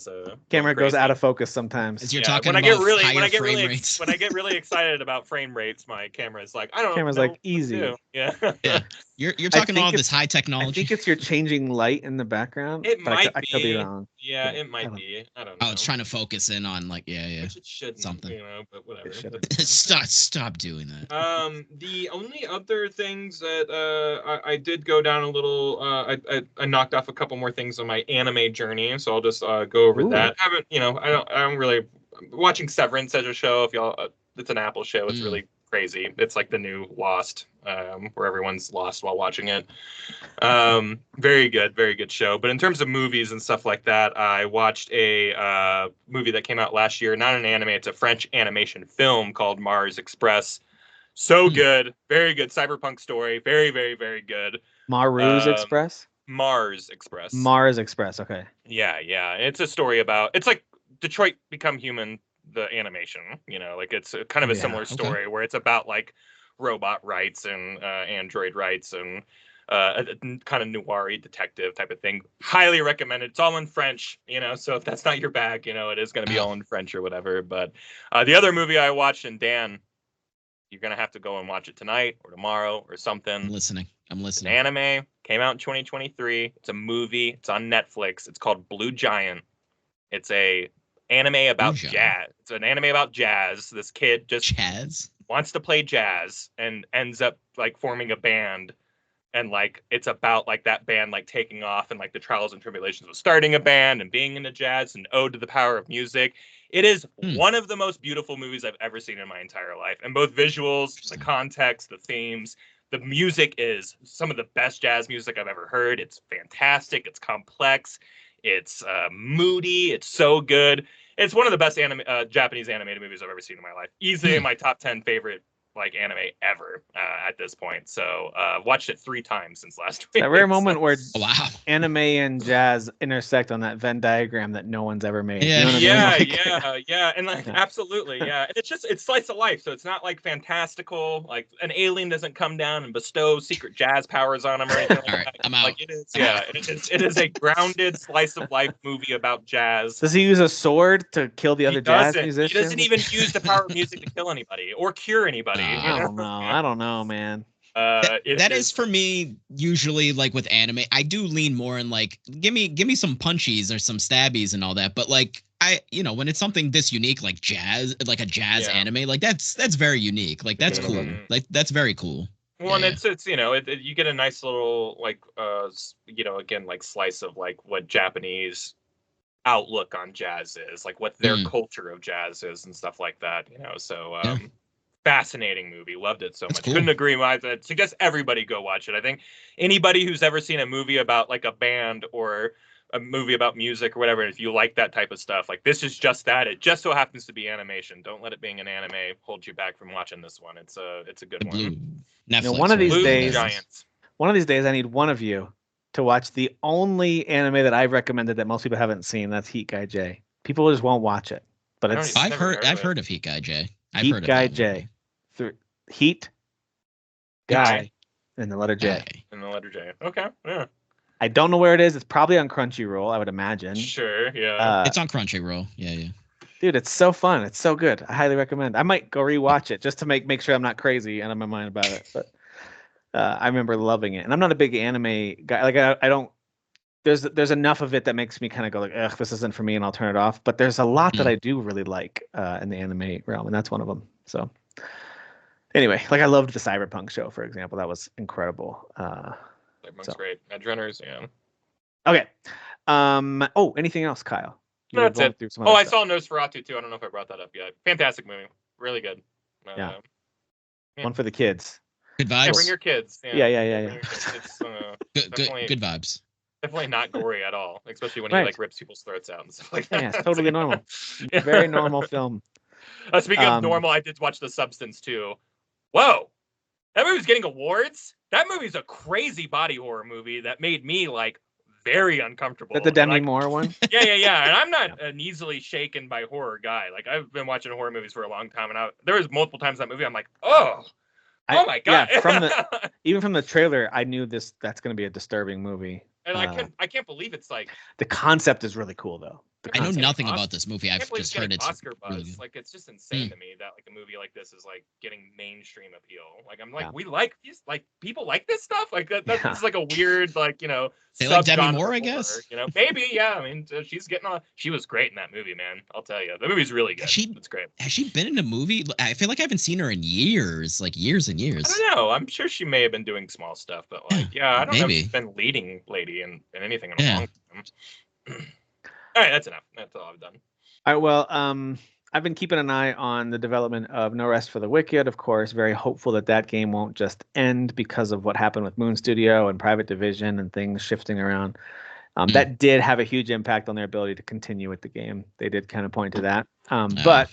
Speaker 1: goes out of focus sometimes.
Speaker 2: As you're talking
Speaker 3: when
Speaker 2: about
Speaker 3: when I get
Speaker 2: really
Speaker 3: excited about frame rates, my camera is like, I don't know.
Speaker 1: Camera's like easy.
Speaker 3: Yeah.
Speaker 2: You're talking all this high technology.
Speaker 1: I think it's your changing light in the background.
Speaker 3: It might be.
Speaker 1: I could be wrong.
Speaker 3: Yeah, it might be. I don't know.
Speaker 2: Oh, it's trying to focus in on like Which
Speaker 3: it shouldn't,
Speaker 2: something.
Speaker 3: But whatever.
Speaker 2: Stop doing that.
Speaker 3: The only other things that I did go down a little. I knocked off a couple more things on my anime journey, so I'll just go over that. I don't really watching Severance as a show. If y'all, it's an Apple show. It's really crazy. It's like the new Lost, where everyone's lost while watching it. Very good show. But in terms of movies and stuff like that, I watched a movie that came out last year. Not an anime. It's a French animation film called Mars Express. So good, very good cyberpunk story. Very, very, very good.
Speaker 1: Mars Express.
Speaker 3: Mars Express.
Speaker 1: Mars Express. Okay.
Speaker 3: Yeah. It's a story about. It's like Detroit Become Human, the animation. Like it's kind of a similar story where it's about like robot rights and android rights and kind of noir-y detective type of thing. Highly recommended. It's all in French, so if that's not your bag, it is going to be all in French or whatever. But the other movie I watched, and Dan, you're going to have to go and watch it tonight or tomorrow or something.
Speaker 2: I'm listening.
Speaker 3: It's an anime. Came out in 2023. It's a movie. It's on Netflix. It's called Blue Giant. It's a anime about jazz. It's an anime about jazz. This kid just wants to play jazz and ends up like forming a band. And like it's about like that band like taking off and like the trials and tribulations of starting a band and being into jazz and ode to the power of music. It is one of the most beautiful movies I've ever seen in my entire life. And both visuals, the context, the themes, the music is some of the best jazz music I've ever heard. It's fantastic. It's complex. It's moody. It's so good. It's one of the best Japanese animated movies I've ever seen in my life. Easily in my top 10 favorite like anime ever at this point. So watched it 3 times since last week.
Speaker 1: That rare moment where anime and jazz intersect on that Venn diagram that no one's ever made.
Speaker 3: Yeah,
Speaker 1: you know what I mean?
Speaker 3: yeah. And like absolutely, yeah. And it's slice of life. So it's not like fantastical, like an alien doesn't come down and bestow secret jazz powers on him or anything like
Speaker 2: that. I'm out.
Speaker 3: Like it is a grounded slice of life movie about jazz.
Speaker 1: Does he use a sword to kill the other jazz musicians?
Speaker 3: He doesn't even use the power of music to kill anybody or cure anybody.
Speaker 1: I don't know, man.
Speaker 2: That is for me usually like with anime. I do lean more in like give me some punchies or some stabbies and all that. But like when it's something this unique like jazz, like a jazz anime, like that's very unique. Like that's cool. Like that's very cool.
Speaker 3: Well, and it's you get a nice little like again like slice of like what Japanese outlook on jazz is, like what their culture of jazz is and stuff like that. So. Fascinating movie. Loved it so much. Cool. Couldn't agree more. I suggest everybody go watch it. I think anybody who's ever seen a movie about like a band or a movie about music or whatever, if you like that type of stuff, like this is just that. It just so happens to be animation. Don't let it being an anime hold you back from watching this one. It's a good one.
Speaker 2: Netflix,
Speaker 1: one of these
Speaker 3: Blue
Speaker 1: days,
Speaker 3: Giants.
Speaker 1: One of these days, I need one of you to watch the only anime that I've recommended that most people haven't seen. That's Heat Guy J. People just won't watch it, but it's.
Speaker 2: I've heard of Heat Guy J.
Speaker 1: Heat Guy J. Heat Guy and the letter J.
Speaker 3: And the letter J. Okay. Yeah.
Speaker 1: I don't know where it is. It's probably on Crunchyroll, I would imagine.
Speaker 3: Sure. Yeah.
Speaker 2: It's on Crunchyroll. Yeah.
Speaker 1: Dude, it's so fun. It's so good. I highly recommend. I might go rewatch it just to make sure I'm not crazy and on my mind about it. But I remember loving it. And I'm not a big anime guy. Like I don't. There's enough of it that makes me kind of go like, ugh, this isn't for me, and I'll turn it off. But there's a lot that I do really like in the anime realm, and that's one of them. So. Anyway, like I loved the Cyberpunk show, for example. That was incredible.
Speaker 3: Cyberpunk's great. Edgerunners, yeah.
Speaker 1: Okay. Anything else, Kyle?
Speaker 3: No, that's it. I saw Nosferatu too. I don't know if I brought that up yet. Fantastic movie. Really good.
Speaker 1: Yeah. One for the kids.
Speaker 2: Good vibes.
Speaker 3: Yeah, bring your kids.
Speaker 1: Yeah.
Speaker 3: It's
Speaker 2: good vibes.
Speaker 3: Definitely not gory at all, especially when he like rips people's throats out and stuff like that.
Speaker 1: Yeah, it's totally normal. Very normal film.
Speaker 3: Speaking of normal, I did watch The Substance too. Whoa, that movie's getting awards. That movie's a crazy body horror movie that made me like very uncomfortable.
Speaker 1: That the Demi Moore one?
Speaker 3: Yeah. And I'm not an easily shaken by horror guy. Like I've been watching horror movies for a long time, and there was multiple times in that movie I'm like, oh my god.
Speaker 1: Yeah, even from the trailer, I knew that's going to be a disturbing movie.
Speaker 3: And I can't believe it's like
Speaker 1: the concept is really cool though.
Speaker 2: I know nothing about this movie. I've just heard it's
Speaker 3: Oscar buzz. Really like it's just insane to me that like a movie like this is like getting mainstream appeal. Like I'm like we like these like people like this stuff. Like that's like a weird like
Speaker 2: they like Demi Moore, I guess.
Speaker 3: Maybe yeah. I mean she's getting on. She was great in that movie, man. I'll tell you, the movie's really good. It's great.
Speaker 2: Has she been in a movie? I feel like I haven't seen her in years, like years and years.
Speaker 3: I don't know. I'm sure she may have been doing small stuff, but like I don't know if she's been leading lady in anything in a long time. All right, that's enough. That's all I've done.
Speaker 1: All right, well, I've been keeping an eye on the development of No Rest for the Wicked, of course. Very hopeful that game won't just end because of what happened with Moon Studio and Private Division and things shifting around. That did have a huge impact on their ability to continue with the game. They did kind of point to that. But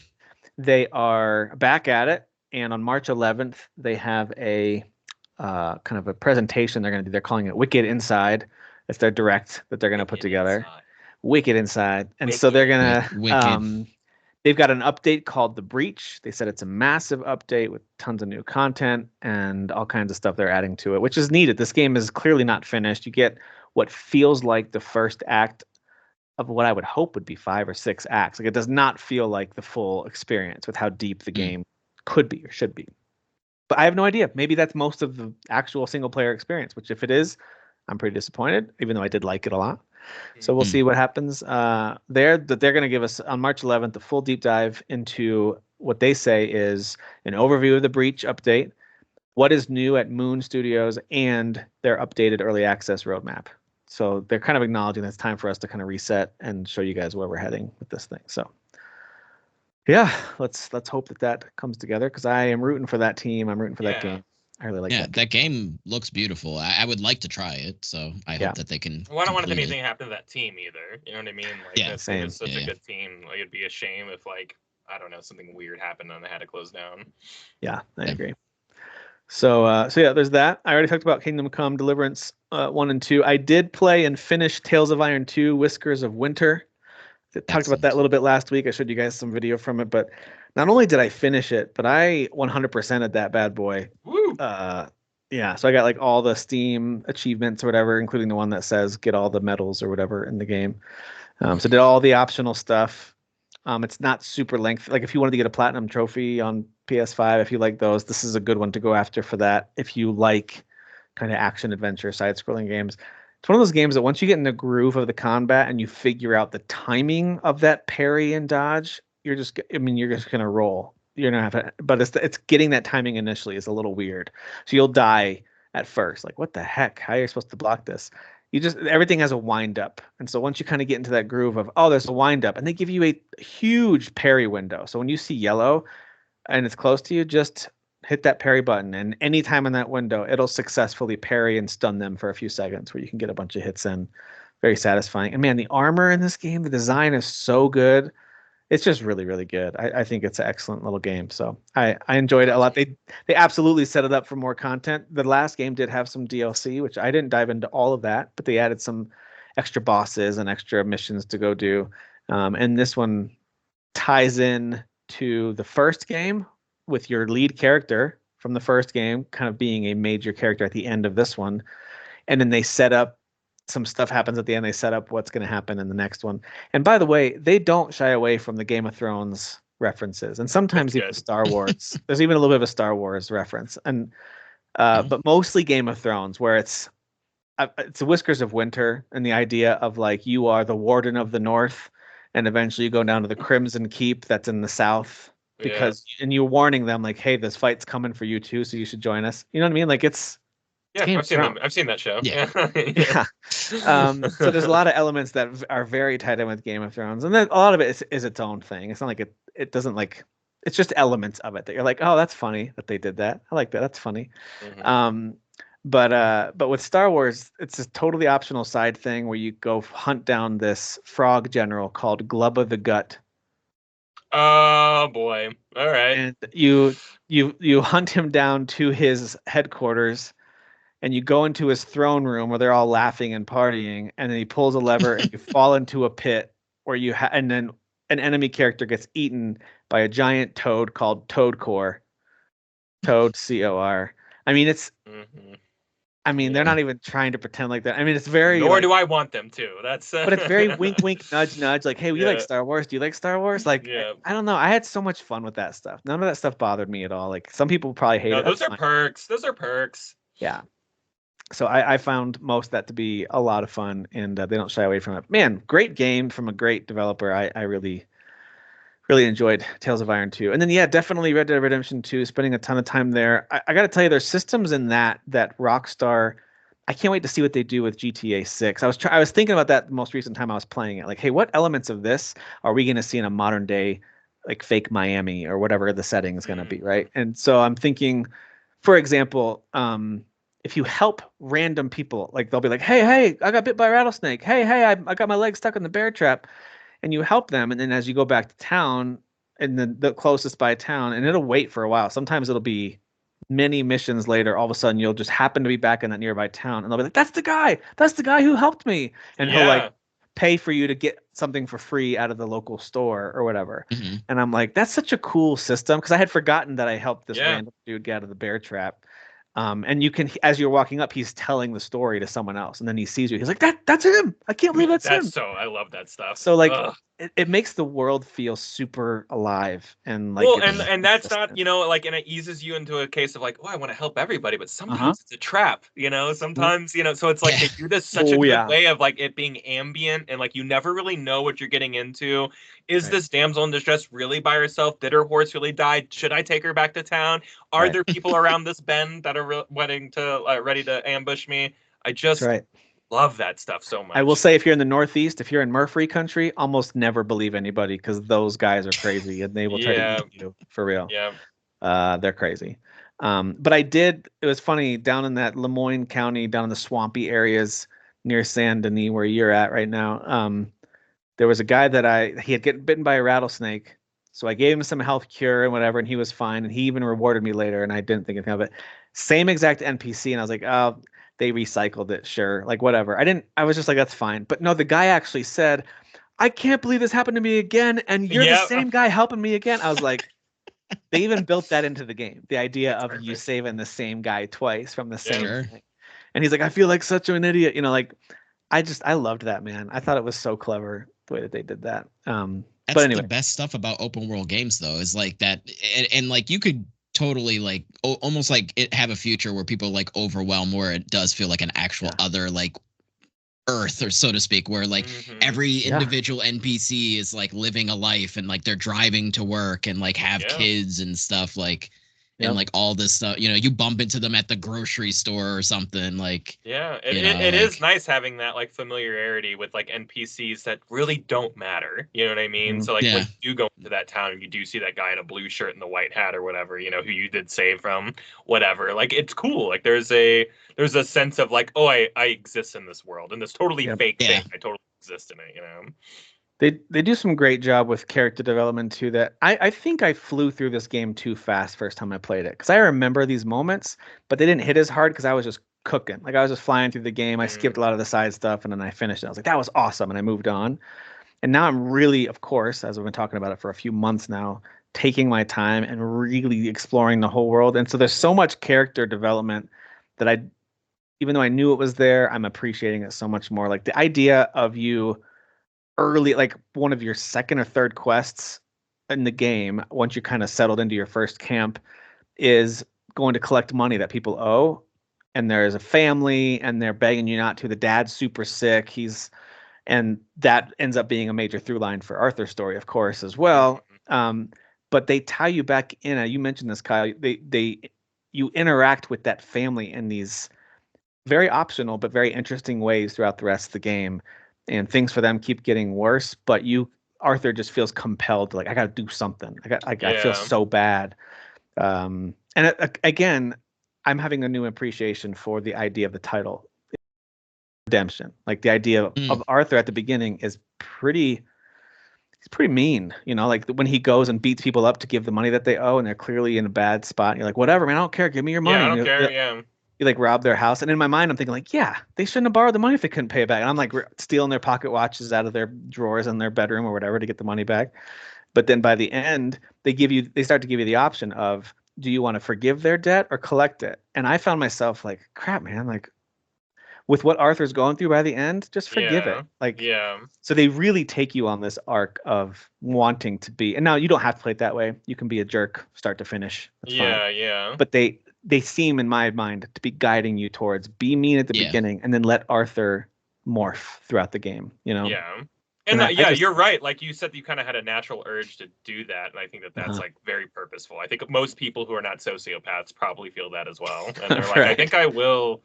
Speaker 1: they are back at it, and on March 11th, they have a kind of a presentation they're going to do. They're calling it Wicked Inside. It's their direct that they're going to put together. Wicked Inside. And so they're going to They've got an update called The Breach. They said it's a massive update with tons of new content and all kinds of stuff they're adding to it, which is needed. This game is clearly not finished. You get what feels like the first act of what I would hope would be 5 or 6 acts. Like, it does not feel like the full experience with how deep the game could be or should be. But I have no idea. Maybe that's most of the actual single player experience, which if it is, I'm pretty disappointed, even though I did like it a lot. So we'll see what happens there. That they're going to give us on March 11th a full deep dive into what they say is an overview of the Breach update, what is new at Moon Studios, and their updated early access roadmap. So they're kind of acknowledging that it's time for us to kind of reset and show you guys where we're heading with this thing. So yeah, let's hope that comes together, because I am rooting for that team. I'm rooting for that game. I really like that.
Speaker 2: That game looks beautiful. I would like to try it, so I hope that they can.
Speaker 3: Well, I don't want anything to happen to that team either. You know what I mean? Like, that
Speaker 1: same.
Speaker 3: is such a good team. Like, it'd be a shame if, like, I don't know, something weird happened and they had to close down.
Speaker 1: Yeah, I agree. So yeah, there's that. I already talked about Kingdom Come Deliverance 1 and 2. I did play and finish Tales of Iron 2: Whiskers of Winter. I talked about that a little bit last week. I showed you guys some video from it, but not only did I finish it, but I 100%ed that bad boy.
Speaker 3: Woo!
Speaker 1: Yeah, so I got like all the Steam achievements or whatever, including the one that says get all the medals or whatever in the game. So did all the optional stuff. It's not super lengthy. Like, if you wanted to get a platinum trophy on PS5, if you like those, this is a good one to go after for that. If you like kind of action adventure side-scrolling games, it's one of those games that once you get in the groove of the combat and you figure out the timing of that parry and dodge, you're just gonna roll. You're gonna have to, but it's getting that timing initially is a little weird. So you'll die at first, like, what the heck? How are you supposed to block this? Everything has a wind up. And so once you kind of get into that groove of, oh, there's a wind up, and they give you a huge parry window. So when you see yellow and it's close to you, just hit that parry button, and anytime in that window, it'll successfully parry and stun them for a few seconds, where you can get a bunch of hits in. Very satisfying. And man, the armor in this game, the design is so good. It's just really, really good. I think it's an excellent little game. So I enjoyed it a lot. They absolutely set it up for more content. The last game did have some DLC, which I didn't dive into all of that, but they added some extra bosses and extra missions to go do. And this one ties in to the first game, with your lead character from the first game kind of being a major character at the end of this one. And then they set up some stuff happens at the end. They set up what's going to happen in the next one. And by the way, they don't shy away from the Game of Thrones references, and sometimes even Star Wars. There's even a little bit of a Star Wars reference, and but mostly Game of Thrones, where it's the Whiskers of Winter, and the idea of, like, you are the Warden of the North, and eventually you go down to the Crimson Keep that's in the South, because and you're warning them, like, hey, this fight's coming for you too, so you should join us. You know what I mean? Like, it's
Speaker 3: I've seen that show.
Speaker 1: Yeah. So there's a lot of elements that are very tied in with Game of Thrones, and then a lot of it is its own thing. It's not like it doesn't, like, it's just elements of it that you're like, oh, that's funny that they did that. I like that. That's funny. But with Star Wars, it's a totally optional side thing where you go hunt down this frog general called Glubba the Gut.
Speaker 3: Oh boy! All right.
Speaker 1: And you hunt him down to his headquarters, and you go into his throne room where they're all laughing and partying, and then he pulls a lever and you fall into a pit where and then an enemy character gets eaten by a giant toad called Toadcore. Toad, Cor. I mean, it's. I mean, they're not even trying to pretend like that. I mean, it's very.
Speaker 3: Nor do I want them to. That's.
Speaker 1: But it's very wink, wink, nudge, nudge. Like, hey, we like Star Wars. Do you like Star Wars? Like, I don't know. I had so much fun with that stuff. None of that stuff bothered me at all. Like, some people probably hate it.
Speaker 3: Those are perks. Those are perks.
Speaker 1: Yeah. So I found most of that to be a lot of fun, and they don't shy away from it. Man, great game from a great developer. I really, really enjoyed Tales of Iron 2. And then, definitely Red Dead Redemption 2, spending a ton of time there. I got to tell you, there's systems in that Rockstar, I can't wait to see what they do with GTA 6. I was thinking about that the most recent time I was playing it. Like, hey, what elements of this are we going to see in a modern day, like, fake Miami or whatever the setting is going to be, right? And so I'm thinking, for example, if you help random people, like, they'll be like, hey, I got bit by a rattlesnake. Hey, I got my leg stuck in the bear trap. And you help them, and then as you go back to town, and the closest by town, and it'll wait for a while. Sometimes it'll be many missions later. All of a sudden, you'll just happen to be back in that nearby town, and they'll be like, "That's the guy who helped me," and he'll, like, pay for you to get something for free out of the local store or whatever.
Speaker 2: Mm-hmm.
Speaker 1: And I'm like, that's such a cool system, because I had forgotten that I helped this
Speaker 3: Yeah.
Speaker 1: random dude get out of the bear trap. And you can, as you're walking up, he's telling the story to someone else, and then he sees you. He's like, that's him. I can't believe that's him.
Speaker 3: I love that stuff.
Speaker 1: So like, it makes the world feel super alive and like.
Speaker 3: Well, and that's not, you know, like, and it eases you into a case of like, oh, I want to help everybody, but sometimes it's a trap, you know. Sometimes, you know, so it's like they do this such a good way of like it being ambient, and like you never really know what you're getting into. Is this damsel in distress really by herself? Did her horse really die? Should I take her back to town? Are there people around this bend that are ready to ambush me? I just love that stuff so much.
Speaker 1: I will say, if you're in the Northeast, if you're in Murphy country, almost never believe anybody, because those guys are crazy and they will try to eat you for real.
Speaker 3: Yeah.
Speaker 1: They're crazy. But it was funny, down in that Lemoyne County, down in the swampy areas near Saint Denis, where you're at right now. There was a guy that he had gotten bitten by a rattlesnake. So I gave him some health cure and whatever, and he was fine. And he even rewarded me later, and I didn't think anything of it. Same exact NPC. And I was like, oh, they recycled it. Sure. Like, whatever. I was just like, that's fine. But no, the guy actually said, I can't believe this happened to me again. And you're the same guy helping me again. I was like, they even built that into the game. The idea of you saving the same guy twice from the same thing. And he's like, I feel like such an idiot. You know, like, I loved that, man. I thought it was so clever the way that they did that.
Speaker 2: That's
Speaker 1: but anyway.
Speaker 2: The best stuff about open world games, though, is like that. And like, you could totally like almost like it have a future where people like overwhelm, where it does feel like an actual other like Earth, or so to speak, where like every individual NPC is like living a life, and like they're driving to work and like have kids and stuff, like and like all this stuff, you know, you bump into them at the grocery store or something, like
Speaker 3: it is nice having that like familiarity with like NPCs that really don't matter, you know what I mean? So like when you go into that town and you do see that guy in a blue shirt and the white hat or whatever, you know, who you did save from whatever, like it's cool. Like there's a sense of like, oh, I exist in this world, and this totally fake thing, I totally exist in it, you know.
Speaker 1: They do some great job with character development too. That I think I flew through this game too fast first time I played it, because I remember these moments, but they didn't hit as hard because I was just cooking. Like I was just flying through the game. I skipped a lot of the side stuff, and then I finished it. I was like, that was awesome, and I moved on. And now I'm really, of course, as we've been talking about it for a few months now, taking my time and really exploring the whole world. And so there's so much character development that even though I knew it was there, I'm appreciating it so much more. Like the idea of you early, like one of your second or third quests in the game, once you kind of settled into your first camp, is going to collect money that people owe. And there's a family, and they're begging you not to. The dad's super sick. And that ends up being a major through line for Arthur's story, of course, as well. But they tie you back in. You mentioned this, Kyle. You interact with that family in these very optional but very interesting ways throughout the rest of the game, and things for them keep getting worse. But Arthur just feels compelled to, like, I got to do something. I feel so bad. Again, I'm having a new appreciation for the idea of the title, redemption. Like the idea of Arthur at the beginning is he's pretty mean, you know, like when he goes and beats people up to give the money that they owe, and they're clearly in a bad spot. And you're like, whatever, man, I don't care. Give me your money.
Speaker 3: I don't care.
Speaker 1: You like rob their house. And in my mind, I'm thinking like, yeah, they shouldn't have borrowed the money if they couldn't pay it back. And I'm like stealing their pocket watches out of their drawers in their bedroom or whatever to get the money back. But then by the end, they start to give you the option of, do you want to forgive their debt or collect it? And I found myself like, crap, man, like with what Arthur's going through by the end, just forgive it. Like, so they really take you on this arc of wanting to be, and now you don't have to play it that way. You can be a jerk, start to finish. That's fine. But they seem, in my mind, to be guiding you towards be mean at the beginning, and then let Arthur morph throughout the game, you know?
Speaker 3: And you're right. Like you said, you kind of had a natural urge to do that. And I think that's like very purposeful. I think most people who are not sociopaths probably feel that as well. And they're like, I think I will.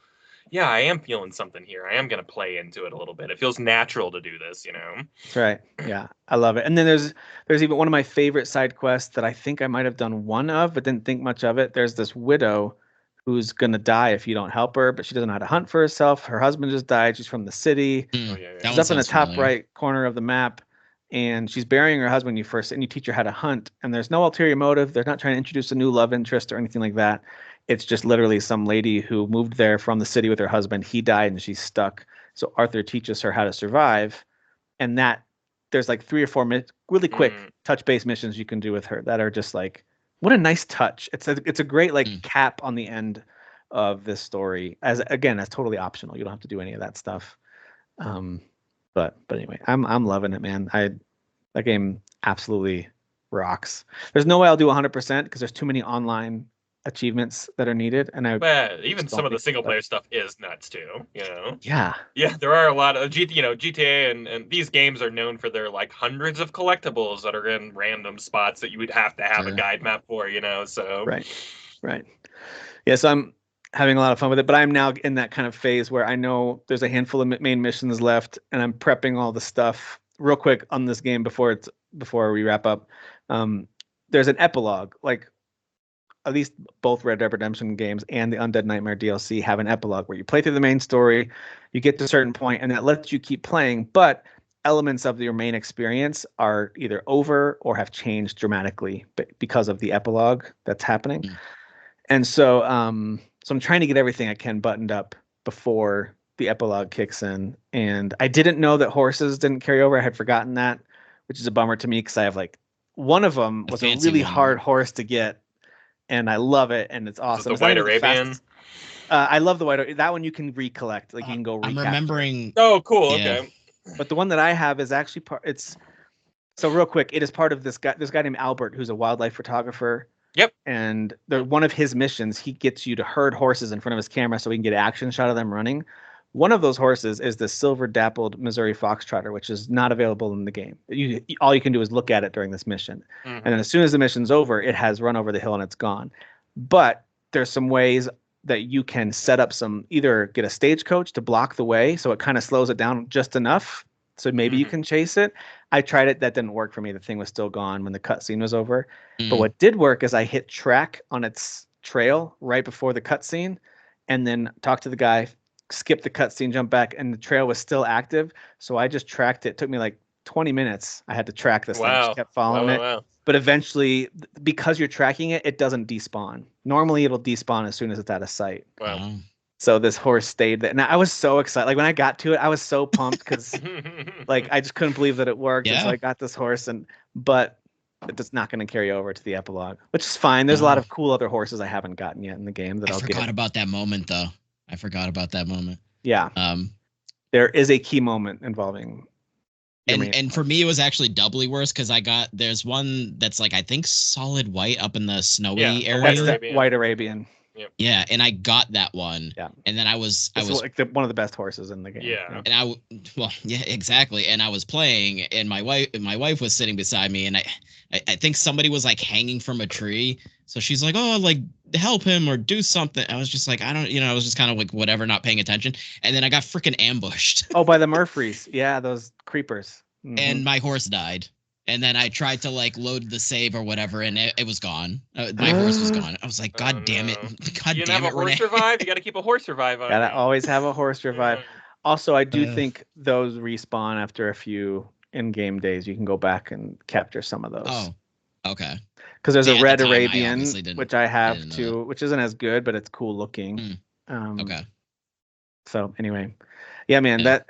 Speaker 3: Yeah, I am feeling something here. I am going to play into it a little bit. It feels natural to do this, you know?
Speaker 1: That's right. Yeah, I love it. And then there's even one of my favorite side quests that I think I might have done one of, but didn't think much of it. There's this widow who's going to die if you don't help her, but she doesn't know how to hunt for herself. Her husband just died. She's from the city. She's up in the top right corner of the map, and she's burying her husband. And you teach her how to hunt, and there's no ulterior motive. They're not trying to introduce a new love interest or anything like that. It's just literally some lady who moved there from the city with her husband. He died and she's stuck. So Arthur teaches her how to survive and that there's like 3 or 4 really quick touch-based missions you can do with her that are just like, what a nice touch. It's a great like cap on the end of this story. As again, that's totally optional. You don't have to do any of that stuff. But anyway, I'm loving it, man. That game absolutely rocks. There's no way I'll do 100% because there's too many online achievements that are needed, and
Speaker 3: even some of the single player stuff is nuts too.
Speaker 1: Yeah,
Speaker 3: there are a lot of GTA and these games are known for their like hundreds of collectibles that are in random spots that you would have to have a guide map for. So
Speaker 1: right. Yeah, so I'm having a lot of fun with it, but I'm now in that kind of phase where I know there's a handful of main missions left, and I'm prepping all the stuff real quick on this game before we wrap up. There's an epilogue, like at least both Red Dead Redemption games and the Undead Nightmare DLC have an epilogue where you play through the main story, you get to a certain point, and that lets you keep playing, but elements of your main experience are either over or have changed dramatically because of the epilogue that's happening. And so I'm trying to get everything I can buttoned up before the epilogue kicks in. And I didn't know that horses didn't carry over. I had forgotten that, which is a bummer to me because I have like one of them was a really hard horse to get, and I love it, and it's awesome.
Speaker 3: Is it the White Arabian?
Speaker 1: I love the White. That one you can recollect, like you can go recapture.
Speaker 2: I'm remembering.
Speaker 3: Oh, cool. Yeah. Okay.
Speaker 1: But the one that I have is actually so real quick. It is part of this guy named Albert, who's a wildlife photographer.
Speaker 3: Yep.
Speaker 1: And one of his missions, he gets you to herd horses in front of his camera so we can get an action shot of them running. One of those horses is the silver dappled Missouri Foxtrotter, which is not available in the game. All you can do is look at it during this mission. And then as soon as the mission's over, it has run over the hill and it's gone. But there's some ways that you can set up either get a stagecoach to block the way so it kind of slows it down just enough so maybe you can chase it. I tried it. That didn't work for me. The thing was still gone when the cutscene was over. But what did work is I hit track on its trail right before the cutscene and then talked to the guy, skip the cutscene, jump back, and the trail was still active. So I just tracked it. It took me like 20 minutes. I had to track this thing. Just kept following it. Wow. But eventually, because you're tracking it, it doesn't despawn. Normally, it'll despawn as soon as it's out of sight.
Speaker 3: Wow.
Speaker 1: So this horse stayed there. And I was so excited. Like when I got to it, I was so pumped because like I just couldn't believe that it worked. Yeah. And so I got this horse, but it's not going to carry over to the epilogue, which is fine. There's a lot of cool other horses I haven't gotten yet in the game that I'll get.
Speaker 2: I forgot about that moment, though. I forgot about that moment.
Speaker 1: Yeah. There is a key moment involving.
Speaker 2: And for me, it was actually doubly worse because there's one that's like, I think solid white up in the snowy area.
Speaker 1: That's the White Arabian.
Speaker 2: Yep. Yeah, and I got that one. Yeah. And then I was
Speaker 1: like one of the best horses in the game.
Speaker 3: Yeah.
Speaker 2: And exactly. And I was playing, and my wife was sitting beside me, and I think somebody was like hanging from a tree. So she's like, "Oh, like help him or do something." I was just like, I was just kind of like whatever, not paying attention. And then I got freaking ambushed.
Speaker 1: Oh, by the Murphys. Yeah, those creepers.
Speaker 2: Mm-hmm. And my horse died. And then I tried to like load the save or whatever, and it was gone. My horse was gone. I was like, God damn it. God
Speaker 3: you
Speaker 2: damn
Speaker 3: have
Speaker 2: it,
Speaker 3: a horse revive? You got to keep a horse revive on.
Speaker 1: Gotta always have a horse revive. Also, I do think those respawn after a few in-game days. You can go back and capture some of those.
Speaker 2: Oh, okay.
Speaker 1: Because there's a Red Arabian, which I have too, which isn't as good, but it's cool looking.
Speaker 2: Okay.
Speaker 1: So anyway. Yeah, man.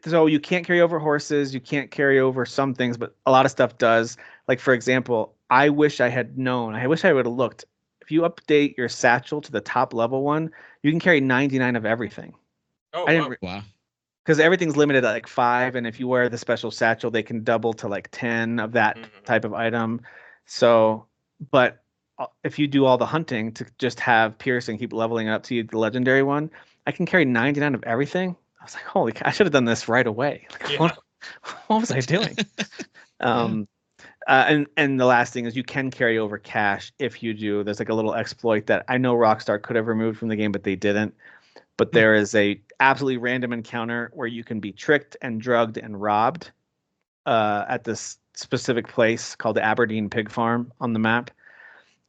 Speaker 1: So you can't carry over horses. You can't carry over some things, but a lot of stuff does. Like, for example, I wish I had known. I wish I would have looked. If you update your satchel to the top level one, you can carry 99 of everything.
Speaker 3: Oh,
Speaker 2: wow.
Speaker 1: Because everything's limited at like 5, and if you wear the special satchel, they can double to like 10 of that type of item. So, but if you do all the hunting to just have piercing, keep leveling up to the legendary one, I can carry 99 of everything. I was like, holy cow, I should have done this right away. Like, what was I doing? And the last thing is you can carry over cash if you do. There's like a little exploit that I know Rockstar could have removed from the game, but they didn't. But there is a absolutely random encounter where you can be tricked and drugged and robbed at this specific place called the Aberdeen Pig Farm on the map.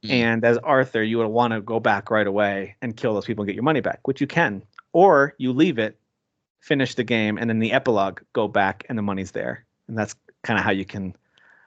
Speaker 1: And as Arthur, you would want to go back right away and kill those people and get your money back, which you can. Or you leave it, finish the game, and then the epilogue, go back and the money's there. And that's kind of how you can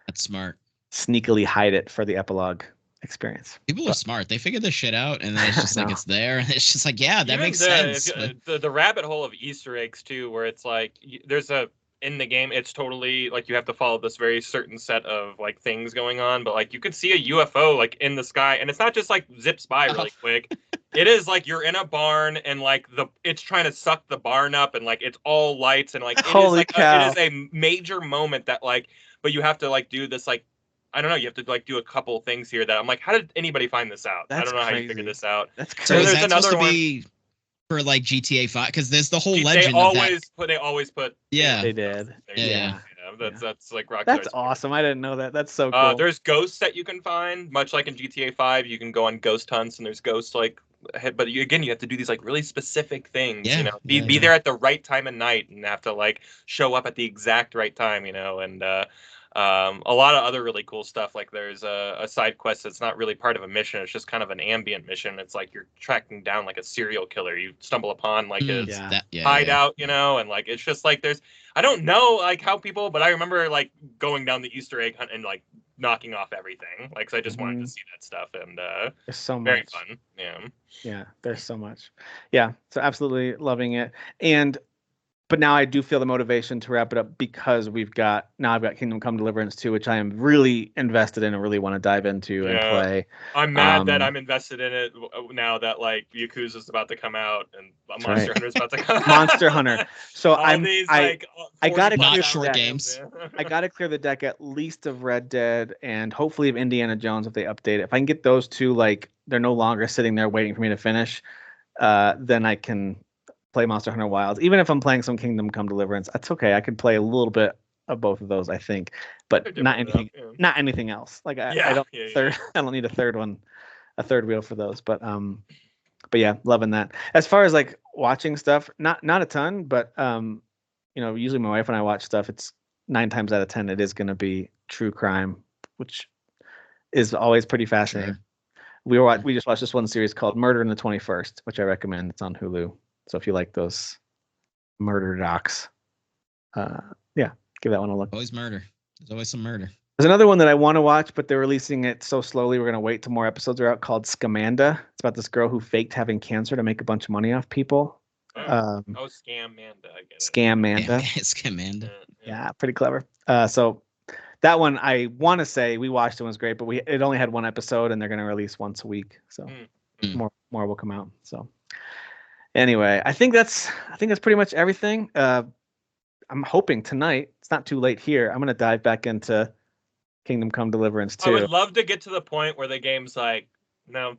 Speaker 2: That's smart.
Speaker 1: Sneakily hide it for the epilogue experience.
Speaker 2: People are smart. They figure this shit out, and then it's just like it's there, and it's just like, yeah, that makes sense.
Speaker 3: The rabbit hole of Easter eggs too, where it's like there's a in the game, it's totally like you have to follow this very certain set of like things going on. But like you could see a UFO like in the sky, and it's not just like zips by really quick. It is like you're in a barn and like it's trying to suck the barn up, and like it's all lights and like it
Speaker 1: Holy
Speaker 3: is like
Speaker 1: cow.
Speaker 3: it is a major moment that like, but you have to like do this like, I don't know, you have to like do a couple things here that I'm like, how did anybody find this out?
Speaker 1: That's
Speaker 3: I don't know how you
Speaker 1: crazy.
Speaker 3: figured this out.
Speaker 1: That's
Speaker 2: So
Speaker 1: crazy.
Speaker 2: is
Speaker 3: there's
Speaker 2: that supposed
Speaker 3: another
Speaker 2: to
Speaker 3: one.
Speaker 2: be for like GTA 5? Because there's the whole
Speaker 3: They
Speaker 2: legend of that.
Speaker 3: always put.
Speaker 2: Yeah.
Speaker 1: They did.
Speaker 2: Yeah.
Speaker 3: That's like Rockstar's
Speaker 1: That's
Speaker 3: favorite.
Speaker 1: awesome. I didn't know that. That's so cool.
Speaker 3: There's ghosts that you can find, much like in GTA 5. You can go on ghost hunts, and there's ghosts like, but you have to do these like really specific things.
Speaker 2: Yeah,
Speaker 3: You know, be there at the right time of night, and have to like show up at the exact right time. You know, and a lot of other really cool stuff. Like there's a side quest that's not really part of a mission. It's just kind of an ambient mission. It's like you're tracking down like a serial killer. You stumble upon like his hideout, you know, and like it's just like I don't know like how people, but I remember like going down the Easter egg hunt and like knocking off everything. Like 'cause I just wanted to see that stuff, and
Speaker 1: there's so much.
Speaker 3: very fun. Yeah.
Speaker 1: Yeah, there's so much. Yeah, so absolutely loving it. But now I do feel the motivation to wrap it up because I've got Kingdom Come Deliverance 2, which I am really invested in and really want to dive into and play.
Speaker 3: I'm mad that I'm invested in it now that like Yakuza is about to come out and Monster Hunter is about to come out.
Speaker 1: Monster Hunter. So I gotta clear
Speaker 2: short games.
Speaker 1: I gotta clear the deck at least of Red Dead and hopefully of Indiana Jones if they update it. If I can get those two, like they're no longer sitting there waiting for me to finish, then I can play Monster Hunter Wilds. Even if I'm playing some Kingdom Come Deliverance, that's okay. I could play a little bit of both of those, I think, but not anything else. Like I don't need a third one, a third wheel for those. But yeah, loving that. As far as like watching stuff, not a ton, but usually my wife and I watch stuff. It's 9 times out of 10 it is going to be true crime, which is always pretty fascinating. Sure. We just watched this one series called Murder in the 21st, which I recommend. It's on Hulu. So if you like those murder docs, give that one a look.
Speaker 2: Always murder. There's always some murder.
Speaker 1: There's another one that I want to watch, but they're releasing it so slowly. We're going to wait till more episodes are out, called Scamanda. It's about this girl who faked having cancer to make a bunch of money off people.
Speaker 3: Scamanda. I get it.
Speaker 1: Scamanda.
Speaker 2: Scamanda.
Speaker 1: Yeah, pretty clever. So that one, I want to say we watched it, was great, but it only had one episode, and they're going to release once a week. So more will come out. So. Anyway, I think that's pretty much everything. I'm hoping tonight, it's not too late here, I'm going to dive back into Kingdom Come Deliverance 2.
Speaker 3: I would love to get to the point where the game's like, no,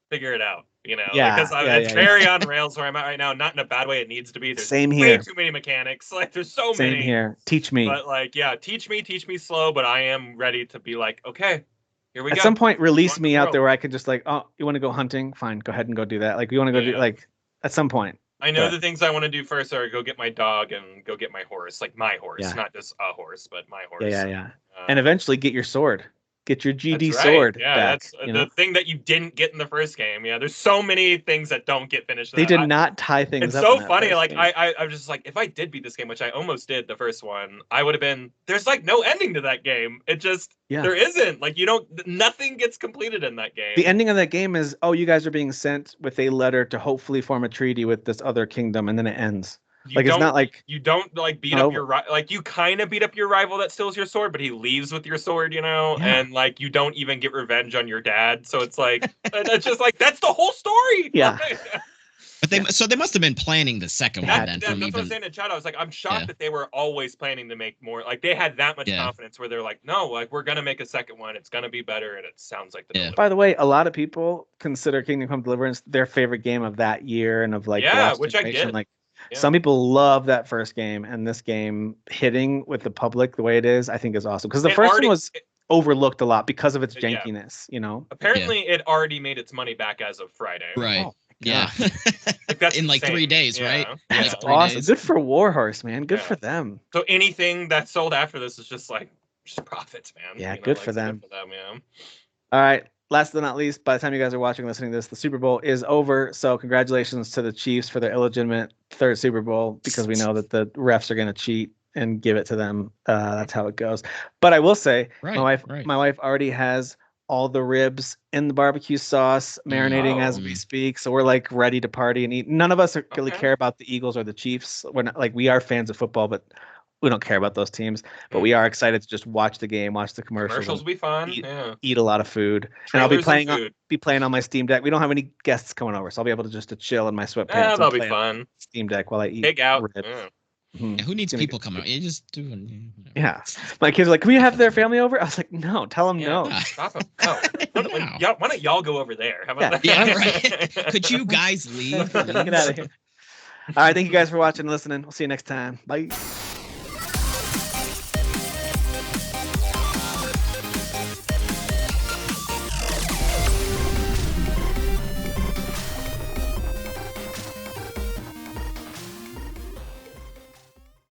Speaker 3: figure it out, you know?
Speaker 1: Yeah,
Speaker 3: because it's very on rails where I'm at right now, not in a bad way it needs to be. There's
Speaker 1: Same
Speaker 3: way
Speaker 1: here.
Speaker 3: too many mechanics. Like, there's so
Speaker 1: Same
Speaker 3: many.
Speaker 1: Same here. Teach me.
Speaker 3: But, like, yeah, teach me slow, but I am ready to be like, okay, here we go.
Speaker 1: At some point, release me out there where I could just like, oh, you want to go hunting? Fine, go ahead and go do that. Like, you want to go do, like, at some point.
Speaker 3: I know the things I want to do first are go get my dog and go get my horse, like my horse, not just a horse, but my horse.
Speaker 1: Yeah. And eventually get your sword. Get your GD sword.
Speaker 3: Yeah,
Speaker 1: back,
Speaker 3: that's the thing that you didn't get in the first game. Yeah, there's so many things that don't get finished.
Speaker 1: They did not tie things
Speaker 3: it's
Speaker 1: up.
Speaker 3: It's so funny. Like, I'm just like, if I did beat this game, which I almost did the first one, I would have been, there's like no ending to that game. It just, there isn't. Like, nothing gets completed in that game.
Speaker 1: The ending of that game is, oh, you guys are being sent with a letter to hopefully form a treaty with this other kingdom, and then it ends. Like, it's not like
Speaker 3: you don't like beat up your like you kind of beat up your rival that steals your sword, but he leaves with your sword, and like you don't even get revenge on your dad. So it's like it's just like that's the whole story.
Speaker 1: Yeah.
Speaker 2: But they must have been planning the second one then.
Speaker 3: That's what I was saying in chat. I was like, I'm shocked that they were always planning to make more. Like they had that much confidence where they're like, no, like we're gonna make a second one. It's gonna be better, and it sounds like the.
Speaker 1: By the way, a lot of people consider Kingdom Come Deliverance their favorite game of that year and of like
Speaker 3: which I get.
Speaker 1: Like some people love that first game, and this game hitting with the public the way it is, I think is awesome because the first one was overlooked a lot because of its jankiness.
Speaker 3: Apparently, it already made its money back as of Friday.
Speaker 2: Right.
Speaker 1: Oh.
Speaker 2: Yeah.
Speaker 3: That's
Speaker 2: in like 3 days, right?
Speaker 1: That's awesome. Good for Warhorse, man. Good for them.
Speaker 3: So anything that's sold after this is just profits, man.
Speaker 1: Yeah, good for them.
Speaker 3: Good for them, yeah.
Speaker 1: All right. Last but not least, by the time you guys are watching, listening to this, the Super Bowl is over. So congratulations to the Chiefs for their illegitimate third Super Bowl, because we know that the refs are going to cheat and give it to them. That's how it goes. But I will say, my wife already has all the ribs in the barbecue sauce marinating as we speak, so we're like ready to party and eat. None of us really care about the Eagles or the Chiefs. We're not, like, we are fans of football, but we don't care about those teams, but we are excited to just watch the game, watch the commercials.
Speaker 3: Commercials will be fun.
Speaker 1: Eat a lot of food,
Speaker 3: Trailers
Speaker 1: and I'll be playing on my Steam Deck. We don't have any guests coming over, so I'll be able to just chill in my sweatpants.
Speaker 3: That'll be fun.
Speaker 1: Steam Deck while I eat.
Speaker 3: Pig out.
Speaker 2: Mm-hmm. Who needs people coming out? You just do.
Speaker 1: Yeah, my kids are like, "Can we have their family over?" I was like, "No, tell them no."
Speaker 3: Stop them. No. Why don't y'all go over there? How about that?
Speaker 2: Yeah, right. Could you guys leave?
Speaker 1: Get out of here. All right, thank you guys for watching and listening. We'll see you next time. Bye.